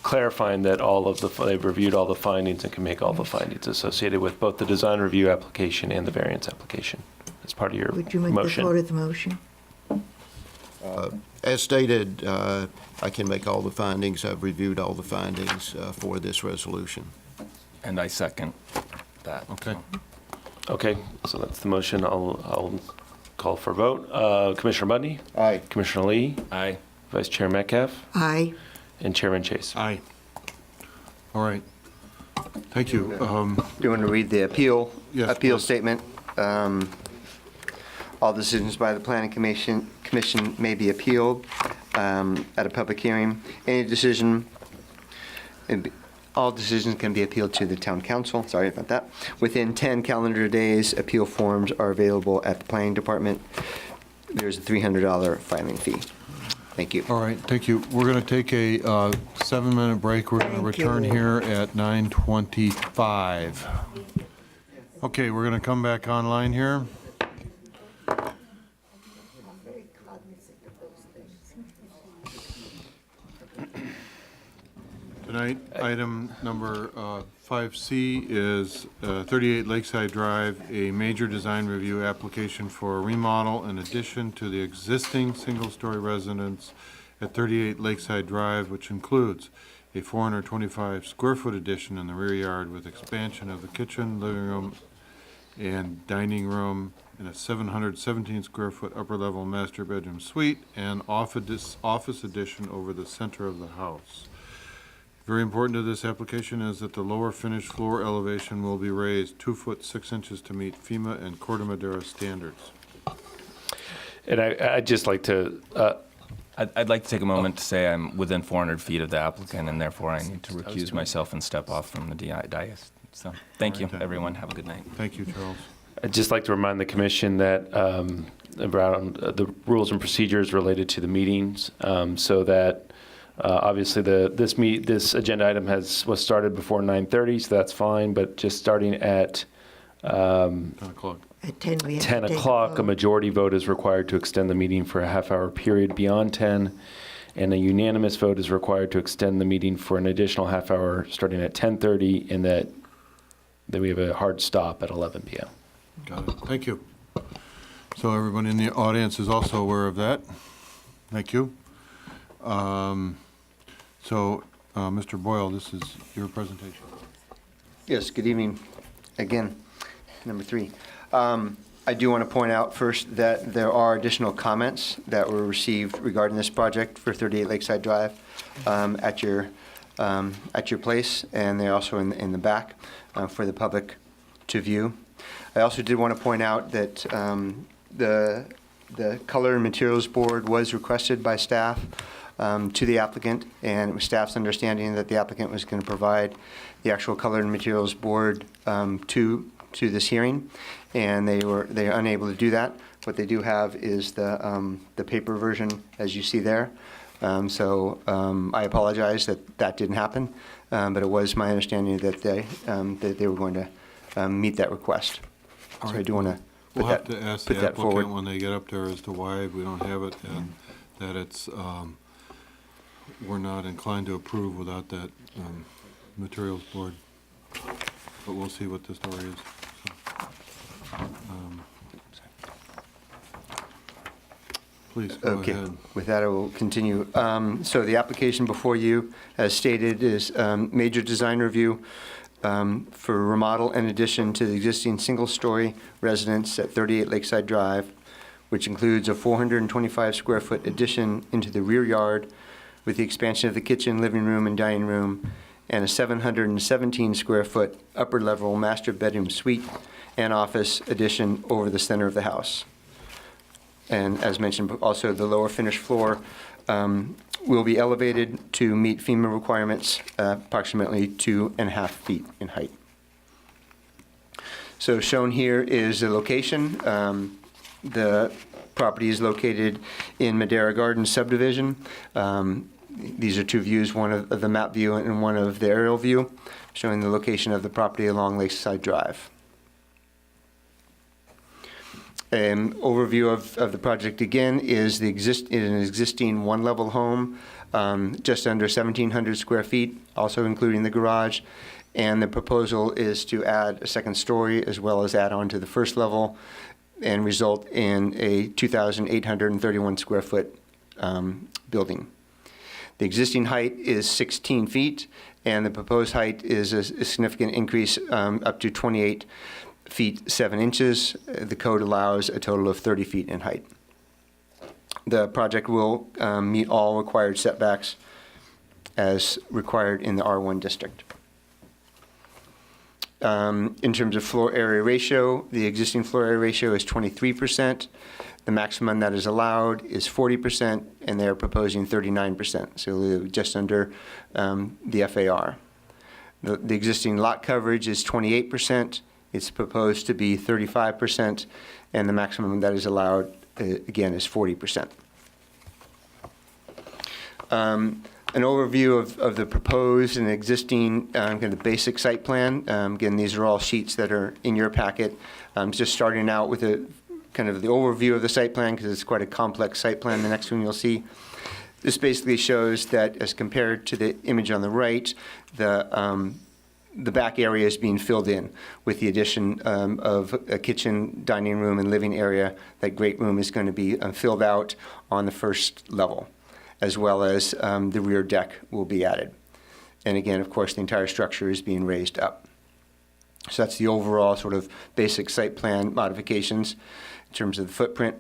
clarifying that they've reviewed all the findings and can make all the findings associated with both the design review application and the variance application as part of your Would you make the motion. vote of the motion? As stated, I can make all the findings. I've reviewed all the findings for this resolution. And I second that. Okay. Okay, so that's the motion. I'll call for a vote. Commissioner Bundy? Aye. Commissioner Lee? Aye. Vice Chair Metcalf? Aye. And Chairman Chase? Aye. All right. Thank you. Do you want to read the appeal Yes, statement? All decisions by the Planning Commission may be appealed at a public hearing. All decisions can be appealed to the town council. Sorry about that. Within 10 calendar days, appeal forms are available at the planning department. There's a $300 filing fee. Thank you. All right, thank you. We're going to take a 7-minute break. We're going to return here at 9:25. Okay, we're going to come back online here. Tonight, item number 5C is 38 Lakeside Drive, a major design review application for a remodel and addition to the existing single-story residence at 38 Lakeside Drive, which includes a 425-square-foot addition in the rear yard with expansion of the kitchen, living room, and dining room, and a 717-square-foot upper-level master bedroom suite and office addition over the center of the house. Very important to this application is that the lower finished floor elevation will be raised 2 foot 6 inches to meet FEMA and Corte Madera standards. And I'd just like to... I'd like to take a moment to say I'm within 400 feet of the applicant, and therefore I need to recuse myself and step off from the dais. So, thank you, everyone. Have a good night. Thank you, Charles. I'd just like to remind the commission that around the rules and procedures related to the meetings, so that obviously this agenda item was started before 9:30, so that's fine. But just starting at 10 o'clock. At 10, we have 10 to take o'clock, a vote. majority vote is required to extend the meeting for a half-hour period beyond 10, and a unanimous vote is required to extend the meeting for an additional half hour starting at 10:30, and that we have a hard stop at 11 p.m. Got it. Thank you. So everyone in the audience is also aware of that. Thank you. Mr. Boyle, this is your presentation. Yes, good evening again, number 3. I do want to point out first that there are additional comments that were received regarding this project for 38 Lakeside Drive at your place, and they're also in the back for the public to view. I also did want to point out that the Color and Materials Board was requested by staff to the applicant, and it was staff's understanding that the applicant was going to provide the actual Color and Materials Board to this hearing, and they are unable to do that. What they do have is the paper version, as you see there, I apologize that didn't happen, but it was my understanding that they were going to meet that request. So I do want to We'll have to ask put the that forward. applicant when they get up there as to why we don't have it, and that it's, we're not inclined to approve without that materials board. But we'll see what the story is. Please go Okay. ahead. With that, I will continue. So the application before you, as stated, is major design review for remodel and addition to the existing single-story residence at 38 Lakeside Drive, which includes a 425-square-foot addition into the rear yard with the expansion of the kitchen, living room, and dining room, and a 717-square-foot upper-level master bedroom suite and office addition over the center of the house. And as mentioned, also the lower finished floor will be elevated to meet FEMA requirements, approximately 2.5 feet in height. So shown here is the location. The property is located in Madera Gardens subdivision. These are two views, one of the map view and one of the aerial view, showing the location of the property along Lakeside Drive. An overview of the project again is an existing one-level home, just under 1,700 square feet, also including the garage. And the proposal is to add a second story as well as add on to the first level and result in a 2,831 square foot building. The existing height is 16 feet, and the proposed height is a significant increase up to 28 feet 7 inches. The code allows a total of 30 feet in height. The project will meet all required setbacks as required in the R1 district. In terms of floor area ratio, the existing floor area ratio is 23%. The maximum that is allowed is 40%, and they're proposing 39%, so just under the FAR. The existing lot coverage is 28%. It's proposed to be 35%, and the maximum that is allowed, again, is 40%. An overview of the proposed and existing kind of basic site plan. Again, these are all sheets that are in your packet. Just starting out with a kind of the overview of the site plan, because it's quite a complex site plan. The next one you'll see. This basically shows that as compared to the image on the right, the back area is being filled in with the addition of a kitchen, dining room, and living area. That great room is going to be filled out on the first level, as well as the rear deck will be added. And again, of course, the entire structure is being raised up. So that's the overall sort of basic site plan modifications in terms of the footprint.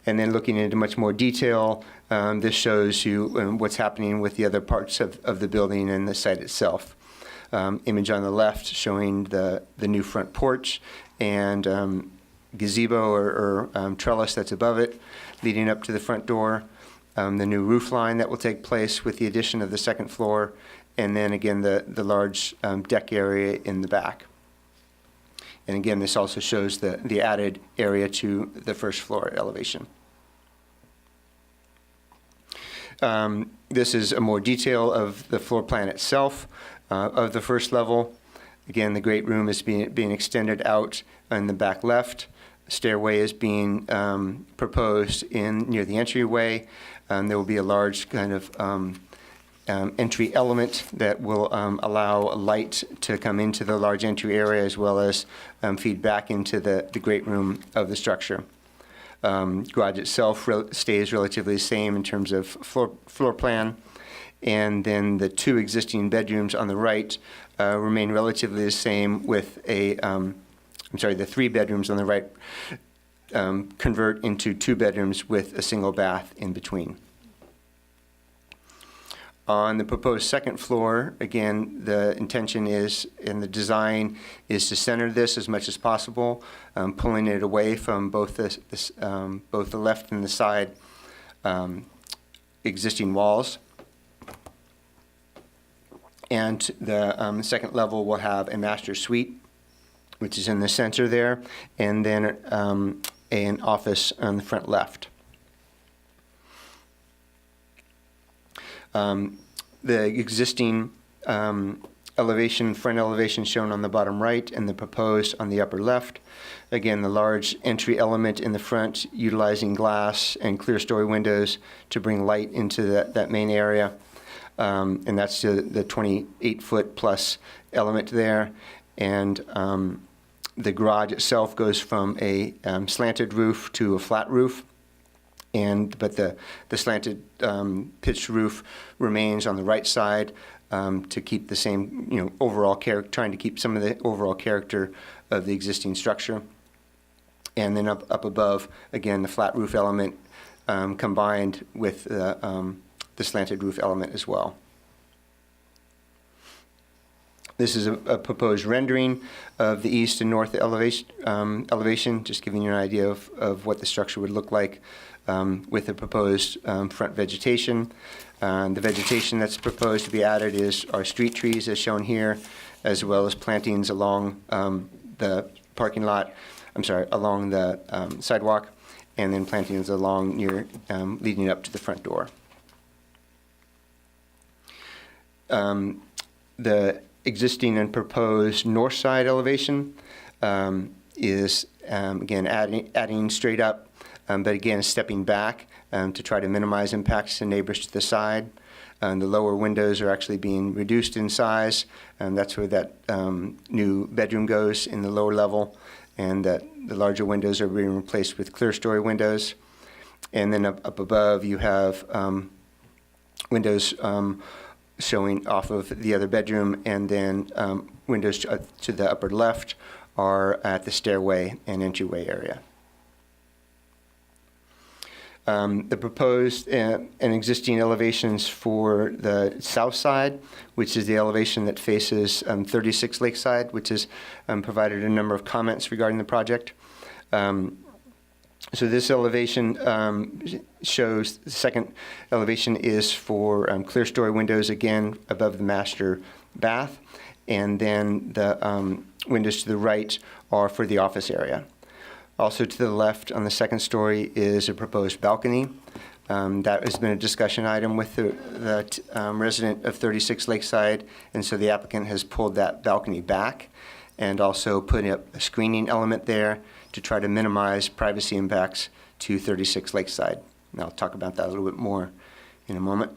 And then looking into much more detail, this shows you what's happening with the other parts of the building and the site itself. Image on the left showing the new front porch and gazebo or trellis that's above it, leading up to the front door. The new roof line that will take place with the addition of the second floor, and then again the large deck area in the back. And again, this also shows the added area to the first floor elevation. This is a more detail of the floor plan itself of the first level. Again, the great room is being extended out in the back left. Stairway is being proposed near the entryway. There will be a large kind of entry element that will allow light to come into the large entry area, as well as feed back into the great room of the structure. Garage itself stays relatively the same in terms of floor plan. And then the two existing bedrooms on the right remain relatively the same with the 3 bedrooms on the right convert into 2 bedrooms with a single bath in between. On the proposed second floor, again, the intention is, and the design is to center this as much as possible, pulling it away from both the left and the side existing walls. And the second level will have a master suite, which is in the center there, and then an office on the front left. The existing front elevation shown on the bottom right and the proposed on the upper left. Again, the large entry element in the front utilizing glass and clear story windows to bring light into that main area. And that's the 28-foot plus element there. And the garage itself goes from a slanted roof to a flat roof. But the slanted pitched roof remains on the right side to keep the same, overall trying to keep some of the overall character of the existing structure. And then up above, again, the flat roof element combined with the slanted roof element as well. This is a proposed rendering of the east and north elevation, just giving you an idea of what the structure would look like with the proposed front vegetation. The vegetation that's proposed to be added are street trees as shown here, as well as plantings along the parking lot, along the sidewalk, and then plantings along leading up to the front door. The existing and proposed north side elevation is, again, adding straight up, but again, stepping back to try to minimize impacts to neighbors to the side. The lower windows are actually being reduced in size, and that's where that new bedroom goes in the lower level, and that the larger windows are being replaced with clear story windows. And then up above, you have windows showing off of the other bedroom, and then windows to the upper left are at the stairway and entryway area. The proposed and existing elevations for the south side, which is the elevation that faces 36 Lakeside, which has provided a number of comments regarding the project. So this elevation shows, the second elevation is for clear story windows, again, above the master bath. And then the windows to the right are for the office area. Also to the left on the second story is a proposed balcony. That has been a discussion item with the resident of 36 Lakeside, and so the applicant has pulled that balcony back and also put up a screening element there to try to minimize privacy impacts to 36 Lakeside. And I'll talk about that a little bit more in a moment.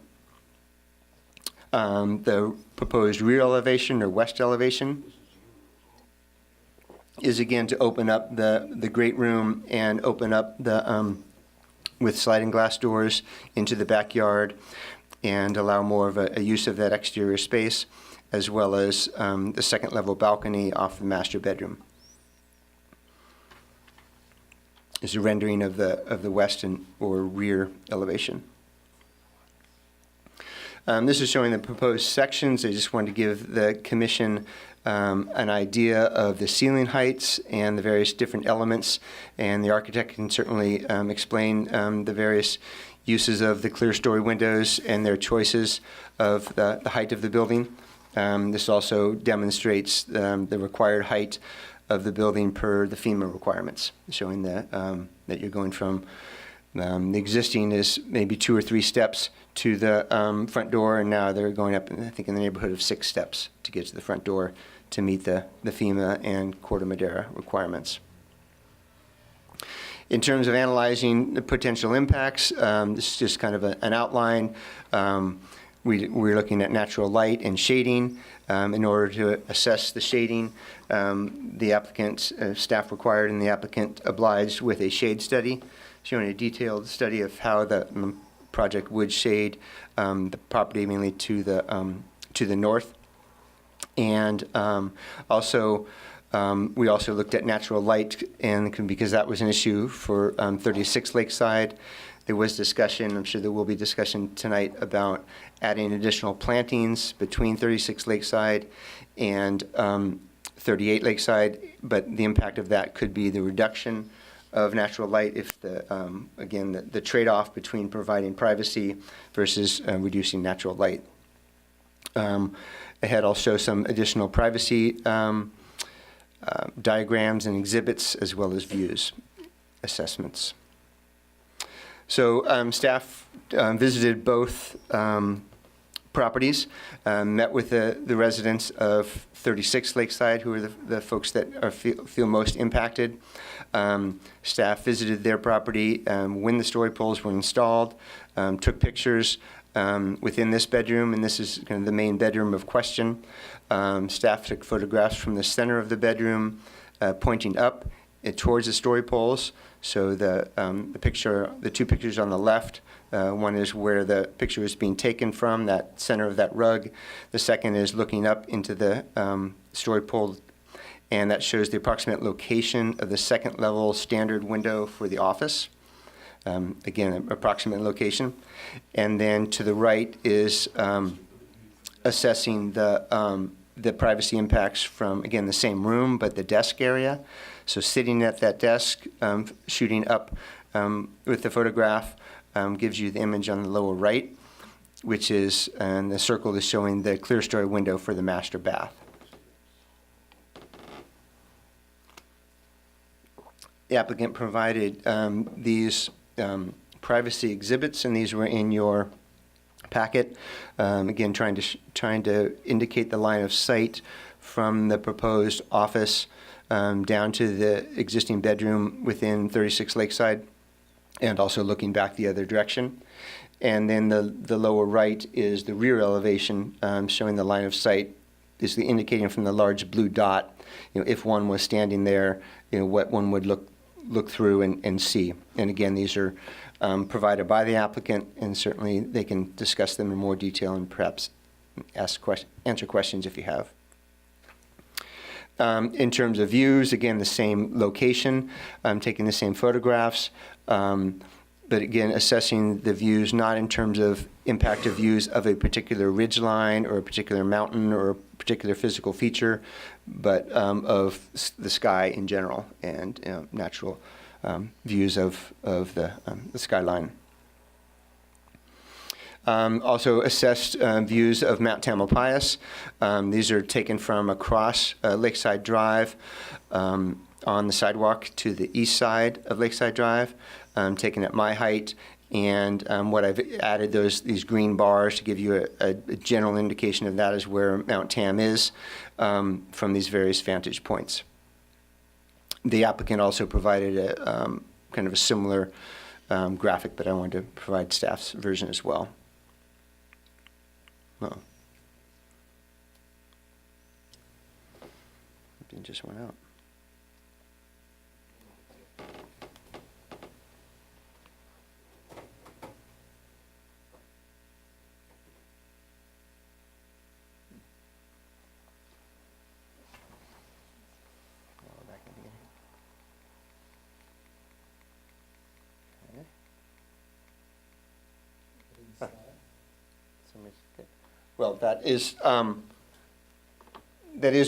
The proposed rear elevation or west elevation is again to open up the great room and open up the with sliding glass doors into the backyard and allow more of a use of that exterior space, as well as the second level balcony off the master bedroom. Is a rendering of the west or rear elevation. This is showing the proposed sections. I just wanted to give the commission an idea of the ceiling heights and the various different elements, and the architect can certainly explain the various uses of the clear story windows and their choices of the height of the building. This also demonstrates the required height of the building per the FEMA requirements, showing that you're going from the existing is maybe 2 or 3 steps to the front door, and now they're going up, I think, in the neighborhood of 6 steps to get to the front door to meet the FEMA and Corte Madera requirements. In terms of analyzing the potential impacts, this is just kind of an outline. We're looking at natural light and shading. In order to assess the shading, the applicant, staff required and the applicant obliged with a shade study, showing a detailed study of how the project would shade the property mainly to the north. And also, we also looked at natural light, and because that was an issue for 36 Lakeside, there was discussion, I'm sure there will be discussion tonight, about adding additional plantings between 36 Lakeside and 38 Lakeside, but the impact of that could be the reduction of natural light if again, the trade-off between providing privacy versus reducing natural light. Ahead, I'll show some additional privacy diagrams and exhibits, as well as views assessments. So staff visited both properties, met with the residents of 36 Lakeside, who are the folks that feel most impacted. Staff visited their property when the story poles were installed, took pictures within this bedroom, and this is kind of the main bedroom of question. Staff took photographs from the center of the bedroom, pointing up towards the story poles. So the two pictures on the left, one is where the picture is being taken from, that center of that rug. The second is looking up into the story pole, and that shows the approximate location of the second level standard window for the office. Again, an approximate location. And then to the right is assessing the privacy impacts from, again, the same room, but the desk area. So sitting at that desk, shooting up with the photograph gives you the image on the lower right, which is, and the circle is showing the clear story window for the master bath. The applicant provided these privacy exhibits, and these were in your packet. Again, trying to indicate the line of sight from the proposed office down to the existing bedroom within 36 Lakeside, and also looking back the other direction. And then the lower right is the rear elevation, showing the line of sight, is the indicating from the large blue dot, if one was standing there, what one would look through and see. And again, these are provided by the applicant, and certainly they can discuss them in more detail and perhaps answer questions if you have. In terms of views, again, the same location, taking the same photographs, but again, assessing the views not in terms of impact of views of a particular ridge line or a particular mountain or a particular physical feature, but of the sky in general and natural views of the skyline. Also assessed views of Mount Tamalpais. These are taken from across Lakeside Drive on the sidewalk to the east side of Lakeside Drive, taken at my height. And what I've added these green bars to give you a general indication of that is where Mount Tam is from these various vantage points. The applicant also provided a kind of a similar graphic, but I wanted to provide staff's version as well. Oh. It just went out. Well, that is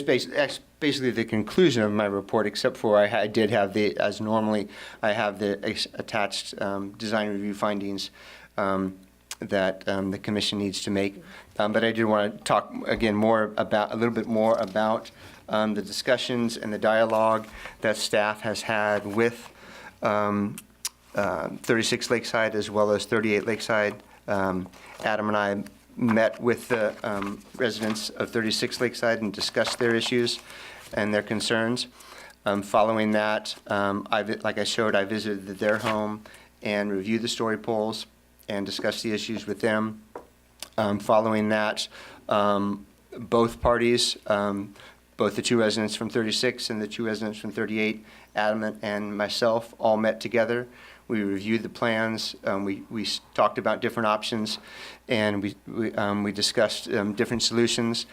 basically the conclusion of my report, except for I did have the, as normally, I have the attached design review findings that the commission needs to make. But I did want to talk again a little bit more about the discussions and the dialogue that staff has had with 36 Lakeside as well as 38 Lakeside. Adam and I met with the residents of 36 Lakeside and discussed their issues and their concerns. Following that, like I showed, I visited their home and reviewed the story poles and discussed the issues with them. Following that, both parties, both the two residents from 36 and the two residents from 38, Adam and myself, all met together. We reviewed the plans. We talked about different options, and we discussed different solutions.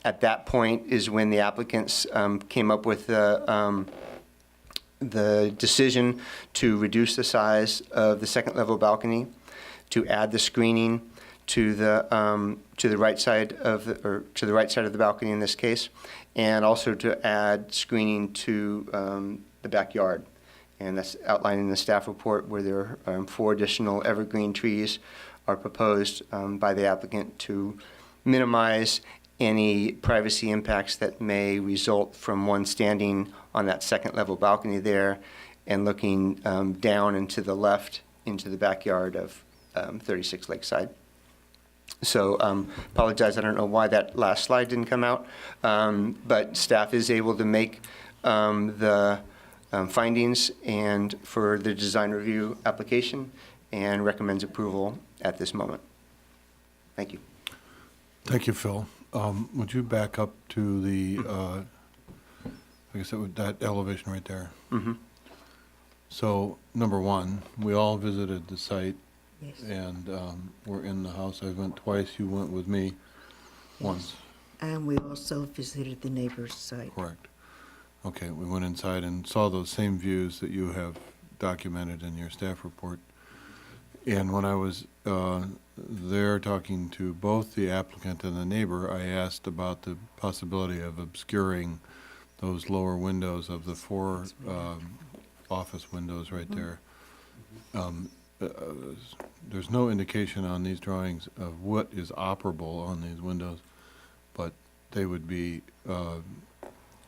At that point is when the applicants came up with the decision to reduce the size of the second level balcony, to add the screening to the right side of the balcony in this case, and also to add screening to the backyard. And that's outlined in the staff report, where there are 4 additional evergreen trees are proposed by the applicant to minimize any privacy impacts that may result from one standing on that second level balcony there and looking down and to the left into the backyard of 36 Lakeside. So apologize, I don't know why that last slide didn't come out, but staff is able to make the findings and for the design review application and recommends approval at this moment. Thank you. Thank you, Phil. Would you back up to the, I guess that elevation right there? Mm-hmm. So, number one, we all visited the site. Yes. And we're in the house. I went twice. You went with me once. And we also visited the neighbor's site. Correct. Okay, we went inside and saw those same views that you have documented in your staff report. And when I was there talking to both the applicant and the neighbor, I asked about the possibility of obscuring those lower windows of the four office windows right there. There's no indication on these drawings of what is operable on these windows, but they would be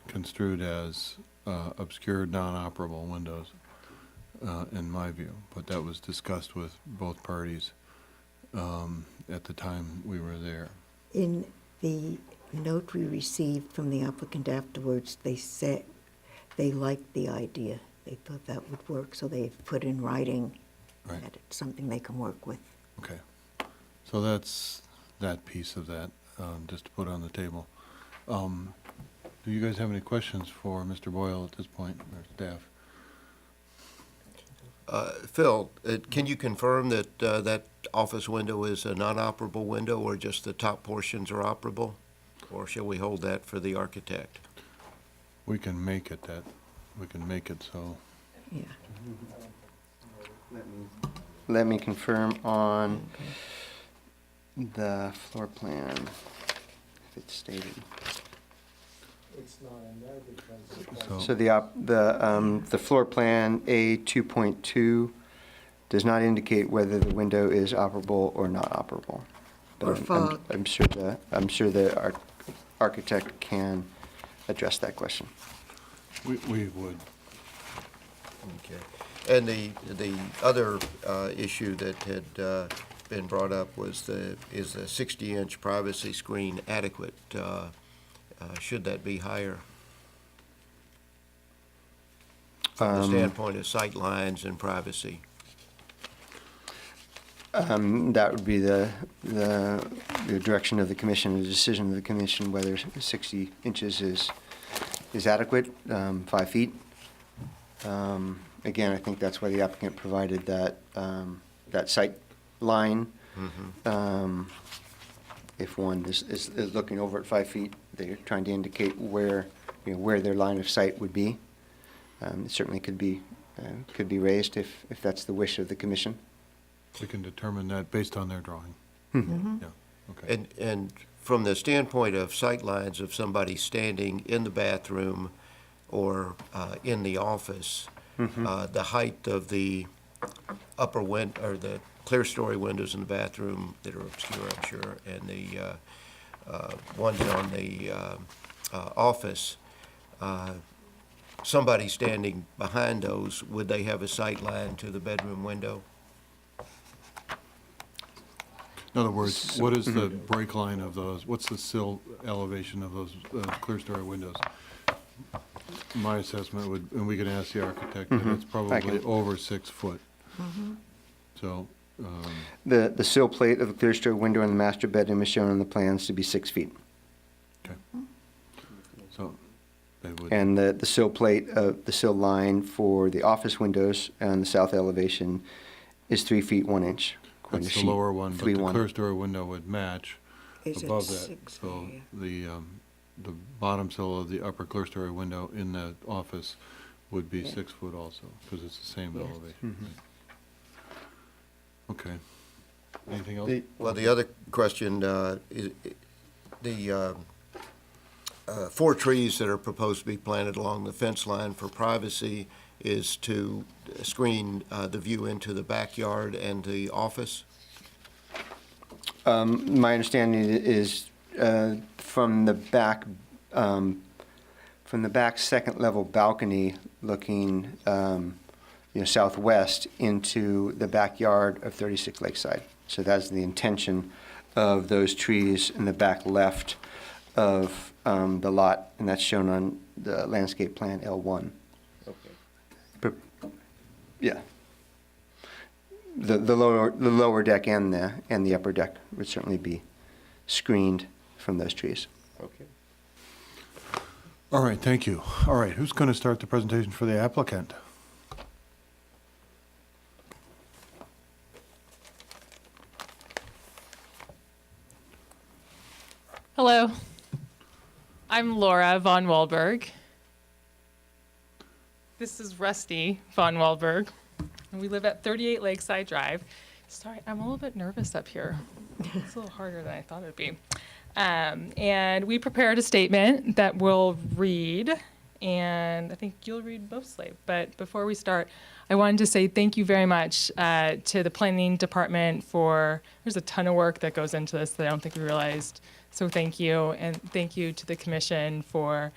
construed as obscured, non-operable windows, in my view. But that was discussed with both parties at the time we were there. In the note we received from the applicant afterwards, they said they liked the idea. They thought that would work, so they put in writing Right. that it's something they can work with. Okay. So that's that piece of that, just to put on the table. Do you guys have any questions for Mr. Boyle at this point, or staff? Phil, can you confirm that that office window is a non-operable window, or just the top portions are operable? Or shall we hold that for the architect? We can make it that, we can make it so. Yeah. Let me confirm on the floor plan, if it's stated. It's not in there because. So the floor plan A 2.2 does not indicate whether the window is operable or not operable. Or fog. I'm sure the architect can address that question. We would. Okay. And the other issue that had been brought up was is the 60-inch privacy screen adequate? Should that be higher? From the standpoint of sight lines and privacy. That would be the direction of the commission, the decision of the commission, whether 60 inches is adequate, 5 feet. Again, I think that's why the applicant provided that, that sight line. Mm-hmm. If one is looking over at 5 feet, they're trying to indicate where, where their line of sight would be. It certainly could be raised if that's the wish of the commission. We can determine that based on their drawing. Mm-hmm. Yeah, okay. And from the standpoint of sight lines of somebody standing in the bathroom or in the office, the height of the upper window, or the clear story windows in the bathroom that are obscure, I'm sure, and the ones on the office, somebody standing behind those, would they have a sight line to the bedroom window? In other words, what is the break line of those? What's the sill elevation of those clear story windows? My assessment would, and we can ask the architect, that it's probably over 6 foot. So. The sill plate of the clear story window in the master bedroom is shown on the plans to be 6 feet. Okay. So they would. And the sill plate of the sill line for the office windows on the south elevation is 3 feet 1 inch. That's the lower one, but the 3-1. clear story window would match Is it above that. 6? So the bottom sill of the upper clear story window in the office would be 6 foot also, because it's the same elevation. Okay. Anything else? Well, the other question is the 4 trees that are proposed to be planted along the fence line for privacy is to screen the view into the backyard and the office? My understanding is from the back second level balcony looking southwest into the backyard of 36 Lakeside. So that's the intention of those trees in the back left of the lot, and that's shown on the landscape plan L1. Yeah. The lower deck and the upper deck would certainly be screened from those trees. Okay. All right, thank you. All right, who's going to start the presentation for the applicant? Hello, I'm Laura von Wahlberg. This is Rusty von Wahlberg, and we live at 38 Lakeside Drive. Sorry, I'm a little bit nervous up here. It's a little harder than I thought it would be. And we prepared a statement that we'll read, and I think you'll read mostly. But before we start, I wanted to say thank you very much to the planning department there's a ton of work that goes into this that I don't think we realized. So thank you, and thank you to the commission for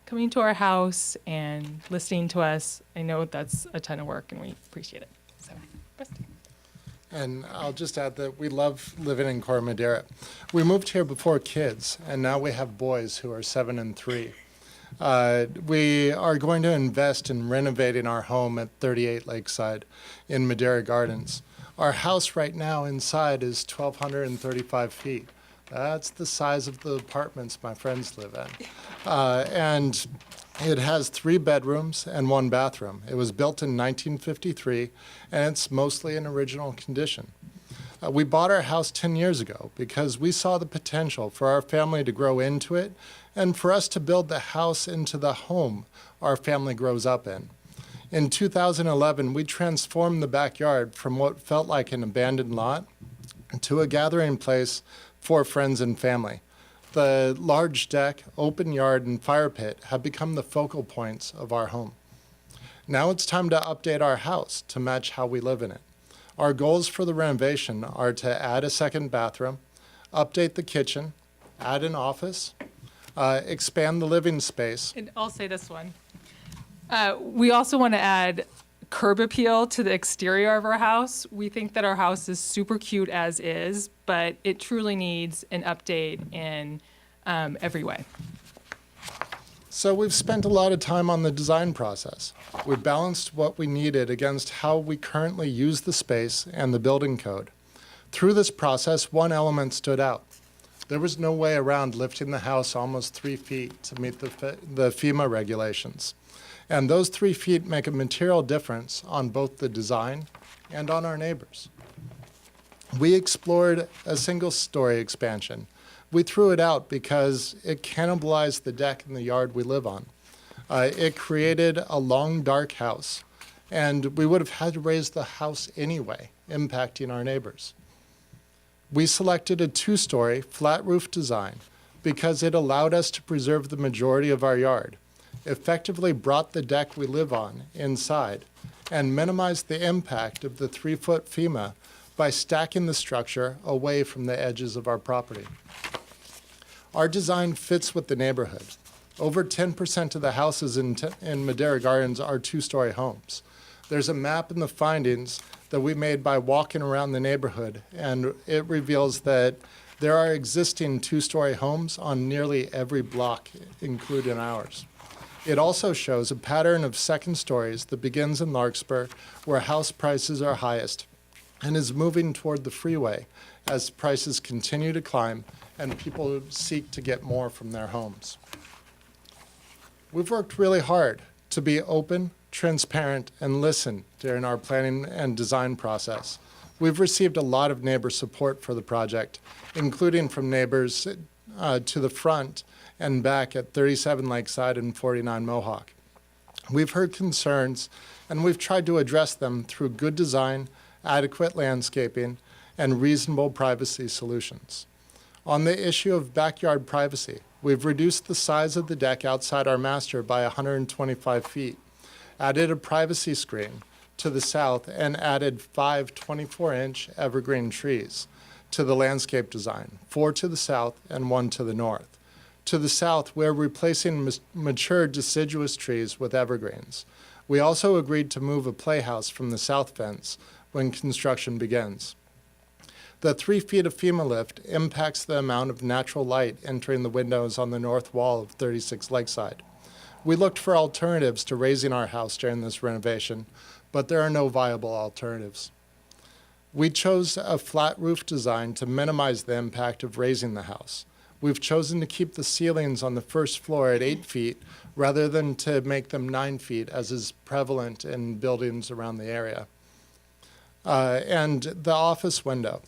coming to our house and listening to us. I know that's a ton of work, and we appreciate it. So, Rusty. And I'll just add that we love living in Corte Madera. We moved here before kids, and now we have boys who are 7 and 3. We are going to invest in renovating our home at 38 Lakeside in Madera Gardens. Our house right now inside is 1,235 feet. That's the size of the apartments my friends live in. And it has 3 bedrooms and 1 bathroom. It was built in 1953, and it's mostly in original condition. We bought our house 10 years ago because we saw the potential for our family to grow into it and for us to build the house into the home our family grows up in. In 2011, we transformed the backyard from what felt like an abandoned lot to a gathering place for friends and family. The large deck, open yard, and fire pit have become the focal points of our home. Now it's time to update our house to match how we live in it. Our goals for the renovation are to add a second bathroom, update the kitchen, add an office, expand the living space. And I'll say this one. We also want to add curb appeal to the exterior of our house. We think that our house is super cute as is, but it truly needs an update in every way. So we've spent a lot of time on the design process. We balanced what we needed against how we currently use the space and the building code. Through this process, one element stood out. There was no way around lifting the house almost 3 feet to meet the FEMA regulations. And those 3 feet make a material difference on both the design and on our neighbors. We explored a single-story expansion. We threw it out because it cannibalized the deck in the yard we live on. It created a long, dark house, and we would have had to raise the house anyway, impacting our neighbors. We selected a 2-story, flat-roof design because it allowed us to preserve the majority of our yard, effectively brought the deck we live on inside, and minimized the impact of the 3-foot FEMA by stacking the structure away from the edges of our property. Our design fits with the neighborhood. Over 10% of the houses in Madera Gardens are 2-story homes. There's a map in the findings that we made by walking around the neighborhood, and it reveals that there are existing 2-story homes on nearly every block, including ours. It also shows a pattern of second stories that begins in Larkspur, where house prices are highest, and is moving toward the freeway as prices continue to climb and people seek to get more from their homes. We've worked really hard to be open, transparent, and listen during our planning and design process. We've received a lot of neighbor support for the project, including from neighbors to the front and back at 37 Lakeside and 49 Mohawk. We've heard concerns, and we've tried to address them through good design, adequate landscaping, and reasonable privacy solutions. On the issue of backyard privacy, we've reduced the size of the deck outside our master by 125 feet, added a privacy screen to the south, and added 5 24-inch evergreen trees to the landscape design, 4 to the south and 1 to the north. To the south, we're replacing mature deciduous trees with evergreens. We also agreed to move a playhouse from the south fence when construction begins. The 3 feet of FEMA lift impacts the amount of natural light entering the windows on the north wall of 36 Lakeside. We looked for alternatives to raising our house during this renovation, but there are no viable alternatives. We chose a flat roof design to minimize the impact of raising the house. We've chosen to keep the ceilings on the first floor at 8 feet rather than to make them 9 feet, as is prevalent in buildings around the area. And the office window.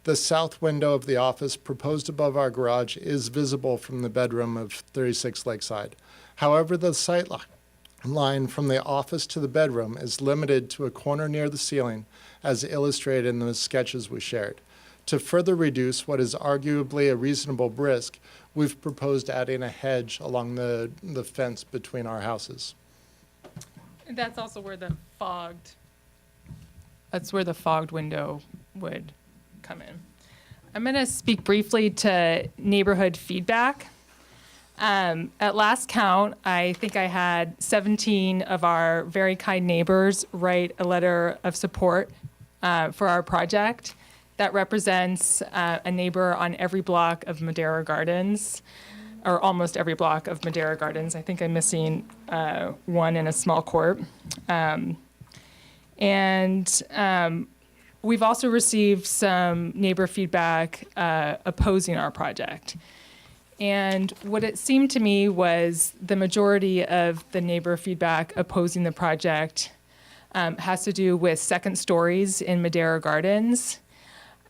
The south window of the office proposed above our garage is visible from the bedroom of 36 Lakeside. However, the sight line from the office to the bedroom is limited to a corner near the ceiling, as illustrated in the sketches we shared. To further reduce what is arguably a reasonable risk, we've proposed adding a hedge along the fence between our houses. And that's also where that's where the fogged window would come in. I'm going to speak briefly to neighborhood feedback. At last count, I think I had 17 of our very kind neighbors write a letter of support for our project. That represents a neighbor on every block of Madera Gardens, or almost every block of Madera Gardens. I think I'm missing one in a small court. We've also received some neighbor feedback opposing our project. And what it seemed to me was the majority of the neighbor feedback opposing the project has to do with second stories in Madera Gardens.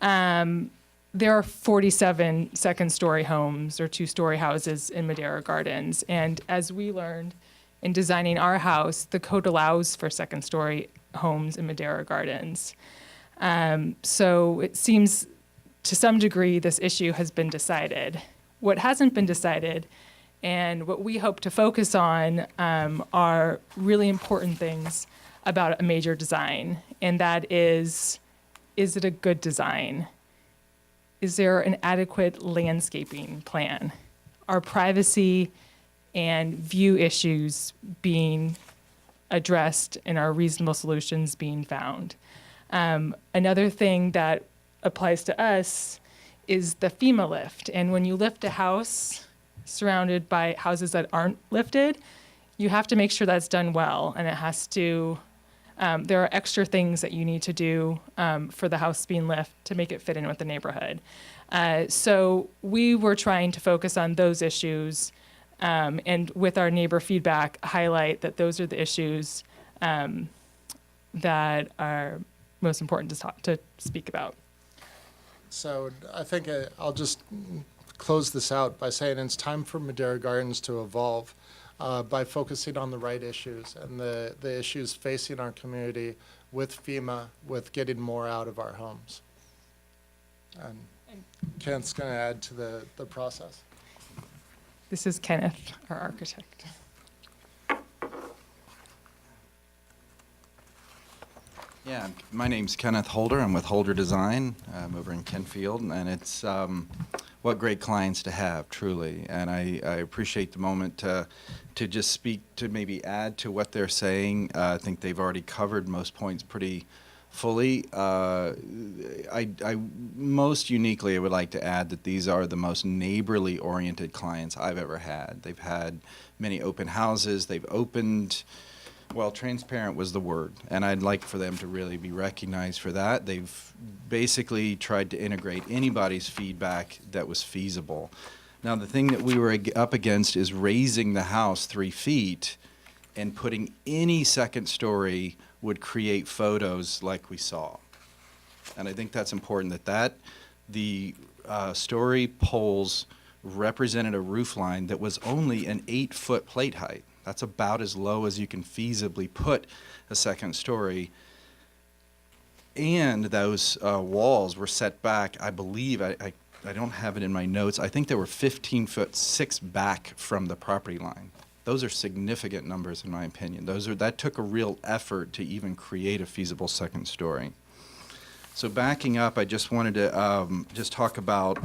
There are 47 second-story homes or two-story houses in Madera Gardens. And as we learned in designing our house, the code allows for second-story homes in Madera Gardens. So it seems to some degree this issue has been decided. What hasn't been decided and what we hope to focus on are really important things about a major design, and that is it a good design? Is there an adequate landscaping plan? Are privacy and view issues being addressed and are reasonable solutions being found? Another thing that applies to us is the FEMA lift. And when you lift a house surrounded by houses that aren't lifted, you have to make sure that's done well, and it has to there are extra things that you need to do for the house being lifted to make it fit in with the neighborhood. So we were trying to focus on those issues and with our neighbor feedback, highlight that those are the issues that are most important to speak about. So I think I'll just close this out by saying it's time for Madera Gardens to evolve. By focusing on the right issues and the issues facing our community with FEMA, with getting more out of our homes. And Kenneth's going to add to the process. This is Kenneth, our architect. Yeah, my name's Kenneth Holder. I'm with Holder Design. I'm over in Kenfield, and it's what great clients to have, truly. And I appreciate the moment to just speak, to maybe add to what they're saying. I think they've already covered most points pretty fully. I most uniquely, I would like to add that these are the most neighborly oriented clients I've ever had. They've had many open houses. They've opened. Well, transparent was the word, and I'd like for them to really be recognized for that. They've basically tried to integrate anybody's feedback that was feasible. Now, the thing that we were up against is raising the house 3 feet and putting any second story would create photos like we saw. And I think that's important that the story poles represented a roof line that was only an 8-foot plate height. That's about as low as you can feasibly put a second story. And those walls were set back, I believe, I don't have it in my notes, I think they were 15'6" back from the property line. Those are significant numbers in my opinion. That took a real effort to even create a feasible second story. So backing up, I just wanted to just talk about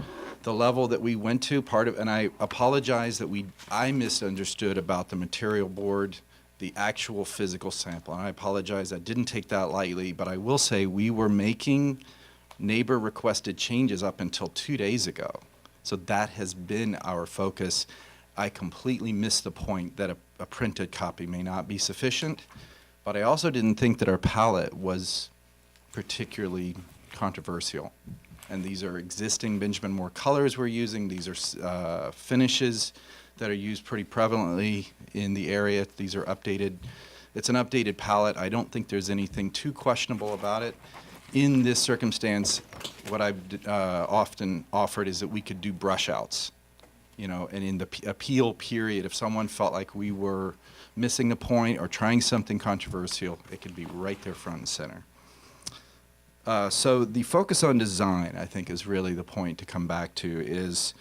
the level that we went to. And I apologize that I misunderstood about the material board, the actual physical sample. And I apologize, I didn't take that lightly, but I will say we were making Neighbor requested changes up until 2 days ago. So that has been our focus. I completely missed the point that a printed copy may not be sufficient, but I also didn't think that our palette was particularly controversial. And these are existing Benjamin Moore colors we're using. These are finishes that are used pretty prevalently in the area. These are updated. It's an updated palette. I don't think there's anything too questionable about it. In this circumstance, what I've often offered is that we could do brush outs, and in the appeal period, if someone felt like we were missing the point or trying something controversial, it could be right there front and center. So the focus on design, I think, is really the point to come back to is,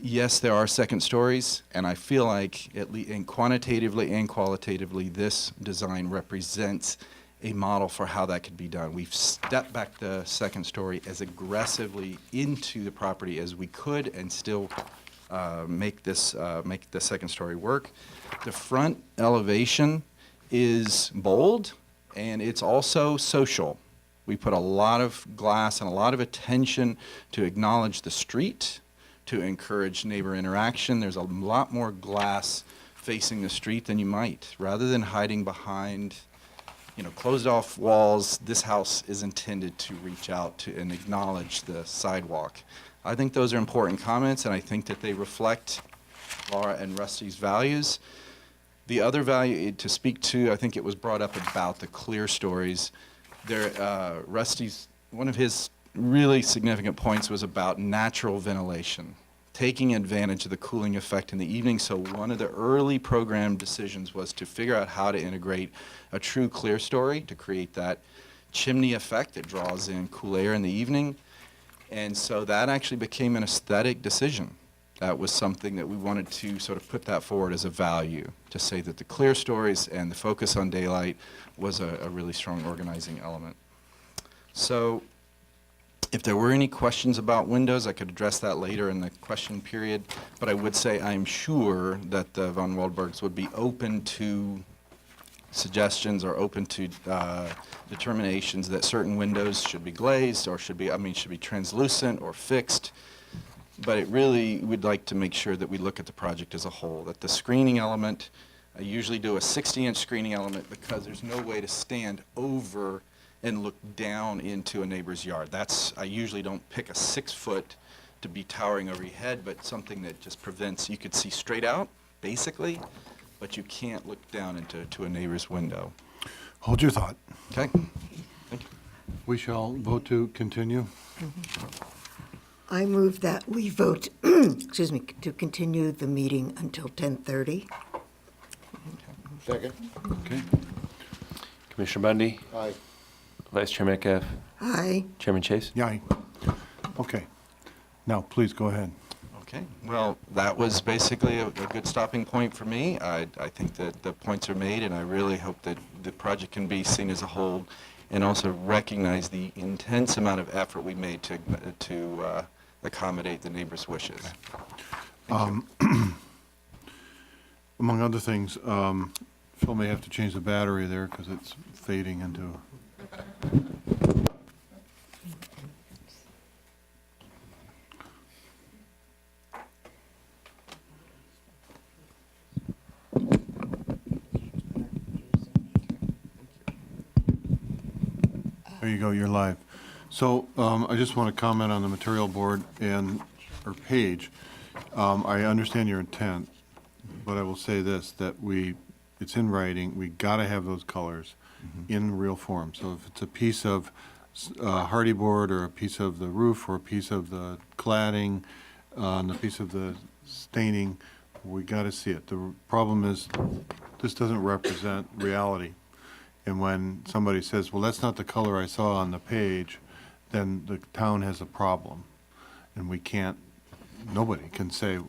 yes, there are second stories, and I feel like, quantitatively and qualitatively, this design represents a model for how that could be done. We've stepped back the second story as aggressively into the property as we could and still make the second story work. The front elevation is bold, and it's also social. We put a lot of glass and a lot of attention to acknowledge the street, to encourage neighbor interaction. There's a lot more glass facing the street than you might. Rather than hiding behind, closed off walls, this house is intended to reach out to and acknowledge the sidewalk. I think those are important comments, and I think that they reflect Laura and Rusty's values. The other value to speak to, I think it was brought up about the clear stories. Rusty's, one of his really significant points was about natural ventilation, taking advantage of the cooling effect in the evening. So one of the early program decisions was to figure out how to integrate a true clear story to create that chimney effect that draws in cool air in the evening. And so that actually became an aesthetic decision. That was something that we wanted to sort of put that forward as a value, to say that the clear stories and the focus on daylight was a really strong organizing element. So if there were any questions about windows, I could address that later in the question period, but I would say I'm sure that the Von Waldbergs would be open to suggestions or open to determinations that certain windows should be glazed or should be translucent or fixed. But it really, we'd like to make sure that we look at the project as a whole, that the screening element, I usually do a 60-inch screening element because there's no way to stand over and look down into a neighbor's yard. I usually don't pick a 6-foot to be towering over your head, but something that just prevents, you could see straight out, basically, but you can't look down into a neighbor's window. Hold your thought. Okay. Thank you. We shall vote to continue. I move that we vote, to continue the meeting until 10:30. Second. Okay. Commissioner Bundy? Aye. Vice Chair Metcalf? Aye. Chairman Chase? Aye. Okay. Now, please go ahead. Okay, well, that was basically a good stopping point for me. I think that the points are made, and I really hope that the project can be seen as a whole and also recognize the intense amount of effort we made to accommodate the neighbors' wishes. Among other things, Phil may have to change the battery there because it's fading into. There you go, you're live. So I just want to comment on the material board or page. I understand your intent, but I will say this, that it's in writing, we got to have those colors in real form. So if it's a piece of hardy board or a piece of the roof or a piece of the cladding and a piece of the staining, we got to see it. The problem is this doesn't represent reality. And when somebody says, well, that's not the color I saw on the page, then the town has a problem. And nobody can say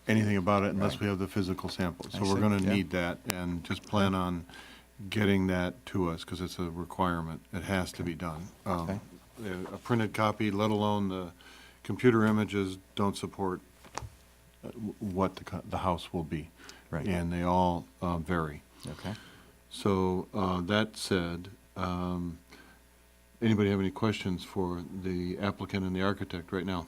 anything about it unless we have the physical samples. So we're going to need that, and just plan on getting that to us because it's a requirement. It has to be done. A printed copy, let alone the computer images, don't support what the house will be. Right. And they all vary. Okay. So that said, Anybody have any questions for the applicant and the architect right now?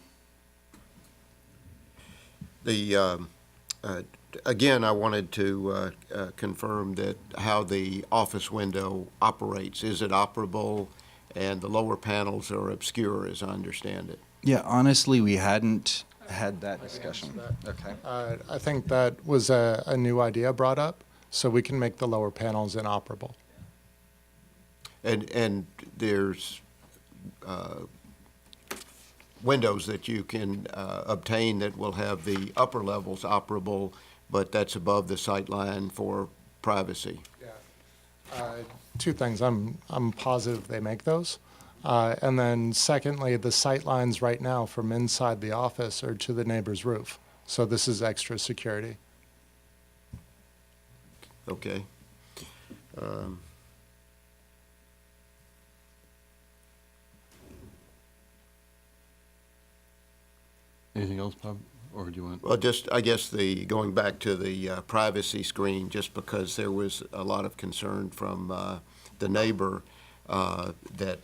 Again, I wanted to confirm that how the office window operates. Is it operable? And the lower panels are obscure, as I understand it. Yeah, honestly, we hadn't had that discussion. Okay. I think that was a new idea brought up, so we can make the lower panels inoperable. And there's windows that you can obtain that will have the upper levels operable, but that's above the sight line for privacy. Two things. I'm positive they make those. And then secondly, the sight lines right now from inside the office are to the neighbor's roof. So this is extra security. Okay. Anything else, Bob? Or do you want? Well, just, I guess going back to the privacy screen, just because there was a lot of concern from the neighbor that,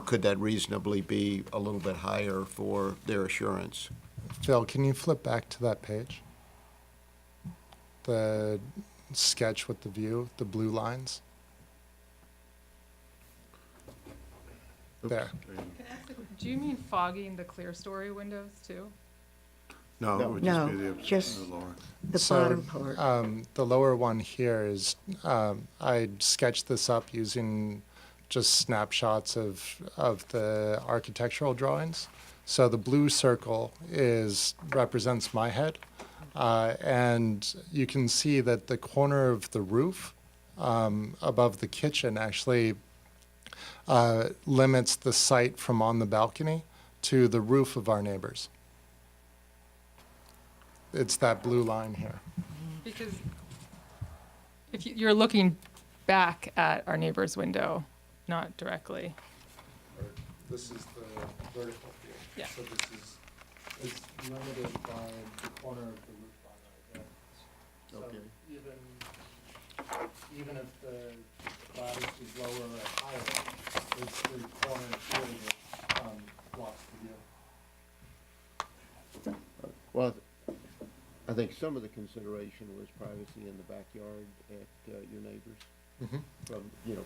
could that reasonably be a little bit higher for their assurance? Phil, can you flip back to that page? The sketch with the view, the blue lines? There. Do you mean fogging the clear story windows too? No, it would just be the lower. The bottom part. The lower one here is, I sketched this up using just snapshots of the architectural drawings. So the blue circle represents my head. And you can see that the corner of the roof above the kitchen actually limits the sight from on the balcony to the roof of our neighbors. It's that blue line here. Because if you're looking back at our neighbor's window, not directly. This is the vertical view. Yeah. So this is limited by the corner of the roof line right there. So even if the lattice is lower or higher, it's the corner here that blocks the view. Well, I think some of the consideration was privacy in the backyard at your neighbors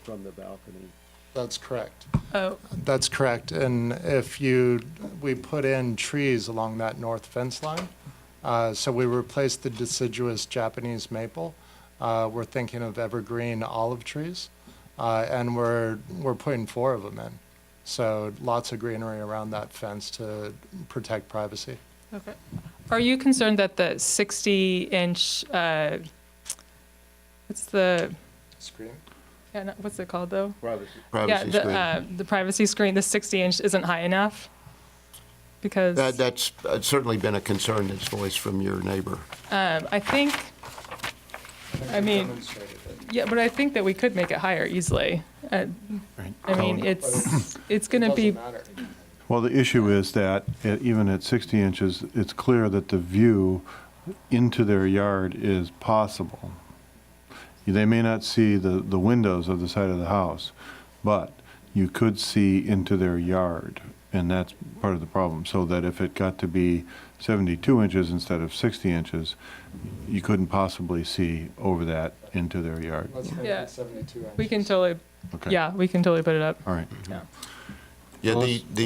from the balcony. That's correct. Oh. That's correct. And if we put in trees along that north fence line, so we replaced the deciduous Japanese maple. We're thinking of evergreen olive trees, and we're putting 4 of them in. So lots of greenery around that fence to protect privacy. Okay. Are you concerned that the 60-inch, what's the screen? Yeah, no, what's it called though? Privacy screen. The privacy screen, the 60-inch isn't high enough? Because that's certainly been a concern that's voiced from your neighbor. I think, yeah, but I think that we could make it higher easily. I mean, it's going to be. Well, the issue is that even at 60 inches, it's clear that the view into their yard is possible. They may not see the windows of the side of the house, but you could see into their yard, and that's part of the problem. So that if it got to be 72 inches instead of 60 inches, you couldn't possibly see over that into their yard. Let's make it 72 inches. We can totally, Okay. yeah, we can totally put it up. All right. Yeah. Yeah,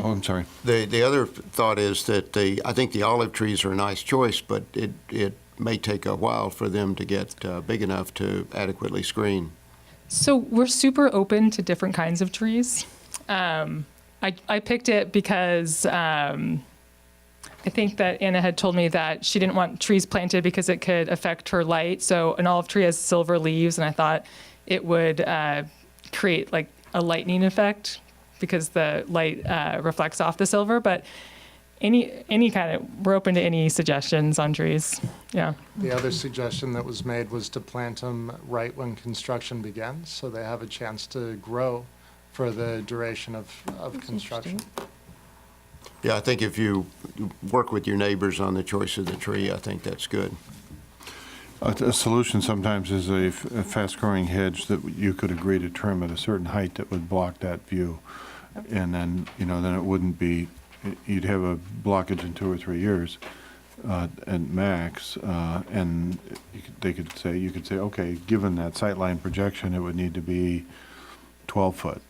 I'm sorry. The other thought is that I think the olive trees are a nice choice, but it may take a while for them to get big enough to adequately screen. So we're super open to different kinds of trees. I picked it because I think that Anna had told me that she didn't want trees planted because it could affect her light. So an olive tree has silver leaves, and I thought it would create like a lightning effect because the light reflects off the silver. But any kind of, we're open to any suggestions on trees. Yeah. The other suggestion that was made was to plant them right when construction begins, so they have a chance to grow for the duration of construction. Yeah, I think if you work with your neighbors on the choice of the tree, I think that's good. A solution sometimes is a fast-growing hedge that you could agree to trim at a certain height that would block that view. And then, then it wouldn't be, you'd have a blockage in 2 or 3 years at max. And you could say, okay, given that sightline projection, it would need to be 12 foot,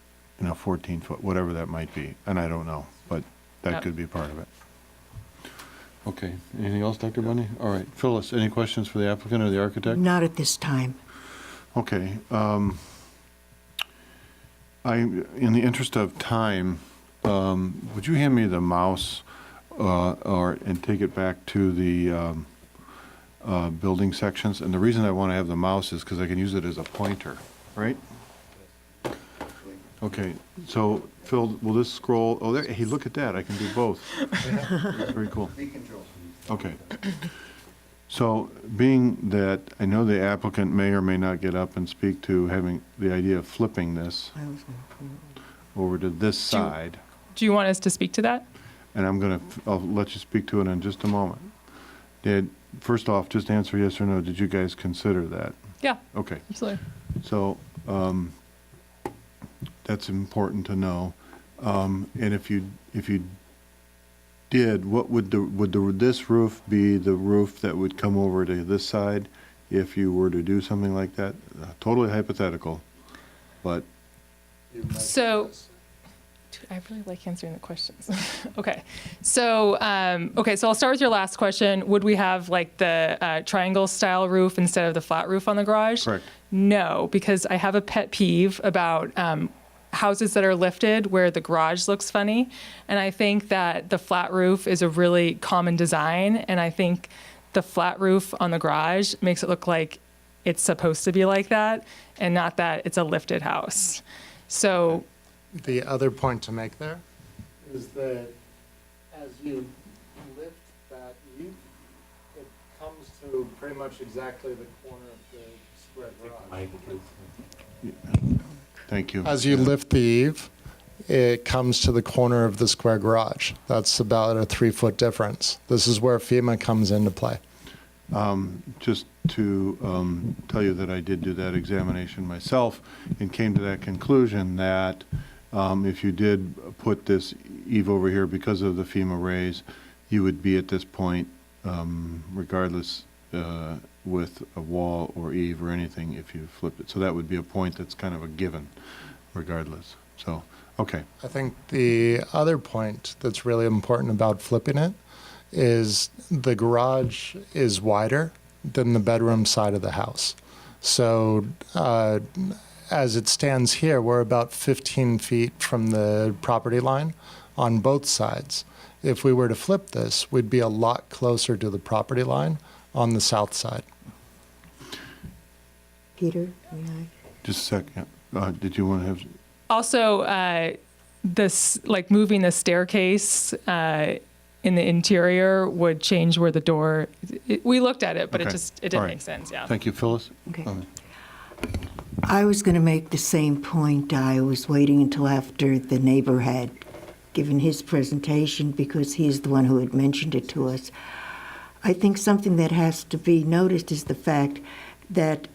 14 foot, whatever that might be. And I don't know, but that could be part of it. Okay, anything else, Dr. Bundy? All right, Phyllis, any questions for the applicant or the architect? Not at this time. Okay. In the interest of time, would you hand me the mouse and take it back to the building sections? And the reason I want to have the mouse is because I can use it as a pointer, right? Okay, so Phil, will this scroll? Oh, there, hey, look at that. I can do both. Very cool. Okay. So being that I know the applicant may or may not get up and speak to having the idea of flipping this over to this side, Do you want us to speak to that? and I'll let you speak to it in just a moment. First off, just answer yes or no. Did you guys consider that? Yeah. Okay. Absolutely. So that's important to know. And if you did, what would this roof be the roof that would come over to this side if you were to do something like that? Totally hypothetical, but. So, dude, I really like answering the questions. Okay. So I'll start with your last question. Would we have like the triangle style roof instead of the flat roof on the garage? Correct. No, because I have a pet peeve about houses that are lifted where the garage looks funny. And I think that the flat roof is a really common design. And I think the flat roof on the garage makes it look like it's supposed to be like that and not that it's a lifted house. So The other point to make there is that as you lift that eave, it comes to pretty much exactly the corner of the square garage. Thank you. As you lift the eave, it comes to the corner of the square garage. That's about a 3-foot difference. This is where FEMA comes into play. Just to tell you that I did do that examination myself and came to that conclusion that if you did put this eave over here because of the FEMA raise, you would be at this point, regardless with a wall or eave or anything if you flipped it. So that would be a point that's kind of a given regardless. So, okay. I think the other point that's really important about flipping it is the garage is wider than the bedroom side of the house. So as it stands here, we're about 15 feet from the property line on both sides. If we were to flip this, we'd be a lot closer to the property line on the south side. Peter, may I? Just a second. Did you want to have? also, this, like moving the staircase in the interior would change where the door, we looked at it, but Okay. it All didn't right. make sense, yeah. Thank you, Phyllis. Okay. I was going to make the same point. I was waiting until after the neighbor had given his presentation because he's the one who had mentioned it to us. I think something that has to be noticed is the fact that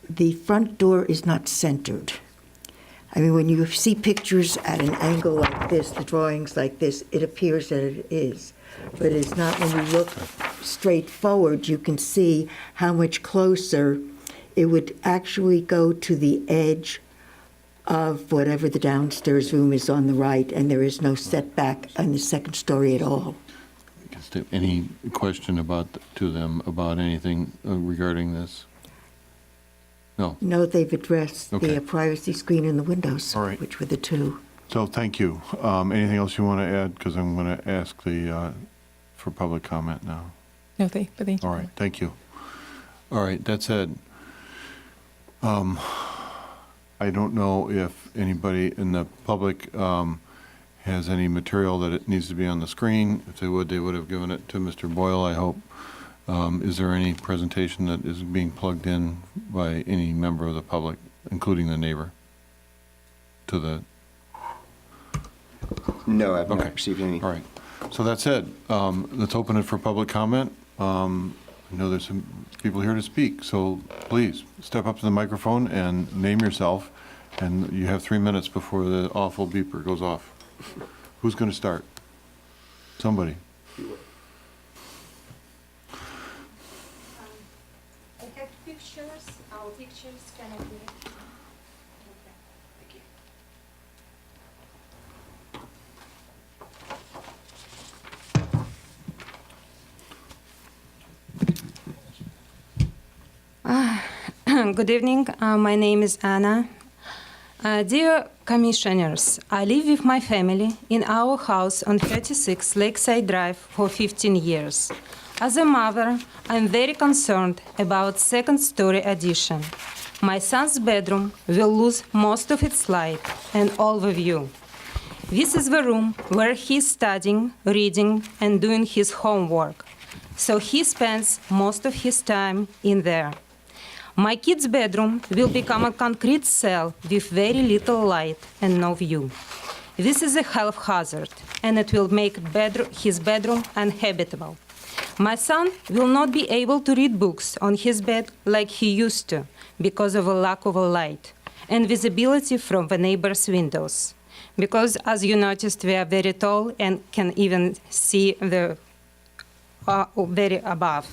the front door is not centered. I mean, when you see pictures at an angle like this, the drawings like this, it appears that it is. But it's not. When you look straight forward, you can see how much closer it would actually go to the edge of whatever the downstairs room is on the right, and there is no setback on the second story at all. Any question to them about anything regarding this? No. No, they've addressed Okay. the privacy screen in the windows, All right. which were the two. So thank you. Anything else you want to add? Because I'm going to ask for public comment now. No, thank you. All right, thank you. All right, that said, I don't know if anybody in the public has any material that it needs to be on the screen. If they would have given it to Mr. Boyle, I hope. Is there any presentation that is being plugged in by any member of the public, including the neighbor, to the? No, I've Okay. not received any. All right. So that said, let's open it for public comment. I know there's some people here to speak, so please step up to the microphone and name yourself. And you have 3 minutes before the awful beeper goes off. Who's going to start? Somebody. I have pictures. Our pictures can be. Good evening. My name is Anna. Dear commissioners, I live with my family in our house on 36 Lakeside Drive for 15 years. As a mother, I'm very concerned about second-story addition. My son's bedroom will lose most of its light and all the view. This is the room where he's studying, reading, and doing his homework, so he spends most of his time in there. My kid's bedroom will become a concrete cell with very little light and no view. This is a health hazard, and it will make his bedroom uninhabitable. My son will not be able to read books on his bed like he used to because of a lack of light and visibility from the neighbors' windows. Because, as you noticed, we are very tall and can even see the very above.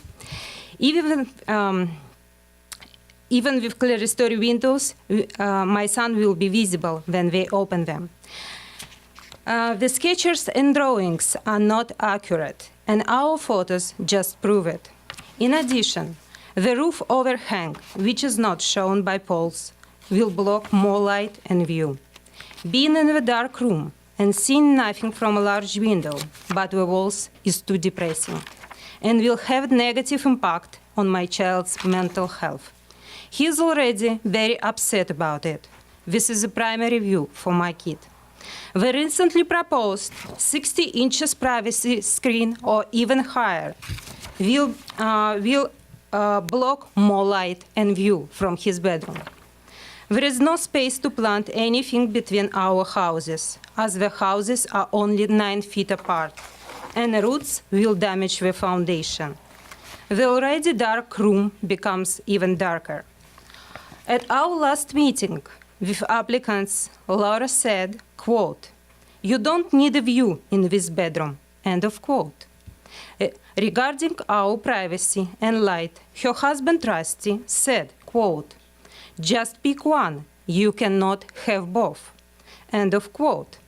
Even with clerestory windows, my son will be visible when we open them. The sketches and drawings are not accurate, and our photos just prove it. In addition, the roof overhang, which is not shown by poles, will block more light and view. Being in a dark room and seeing nothing from a large window but the walls is too depressing and will have negative impact on my child's mental health. He is already very upset about it. This is a primary view for my kid. The recently proposed 60 inches privacy screen or even higher will block more light and view from his bedroom. There is no space to plant anything between our houses, as the houses are only 9 feet apart, and roots will damage the foundation. The already dark room becomes even darker. At our last meeting with applicants, Laura said, quote, "You don't need a view in this bedroom," end of quote. Regarding our privacy and light, her husband, Rusty, said, quote, "Just pick one, you cannot have both," end of quote.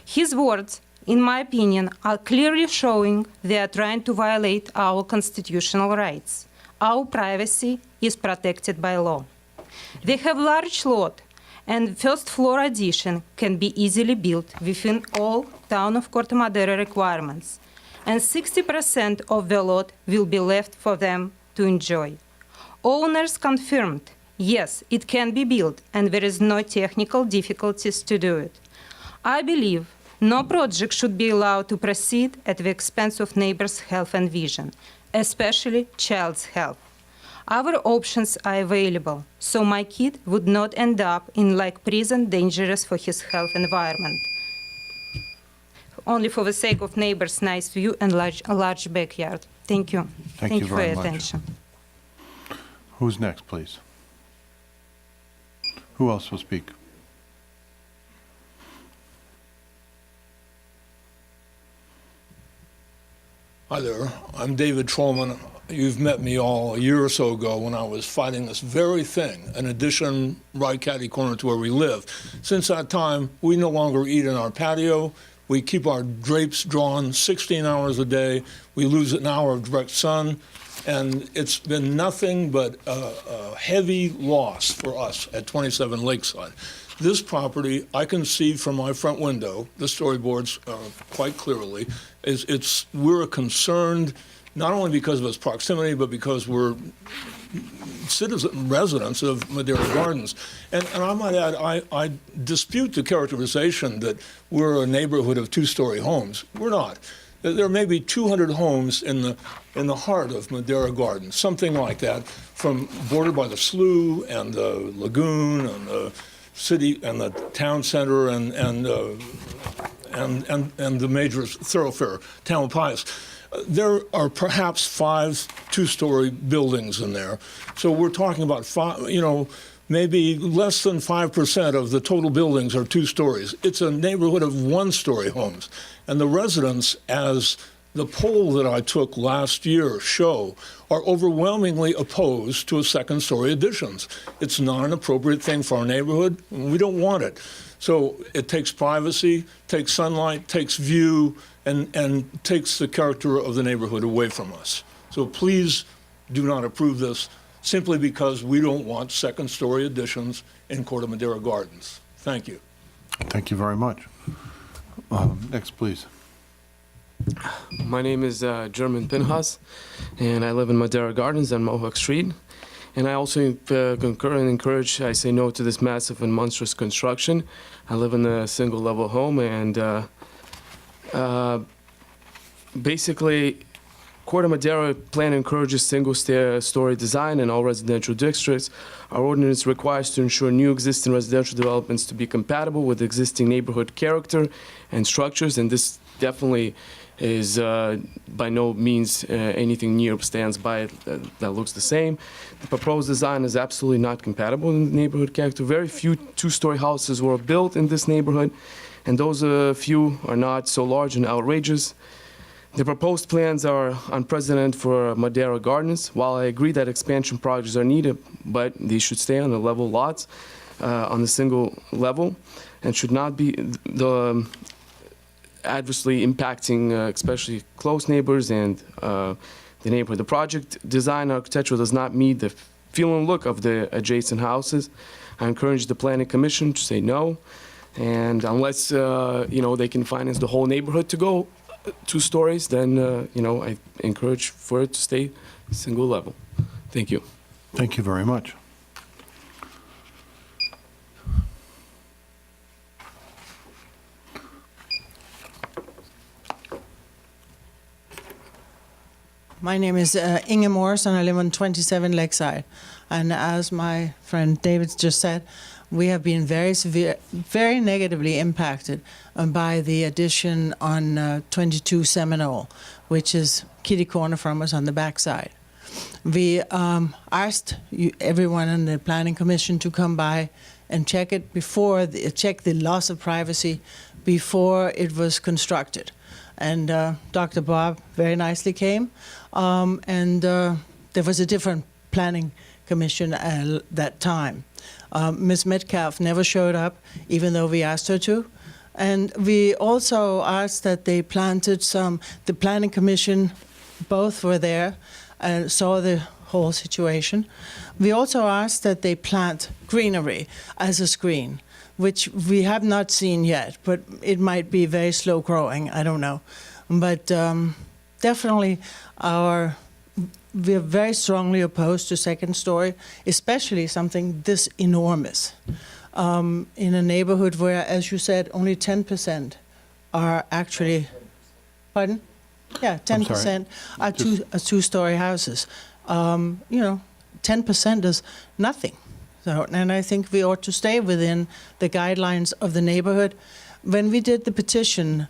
His words, in my opinion, are clearly showing they are trying to violate our constitutional rights. Our privacy is protected by law. They have large lot, and first floor addition can be easily built within all town of Corte Madera requirements, and 60% of the lot will be left for them to enjoy. Owners confirmed, yes, it can be built, and there is no technical difficulties to do it. I believe no project should be allowed to proceed at the expense of neighbors' health and vision, especially child's health. Other options are available, so my kid would not end up in like prison, dangerous for his health environment. Only for the sake of neighbors' nice view and a large backyard. Thank you. Thank you for very your much. attention. Who's next, please? Who else will speak? Hi there, I'm David Trollman. You've met me all a year or so ago when I was fighting this very thing, an addition right catty corner to where we live. Since that time, we no longer eat in our patio. We keep our drapes drawn 16 hours a day. We lose an hour of direct sun. And it's been nothing but a heavy loss for us at 27 Lakeside. This property, I can see from my front window, the storyboards quite clearly, we're concerned not only because of its proximity, but because we're residents of Madera Gardens. And I might add, I dispute the characterization that we're a neighborhood of two-story homes. We're not. There may be 200 homes in the heart of Madera Gardens, something like that, bordered by the slough and the lagoon and the city and the town center and the major thoroughfare, Tamalpais. there are perhaps 5 two-story buildings in there. So we're talking about maybe less than 5% of the total buildings are 2 stories. It's a neighborhood of 1-story homes. And the residents, as the poll that I took last year show, are overwhelmingly opposed to a 2nd-story additions. It's not an appropriate thing for our neighborhood, and we don't want it. So it takes privacy, takes sunlight, takes view, and takes the character of the neighborhood away from us. So please do not approve this simply because we don't want 2nd-story additions in Corte Madera Gardens. Thank you. Thank you very much. Next, please. My name is German Pinhas, and I live in Madera Gardens on Mohawk Street. And I also concur and encourage, I say no to this massive and monstrous construction. I live in a single-level home, and basically, Corte Madera plan encourages single-story design in all residential districts. Our ordinance requires to ensure new existing residential developments to be compatible with existing neighborhood character and structures, and this definitely is by no means anything near stands by it that looks the same. The proposed design is absolutely not compatible in the neighborhood character. Very few 2-story houses were built in this neighborhood, and those few are not so large and outrageous. The proposed plans are unprecedented for Madera Gardens. While I agree that expansion projects are needed, but these should stay on the level lots, on the single level, and should not be adversely impacting especially close neighbors and the neighborhood. The project design architecture does not meet the feel and look of the adjacent houses. I encourage the Planning Commission to say no, and unless they can finance the whole neighborhood to go 2 stories, then I encourage for it to stay single level. Thank you. Thank you very much. My name is Inge Morris, and I live on 27 Lakeside. And as my friend David just said, we have been very negatively impacted by the addition on 22 Seminole, which is kitty corner from us on the backside. We asked everyone in the Planning Commission to come by and check it check the loss of privacy before it was constructed. And Dr. Bob very nicely came, and there was a different planning commission at that time. Ms. Metcalf never showed up, even though we asked her to. And we also asked that they planted the planning commission, both were there and saw the whole situation. We also asked that they plant greenery as a screen, which we have not seen yet, but it might be very slow growing, I don't know. But definitely we're very strongly opposed to 2nd story, especially something this enormous. In a neighborhood where, as you said, only 10% are actually, pardon? Yeah, 10% are 2-story houses. 10% is nothing. So, and I think we ought to stay within the guidelines of the neighborhood. When we did the petition,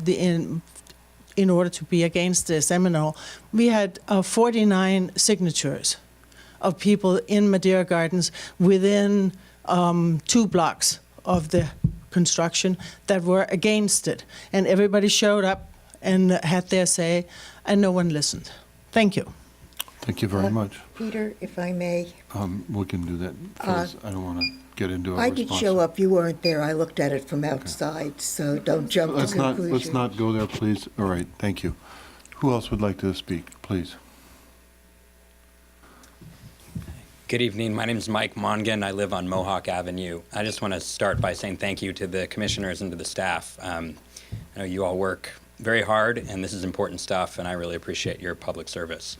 in order to be against the Seminole, we had 49 signatures of people in Madera Gardens within 2 blocks of the construction that were against it. And everybody showed up and had their say, and no one listened. Thank you. Thank you very much. Peter, if I may. We can do that first. I don't want to get into a I response. did show up. You weren't there. I looked at it from outside, so don't jump to conclusions. Let's not go there, please. All right, thank you. Who else would like to speak, please? Good evening. My name is Mike Mongan. I live on Mohawk Avenue. I just want to start by saying thank you to the commissioners and to the staff. I know you all work very hard, and this is important stuff, and I really appreciate your public service.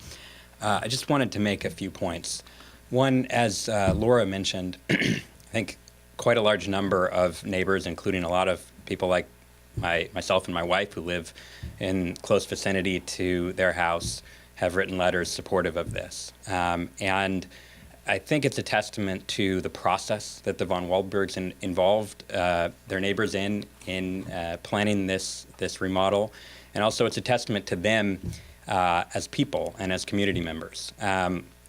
I just wanted to make a few points. One, as Laura mentioned, I think quite a large number of neighbors, including a lot of people like myself and my wife who live in close vicinity to their house, have written letters supportive of this. And I think it's a testament to the process that the von Waldbergs involved their neighbors in planning this remodel, And also, it's a testament to them as people and as community members.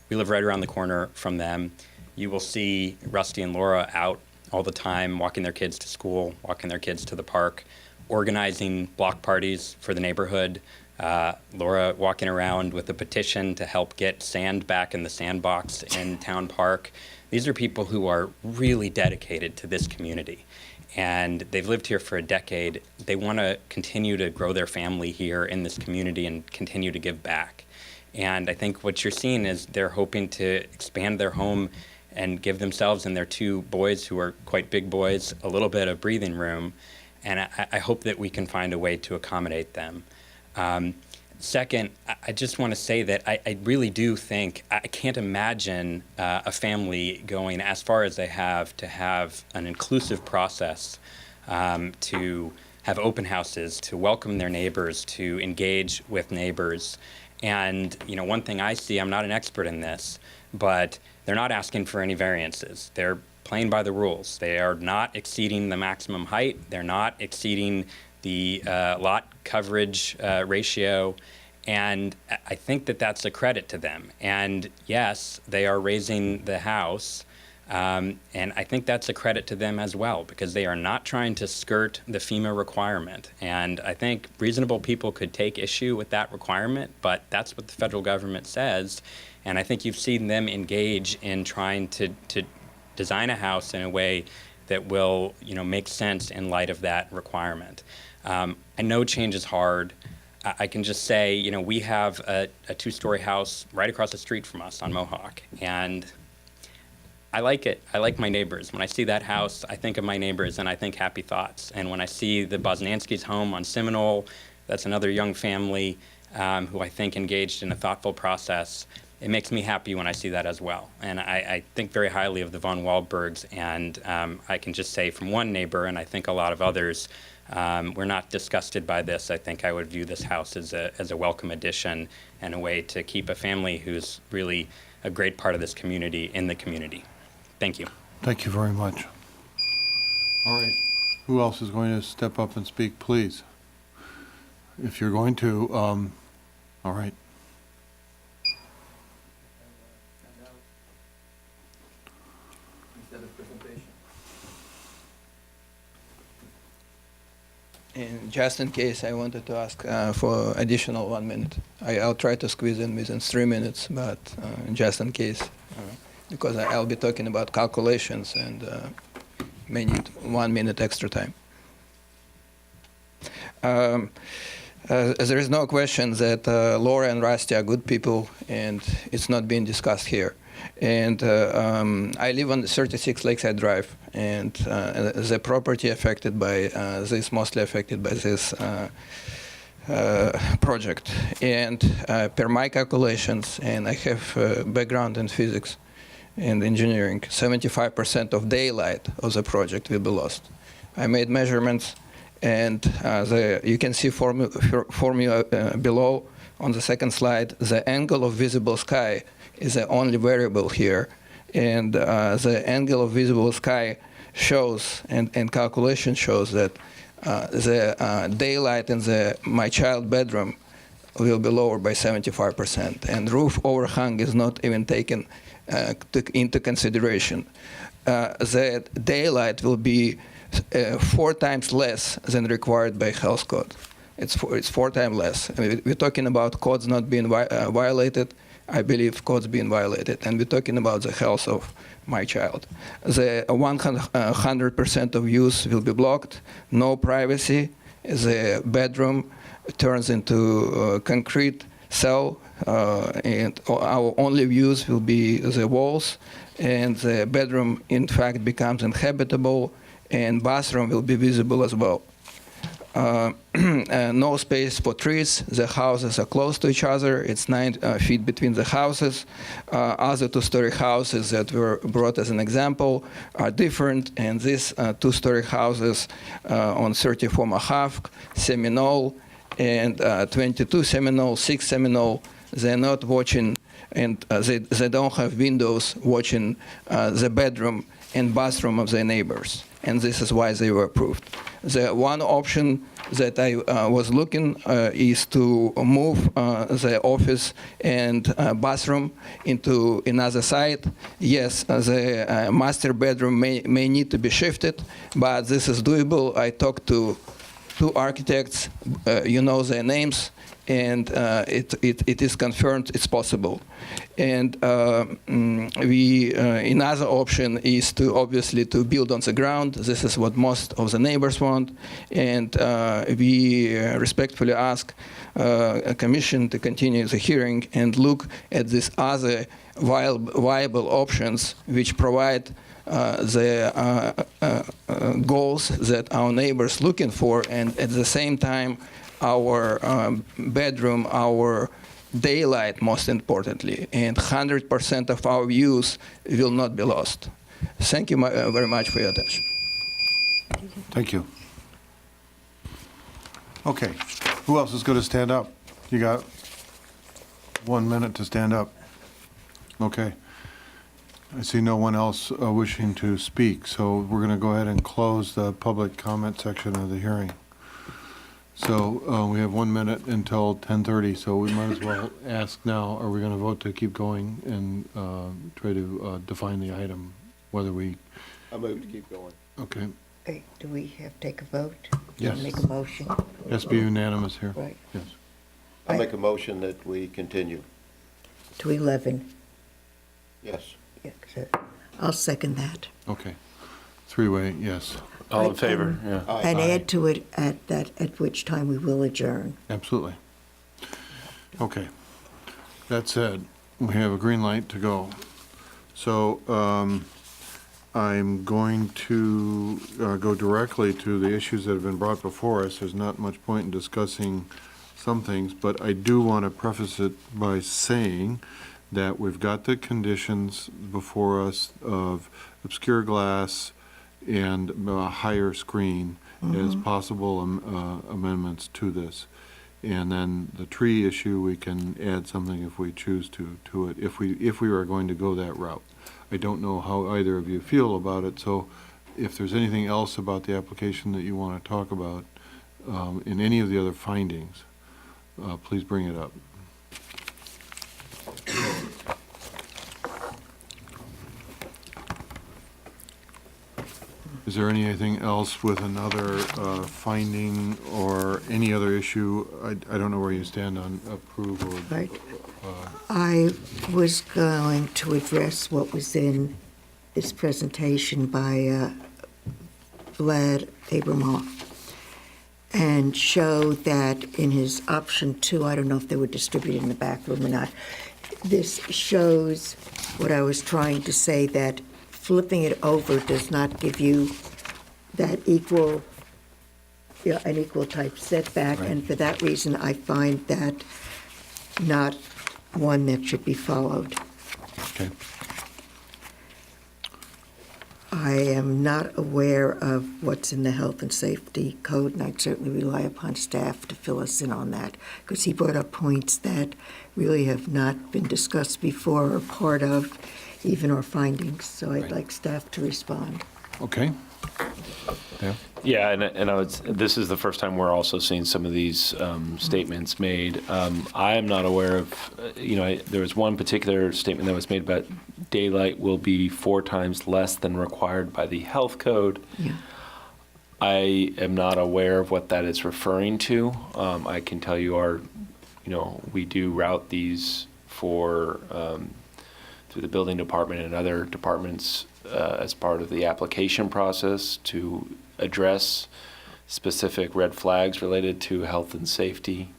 We live right around the corner from them. You will see Rusty and Laura out all the time, walking their kids to school, walking their kids to the park, organizing block parties for the neighborhood. Laura walking around with a petition to help get sand back in the sandbox in Town Park. These are people who are really dedicated to this community. And they've lived here for a decade. They want to continue to grow their family here in this community and continue to give back. And I think what you're seeing is they're hoping to expand their home and give themselves and their two boys, who are quite big boys, a little bit of breathing room. And I hope that we can find a way to accommodate them. Second, I just want to say that I really do think, I can't imagine a family going as far as they have to have an inclusive process, to have open houses, to welcome their neighbors, to engage with neighbors. And, you know, one thing I see, I'm not an expert in this, but they're not asking for any variances. They're playing by the rules. They are not exceeding the maximum height. They're not exceeding the lot coverage ratio. And I think that that's a credit to them. And yes, they are raising the house. And I think that's a credit to them as well, because they are not trying to skirt the FEMA requirement. And I think reasonable people could take issue with that requirement, but that's what the federal government says. And I think you've seen them engage in trying to design a house in a way that will, you know, make sense in light of that requirement. I know change is hard. I can just say, you know, we have a two-story house right across the street from us on Mohawk, and I like it. I like my neighbors. When I see that house, I think of my neighbors and I think happy thoughts. And when I see the Bosnanskis' home on Seminole, that's another young family who I think engaged in a thoughtful process. It makes me happy when I see that as well. And I think very highly of the von Waldbergs, and I can just say from one neighbor, and I think a lot of others, we're not disgusted by this. I think I would view this house as a welcome addition and a way to keep a family who's really a great part of this community in the community. Thank you. Thank you very much. All right. Who else is going to step up and speak, please? If you're going to, all right. And just in case, I wanted to ask for additional 1 minute. I'll try to squeeze in within 3 minutes, but just in case, because I'll be talking about calculations and may need 1 minute extra time. There is no question that Laura and Rusty are good people, and it's not being discussed here. And I live on 36 Lakeside Drive, and the property affected by this, mostly affected by this project. And per my calculations, and I have background in physics and engineering, 75% of daylight of the project will be lost. I made measurements, and you can see formula below on the second slide. The angle of visible sky is the only variable here, and the angle of visible sky shows, and calculation shows that the daylight in my child bedroom will be lower by 75%, and roof overhang is not even taken into consideration. The daylight will be 4 times less than required by health code. It's 4 times less. I mean, we're talking about codes not being violated. I believe codes being violated, and we're talking about the health of my child. The 100% of use will be blocked, no privacy. The bedroom turns into concrete cell, and our only views will be the walls, and the bedroom, in fact, becomes inhabitable, and bathroom will be visible as well. No space for trees. The houses are close to each other. It's 9 feet between the houses. Other 2-story houses that were brought as an example are different, and these 2-story houses on 34 Mohawk, Seminole, and 22 Seminole, 6 Seminole, they're not watching, and they don't have windows watching the bedroom and bathroom of their neighbors, and this is why they were approved. The one option that I was looking is to move the office and bathroom into another site. Yes, the master bedroom may need to be shifted, but this is doable. I talked to 2 architects, you know their names, and it is confirmed it's possible. And another option is to obviously to build on the ground. This is what most of the neighbors want, and we respectfully ask a commission to continue the hearing and look at these other viable options which provide the goals that our neighbors looking for, and at the same time our bedroom, our daylight most importantly, and 100% of our views will not be lost. Thank you very much for your attention. Thank you. Okay, who else is going to stand up? You got 1 minute to stand up. Okay. I see no one else wishing to speak, so we're going to go ahead and close the public comment section of the hearing. So we have 1 minute until 10:30, so we might as well ask now, are we going to vote to keep going and try to define the item, whether we... I move to keep going. Okay. Okay, do we have to take a vote? Yes. Make a motion? Has to be unanimous here. Right. Yes. I make a motion that we continue. To 11. Yes. Yeah, I'll second that. Okay. 3-way, yes. All in favor? Yeah. And add to it at which time we will adjourn. Absolutely. Okay. That said, we have a green light to go. So I'm going to go directly to the issues that have been brought before us. There's not much point in discussing some things, but I do want to preface it by saying that we've got the conditions before us of obscure glass and a higher screen as possible amendments to this. And then the tree issue, we can add something if we choose to it, if we are going to go that route. I don't know how either of you feel about it, so if there's anything else about the application that you want to talk about in any of the other findings, please bring it up. Is there anything else with another finding or any other issue? I don't know where you stand on approve or... Right. I was going to address what was in this presentation by Vlad Abramoff and show that in his option 2, I don't know if they were distributed in the back room or not, this shows what I was trying to say, that flipping it over does not give you that equal, an equal type setback, Right. and for that reason, I find that not one that should be followed. Okay. I am not aware of what's in the health and safety code, and I'd certainly rely upon staff to fill us in on that, because he brought up points that really have not been discussed before or part of even our findings, so I'd like staff to respond. Okay. Yeah. Yeah, and I would, this is the first time we're also seeing some of these statements made. I am not aware of, there was one particular statement that was made about daylight will be 4 times less than required by the health code. Yeah. I am not aware of what that is referring to. I can tell you we do route these for, through the building department and other departments as part of the application process to address specific red flags related to health and safety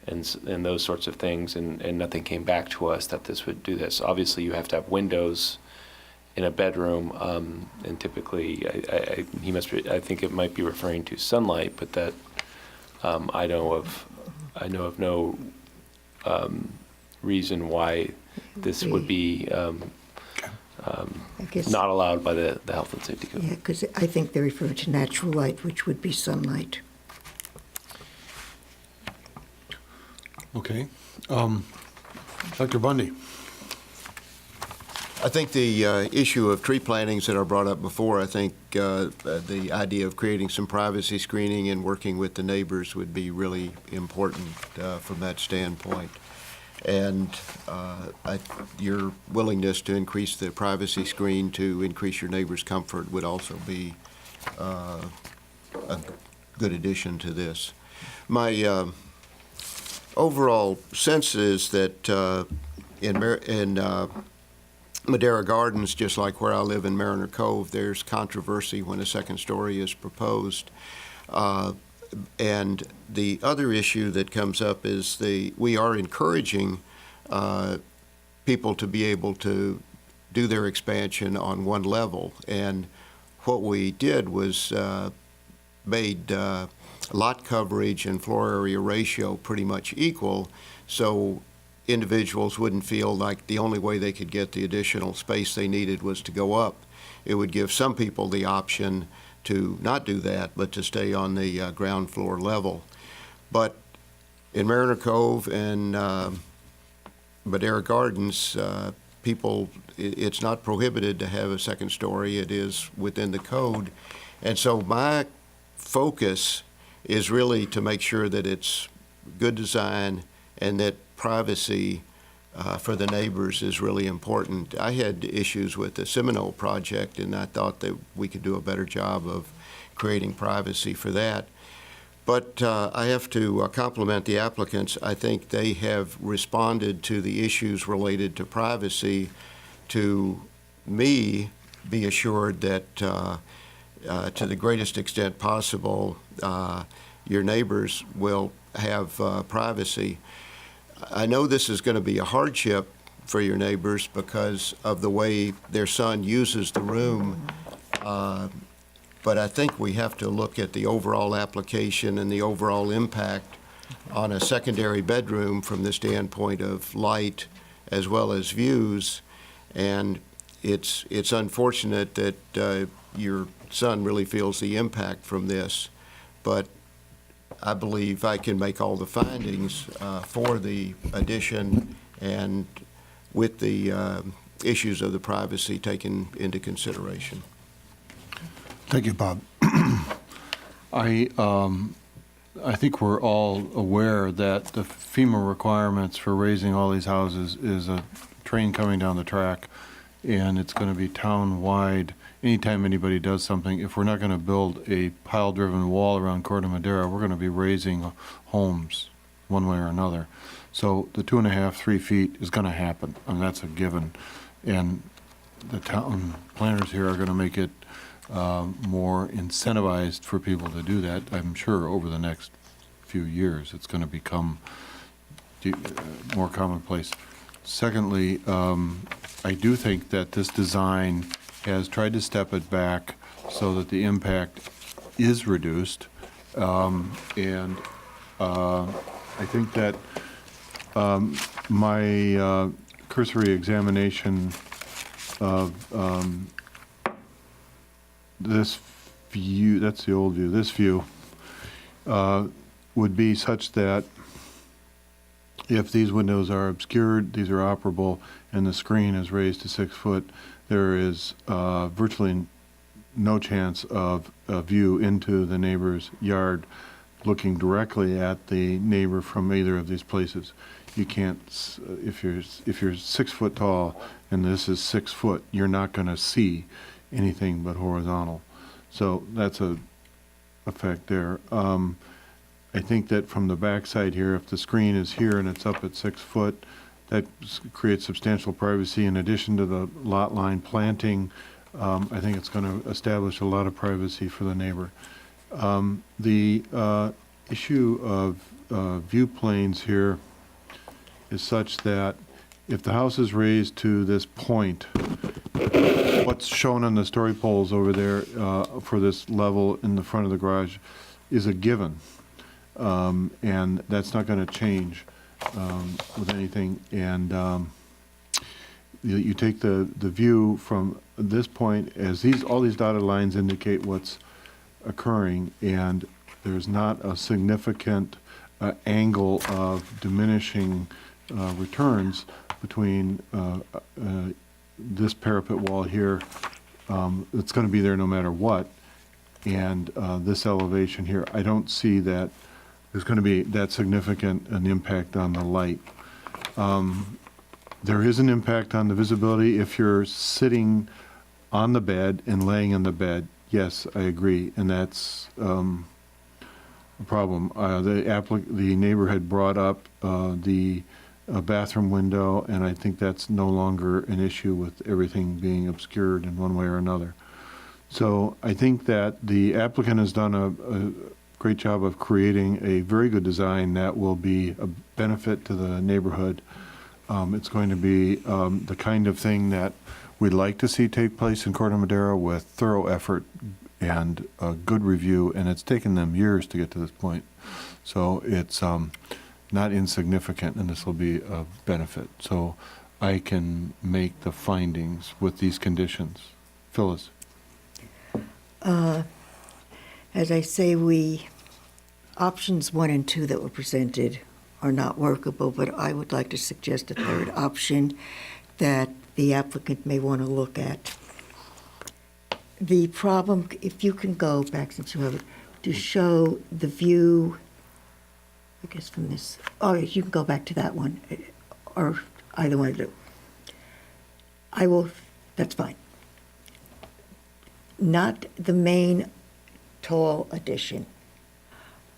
and those sorts of things, and nothing came back to us that this would do this. Obviously, you have to have windows in a bedroom, and typically, I think it might be referring to sunlight, but that I know of no reason why this would be not allowed by the health and safety code. Yeah, because I think they refer to natural light, which would be sunlight. Okay. Dr. Bundy. I think the issue of tree plantings that are brought up before, I think the idea of creating some privacy screening and working with the neighbors would be really important from that standpoint. And your willingness to increase the privacy screen to increase your neighbor's comfort would also be a good addition to this. My overall sense is that in Madera Gardens, just like where I live in Mariner Cove, there's controversy when a second story is proposed. And the other issue that comes up is we are encouraging people to be able to do their expansion on one level. And what we did was made lot coverage and floor area ratio pretty much equal, so individuals wouldn't feel like the only way they could get the additional space they needed was to go up. It would give some people the option to not do that, but to stay on the ground floor level. But in Mariner Cove and Madera Gardens, it's not prohibited to have a second story. It is within the code. And so my focus is really to make sure that it's good design and that privacy for the neighbors is really important. I had issues with the Seminole project, and I thought that we could do a better job of creating privacy for that. But I have to compliment the applicants. I think they have responded to the issues related to privacy to me be assured that to the greatest extent possible, your neighbors will have privacy. I know this is going to be a hardship for your neighbors because of the way their son uses the room, but I think we have to look at the overall application and the overall impact on a secondary bedroom from the standpoint of light as well as views. And it's unfortunate that your son really feels the impact from this, but I believe I can make all the findings for the addition and with the issues of the privacy taken into consideration. Thank you, Bob. I think we're all aware that the FEMA requirements for raising all these houses is a train coming down the track, and it's going to be town-wide. Anytime anybody does something, if we're not going to build a pile-driven wall around Corte Madera, we're going to be raising homes one way or another. So the 2.5, 3 feet is going to happen, and that's a given. And the town planners here are going to make it more incentivized for people to do that. I'm sure over the next few years, it's going to become more commonplace. Secondly, I do think that this design has tried to step it back so that the impact is reduced. And I think that my cursory examination of this view, that's the old view, this view would be such that if these windows are obscured, these are operable, and the screen is raised to 6 foot, there is virtually no chance of a view into the neighbor's yard looking directly at the neighbor from either of these places. You can't, if you're 6 foot tall and this is 6 foot, you're not going to see anything but horizontal. So that's a effect there. I think that from the backside here, if the screen is here and it's up at 6 foot, that creates substantial privacy. In addition to the lot line planting, I think it's going to establish a lot of privacy for the neighbor. The issue of view planes here is such that if the house is raised to this point, what's shown on the story poles over there for this level in the front of the garage is a given. And that's not going to change with anything. And you take the view from this point, as all these dotted lines indicate what's occurring, and there's not a significant angle of diminishing returns between this parapet wall here, it's going to be there no matter what. And this elevation here, I don't see that there's going to be that significant an impact on the light. There is an impact on the visibility if you're sitting on the bed and laying in the bed. Yes, I agree, and that's a problem. The neighbor had brought up the bathroom window, and I think that's no longer an issue with everything being obscured in one way or another. So I think that the applicant has done a great job of creating a very good design that will be a benefit to the neighborhood. It's going to be the kind of thing that we'd like to see take place in Corte Madera with thorough effort and a good review, and it's taken them years to get to this point. So it's not insignificant, and this will be a benefit. So I can make the findings with these conditions. Phyllis? As I say, options 1 and 2 that were presented are not workable, but I would like to suggest a third option that the applicant may want to look at. The problem, if you can go back since you have it, to show the view, I guess from this, oh, you can go back to that one, or either one of them. I will, that's fine. Not the main tall addition,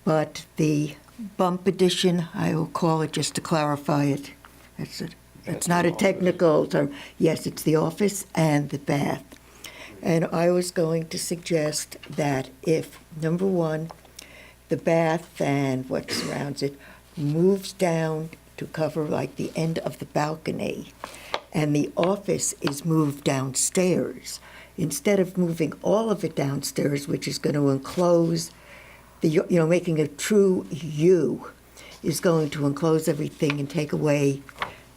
but the bump addition, I will call it just to clarify it. That's it. It's not a technical term. Yes, it's the office and the bath. And I was going to suggest that if, number 1, the bath and what surrounds it moves down to cover like the end of the balcony, and the office is moved downstairs, instead of moving all of it downstairs, which is going to enclose making a true U, is going to enclose everything and take away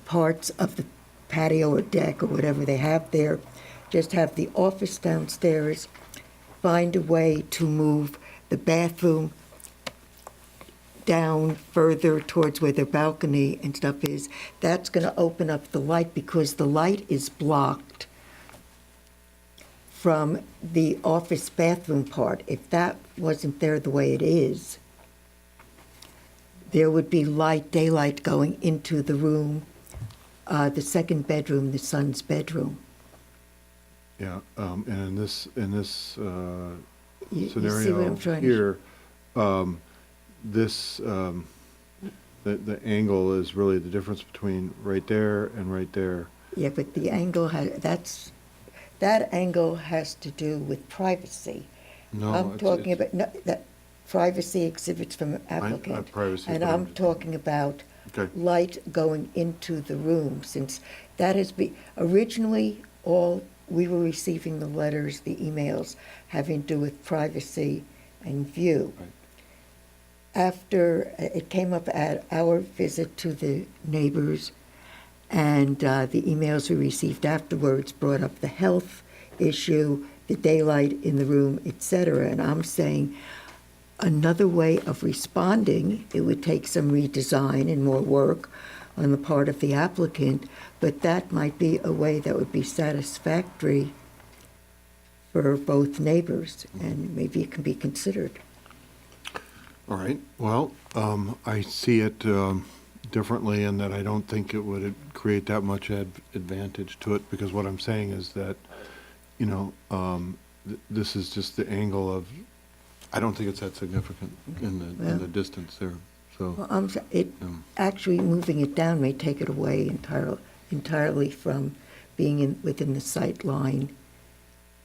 parts of the patio or deck or whatever they have there. Just have the office downstairs, find a way to move the bathroom down further towards where their balcony and stuff is. That's going to open up the light because the light is blocked from the office bathroom part. If that wasn't there the way it is, there would be daylight going into the room, the second bedroom, the son's bedroom. Yeah, and in this You see what scenario I'm trying to here, the angle is really the difference between right there and right there. Yeah, but the angle that angle has to do with privacy. No, I'm talking about that privacy exhibits from an applicant. privacy, And but I'm talking about Okay. light going into the room, since that has been, originally, we were receiving the letters, the emails, having to do with privacy and view. Right. After, it came up at our visit to the neighbors, and the emails we received afterwards brought up the health issue, the daylight in the room, etc. And I'm saying another way of responding, it would take some redesign and more work on the part of the applicant, but that might be a way that would be satisfactory for both neighbors, and maybe it can be considered. All right, well, I see it differently in that I don't think it would create that much advantage to it, because what I'm saying is that, this is just the angle of, I don't think it's that significant in the distance there, so. Well, actually moving it down may take it away entirely from being within the sight line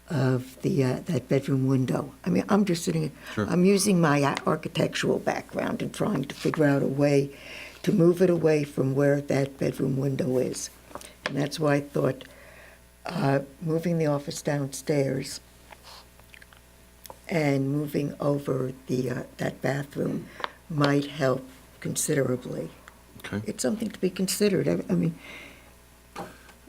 of that bedroom window. I mean, I'm just sitting, Sure. I'm using my architectural background and trying to figure out a way to move it away from where that bedroom window is. And that's why I thought moving the office downstairs and moving over that bathroom might help considerably. Okay. It's something to be considered. I mean,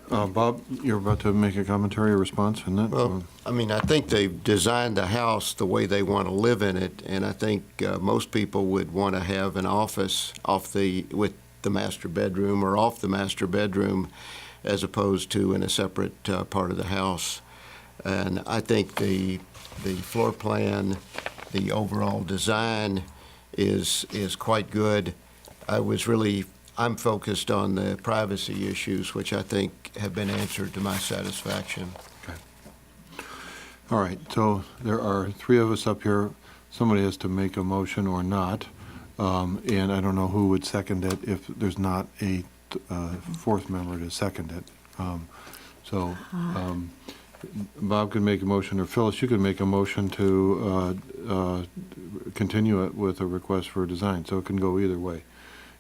Bob, you're about to make a commentary or response on that? Well, I mean, I think they've designed the house the way they want to live in it, and I think most people would want to have an office with the master bedroom or off the master bedroom, as opposed to in a separate part of the house. And I think the floor plan, the overall design is quite good. I'm focused on the privacy issues, which I think have been answered to my satisfaction. All right, so there are three of us up here. Somebody has to make a motion or not, and I don't know who would second it if there's not a fourth member to second it. Bob could make a motion, or Phyllis, you could make a motion to continue it with a request for a design, so it can go either way.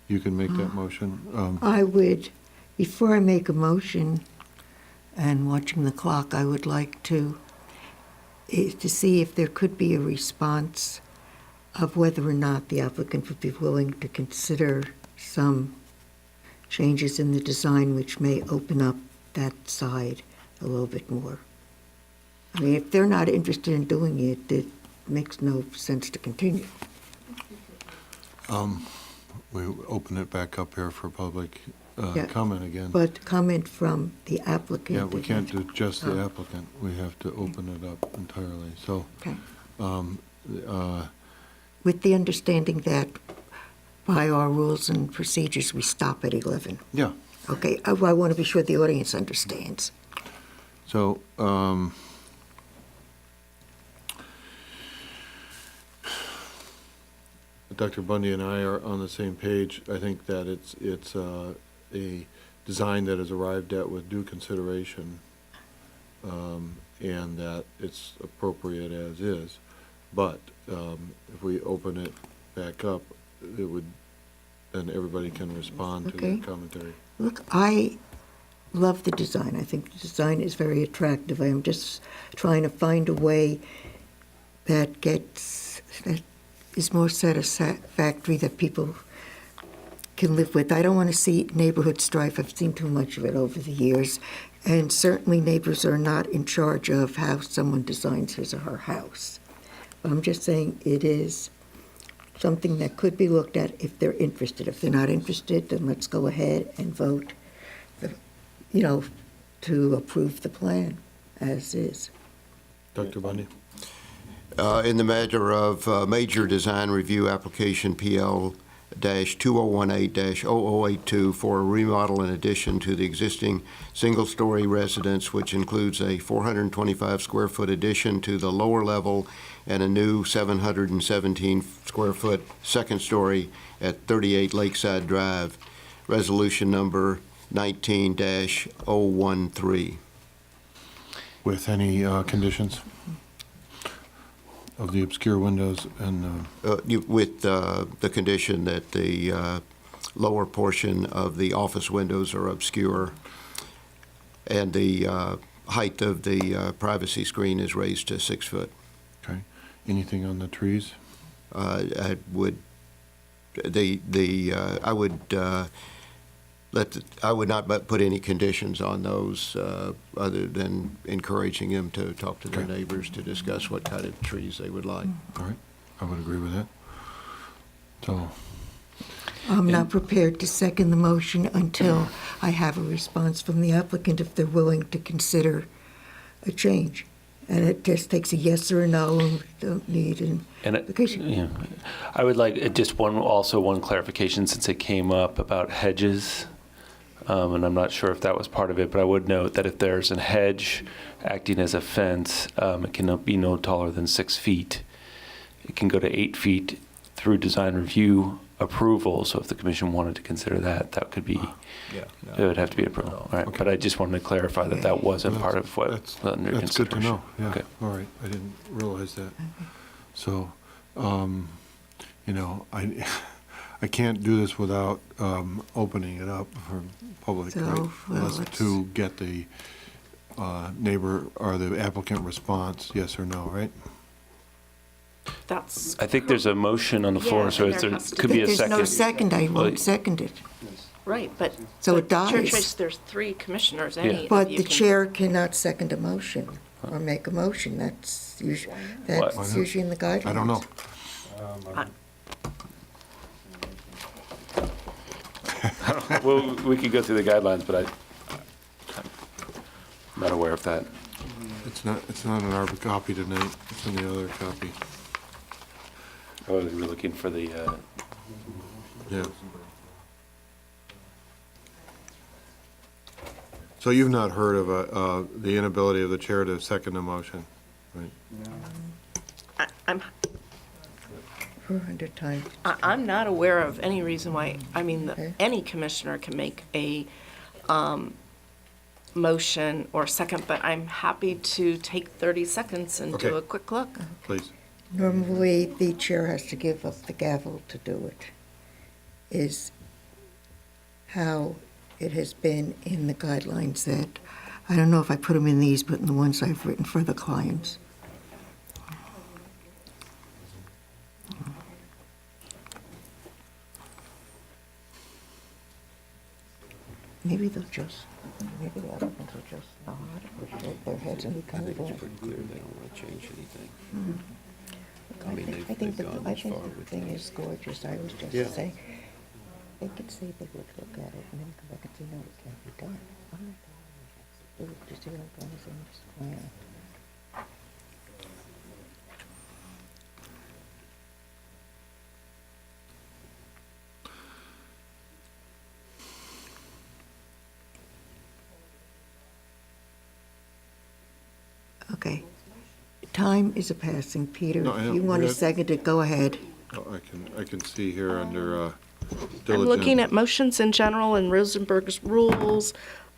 You can make that motion. I would, before I make a motion, and watching the clock, I would like to see if there could be a response of whether or not the applicant would be willing to consider some changes in the design which may open up that side a little bit more. I mean, if they're not interested in doing it, it makes no sense to continue. We open it back up here for public Yeah, comment again. But comment from the applicant. Yeah, we can't do just the applicant. We have to open it up entirely, so. Okay. uh, With the understanding that by our rules and procedures, we stop at 11. Yeah. Okay, I want to be sure the audience understands. So, Dr. Bundy and I are on the same page. I think that it's a design that is arrived at with due consideration, and that it's appropriate as is. But if we open it back up, then everybody can respond to Okay. the commentary. Look, I love the design. I think the design is very attractive. I am just trying to find a way that is more satisfactory, that people can live with. I don't want to see neighborhood strife. I've seen too much of it over the years. And certainly neighbors are not in charge of how someone designs his or her house. I'm just saying it is something that could be looked at if they're interested. If they're not interested, then let's go ahead and vote, to approve the plan as is. Dr. Bundy? In the matter of major design review application PL-2018-0082 for a remodel in addition to the existing single-story residence, which includes a 425-square-foot addition to the lower level and a new 717-square-foot second story at 38 Lakeside Drive, resolution number 19-013. With any conditions of the obscure windows and... With the condition that the lower portion of the office windows are obscure and the height of the privacy screen is raised to 6 foot. Okay. Anything on the trees? I would not put any conditions on those other than encouraging them to talk to their neighbors to discuss what kind of trees they would like. All right, I would agree with that. So, I'm not prepared to second the motion until I have a response from the applicant if they're willing to consider a change. And it just takes a yes or a no, and we don't need an application. Yeah, I would like just one clarification since it came up about hedges. And I'm not sure if that was part of it, but I would note that if there's a hedge acting as a fence, it cannot be no taller than 6 feet. It can go to 8 feet through design review approval. So if the commission wanted to consider that, that could be, it would have to be approval. All right, but I just wanted to clarify that that wasn't part of what's under consideration. that's good to know, yeah. Okay. All right, I didn't realize that. So, I can't do this without opening it up for public, So, right? well, To get the neighbor or the applicant response, yes or no, right? That's. I think there's a motion on the floor, Yeah, so and it's there has to could be- be a There's second. no second, I Well, won't second it. Right, but. So it but Chair dies. Trace, there's 3 commissioners, Yeah. any of But you the can- chair cannot second a motion or make a motion. That's usually in the guidelines. I don't know. Well, we could go through the guidelines, but Not aware of that. It's not in our copy tonight, it's in the other copy. Oh, we were looking for the, Yeah. So you've not heard of the inability of the chair to second a motion, right? I'm, For 100 times. I'm not aware of any reason why, I mean, any commissioner can make a motion or second, but I'm happy to take 30 seconds and do Okay. a quick look. Please. Normally, the chair has to give up the gavel to do it, is how it has been in the guidelines that, I don't know if I put them in these, but in the ones I've written for the clients. Maybe they'll just, maybe the other ones will just nod or shake their heads and be kind of. It's pretty clear they don't want to change anything. Mhm. I mean, I think the thing is gorgeous. I was just Yeah. saying, they could say they would look at it and then come back and say, no, it can't be done. I'm not doing it. Just do what I'm going to say, just plan. Okay. Time is a-passing. Peter, No, I if know. you want to We're- second it, go ahead. Oh, I can see here under diligent. I'm looking at motions in general and Rosenberg's rules.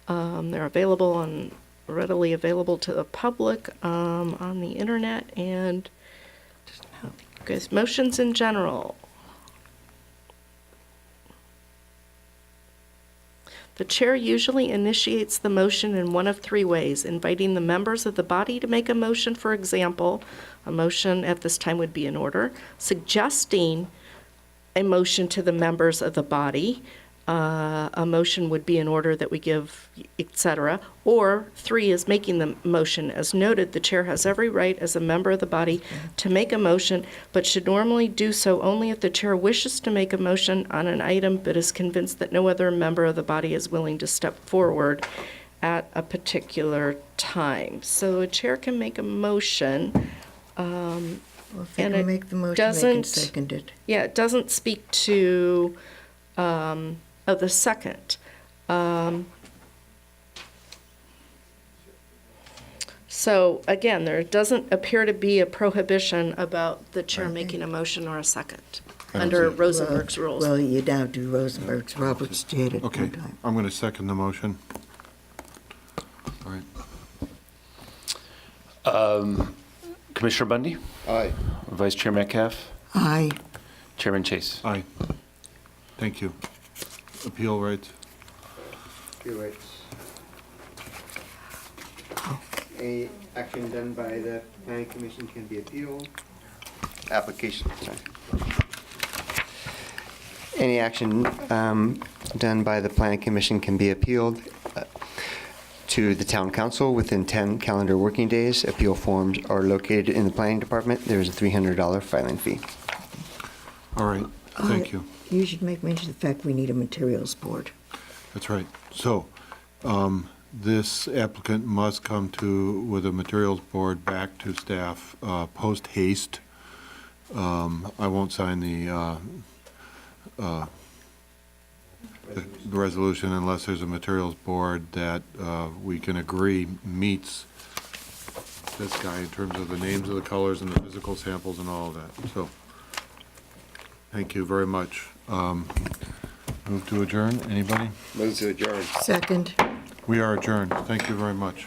They're available and readily available to the public on the internet and guys, motions in general. The chair usually initiates the motion in one of three ways: inviting the members of the body to make a motion, for example, a motion at this time would be in order, suggesting a motion to the members of the body, a motion would be in order that we give, etc. Or three is making the motion. As noted, the chair has every right as a member of the body to make a motion, but should normally do so only if the chair wishes to make a motion on an item but is convinced that no other member of the body is willing to step forward at a particular time. So a chair can make a motion. Well, if they And can it make the motion, they can doesn't- second it. Yeah, it doesn't speak to the second. So again, there doesn't appear to be a prohibition about the chair making a motion or a second I don't under see it. Rosenberg's rules. Well, you now do Rosenberg's. Roberts did it Okay, one time. I'm going to second the motion. All right. Commissioner Bundy? Aye. Vice Chair Metcalf? Aye. Chairman Chase? Aye. Thank you. Appeal rights. Appeal rights. Any action done by the planning commission can be appealed. Application, sorry. Any action done by the planning commission can be appealed to the town council within 10 calendar working days. Appeal forms are located in the planning department. There is a $300 filing fee. All right, thank you. You should make mention of the fact we need a materials board. That's right. So, this applicant must come with a materials board back to staff post haste. I won't sign the resolution unless there's a materials board that we can agree meets this guy in terms of the names of the colors and the physical samples and all of that. So, thank you very much. Move to adjourn, anybody? Move to adjourn. Second. We are adjourned. Thank you very much.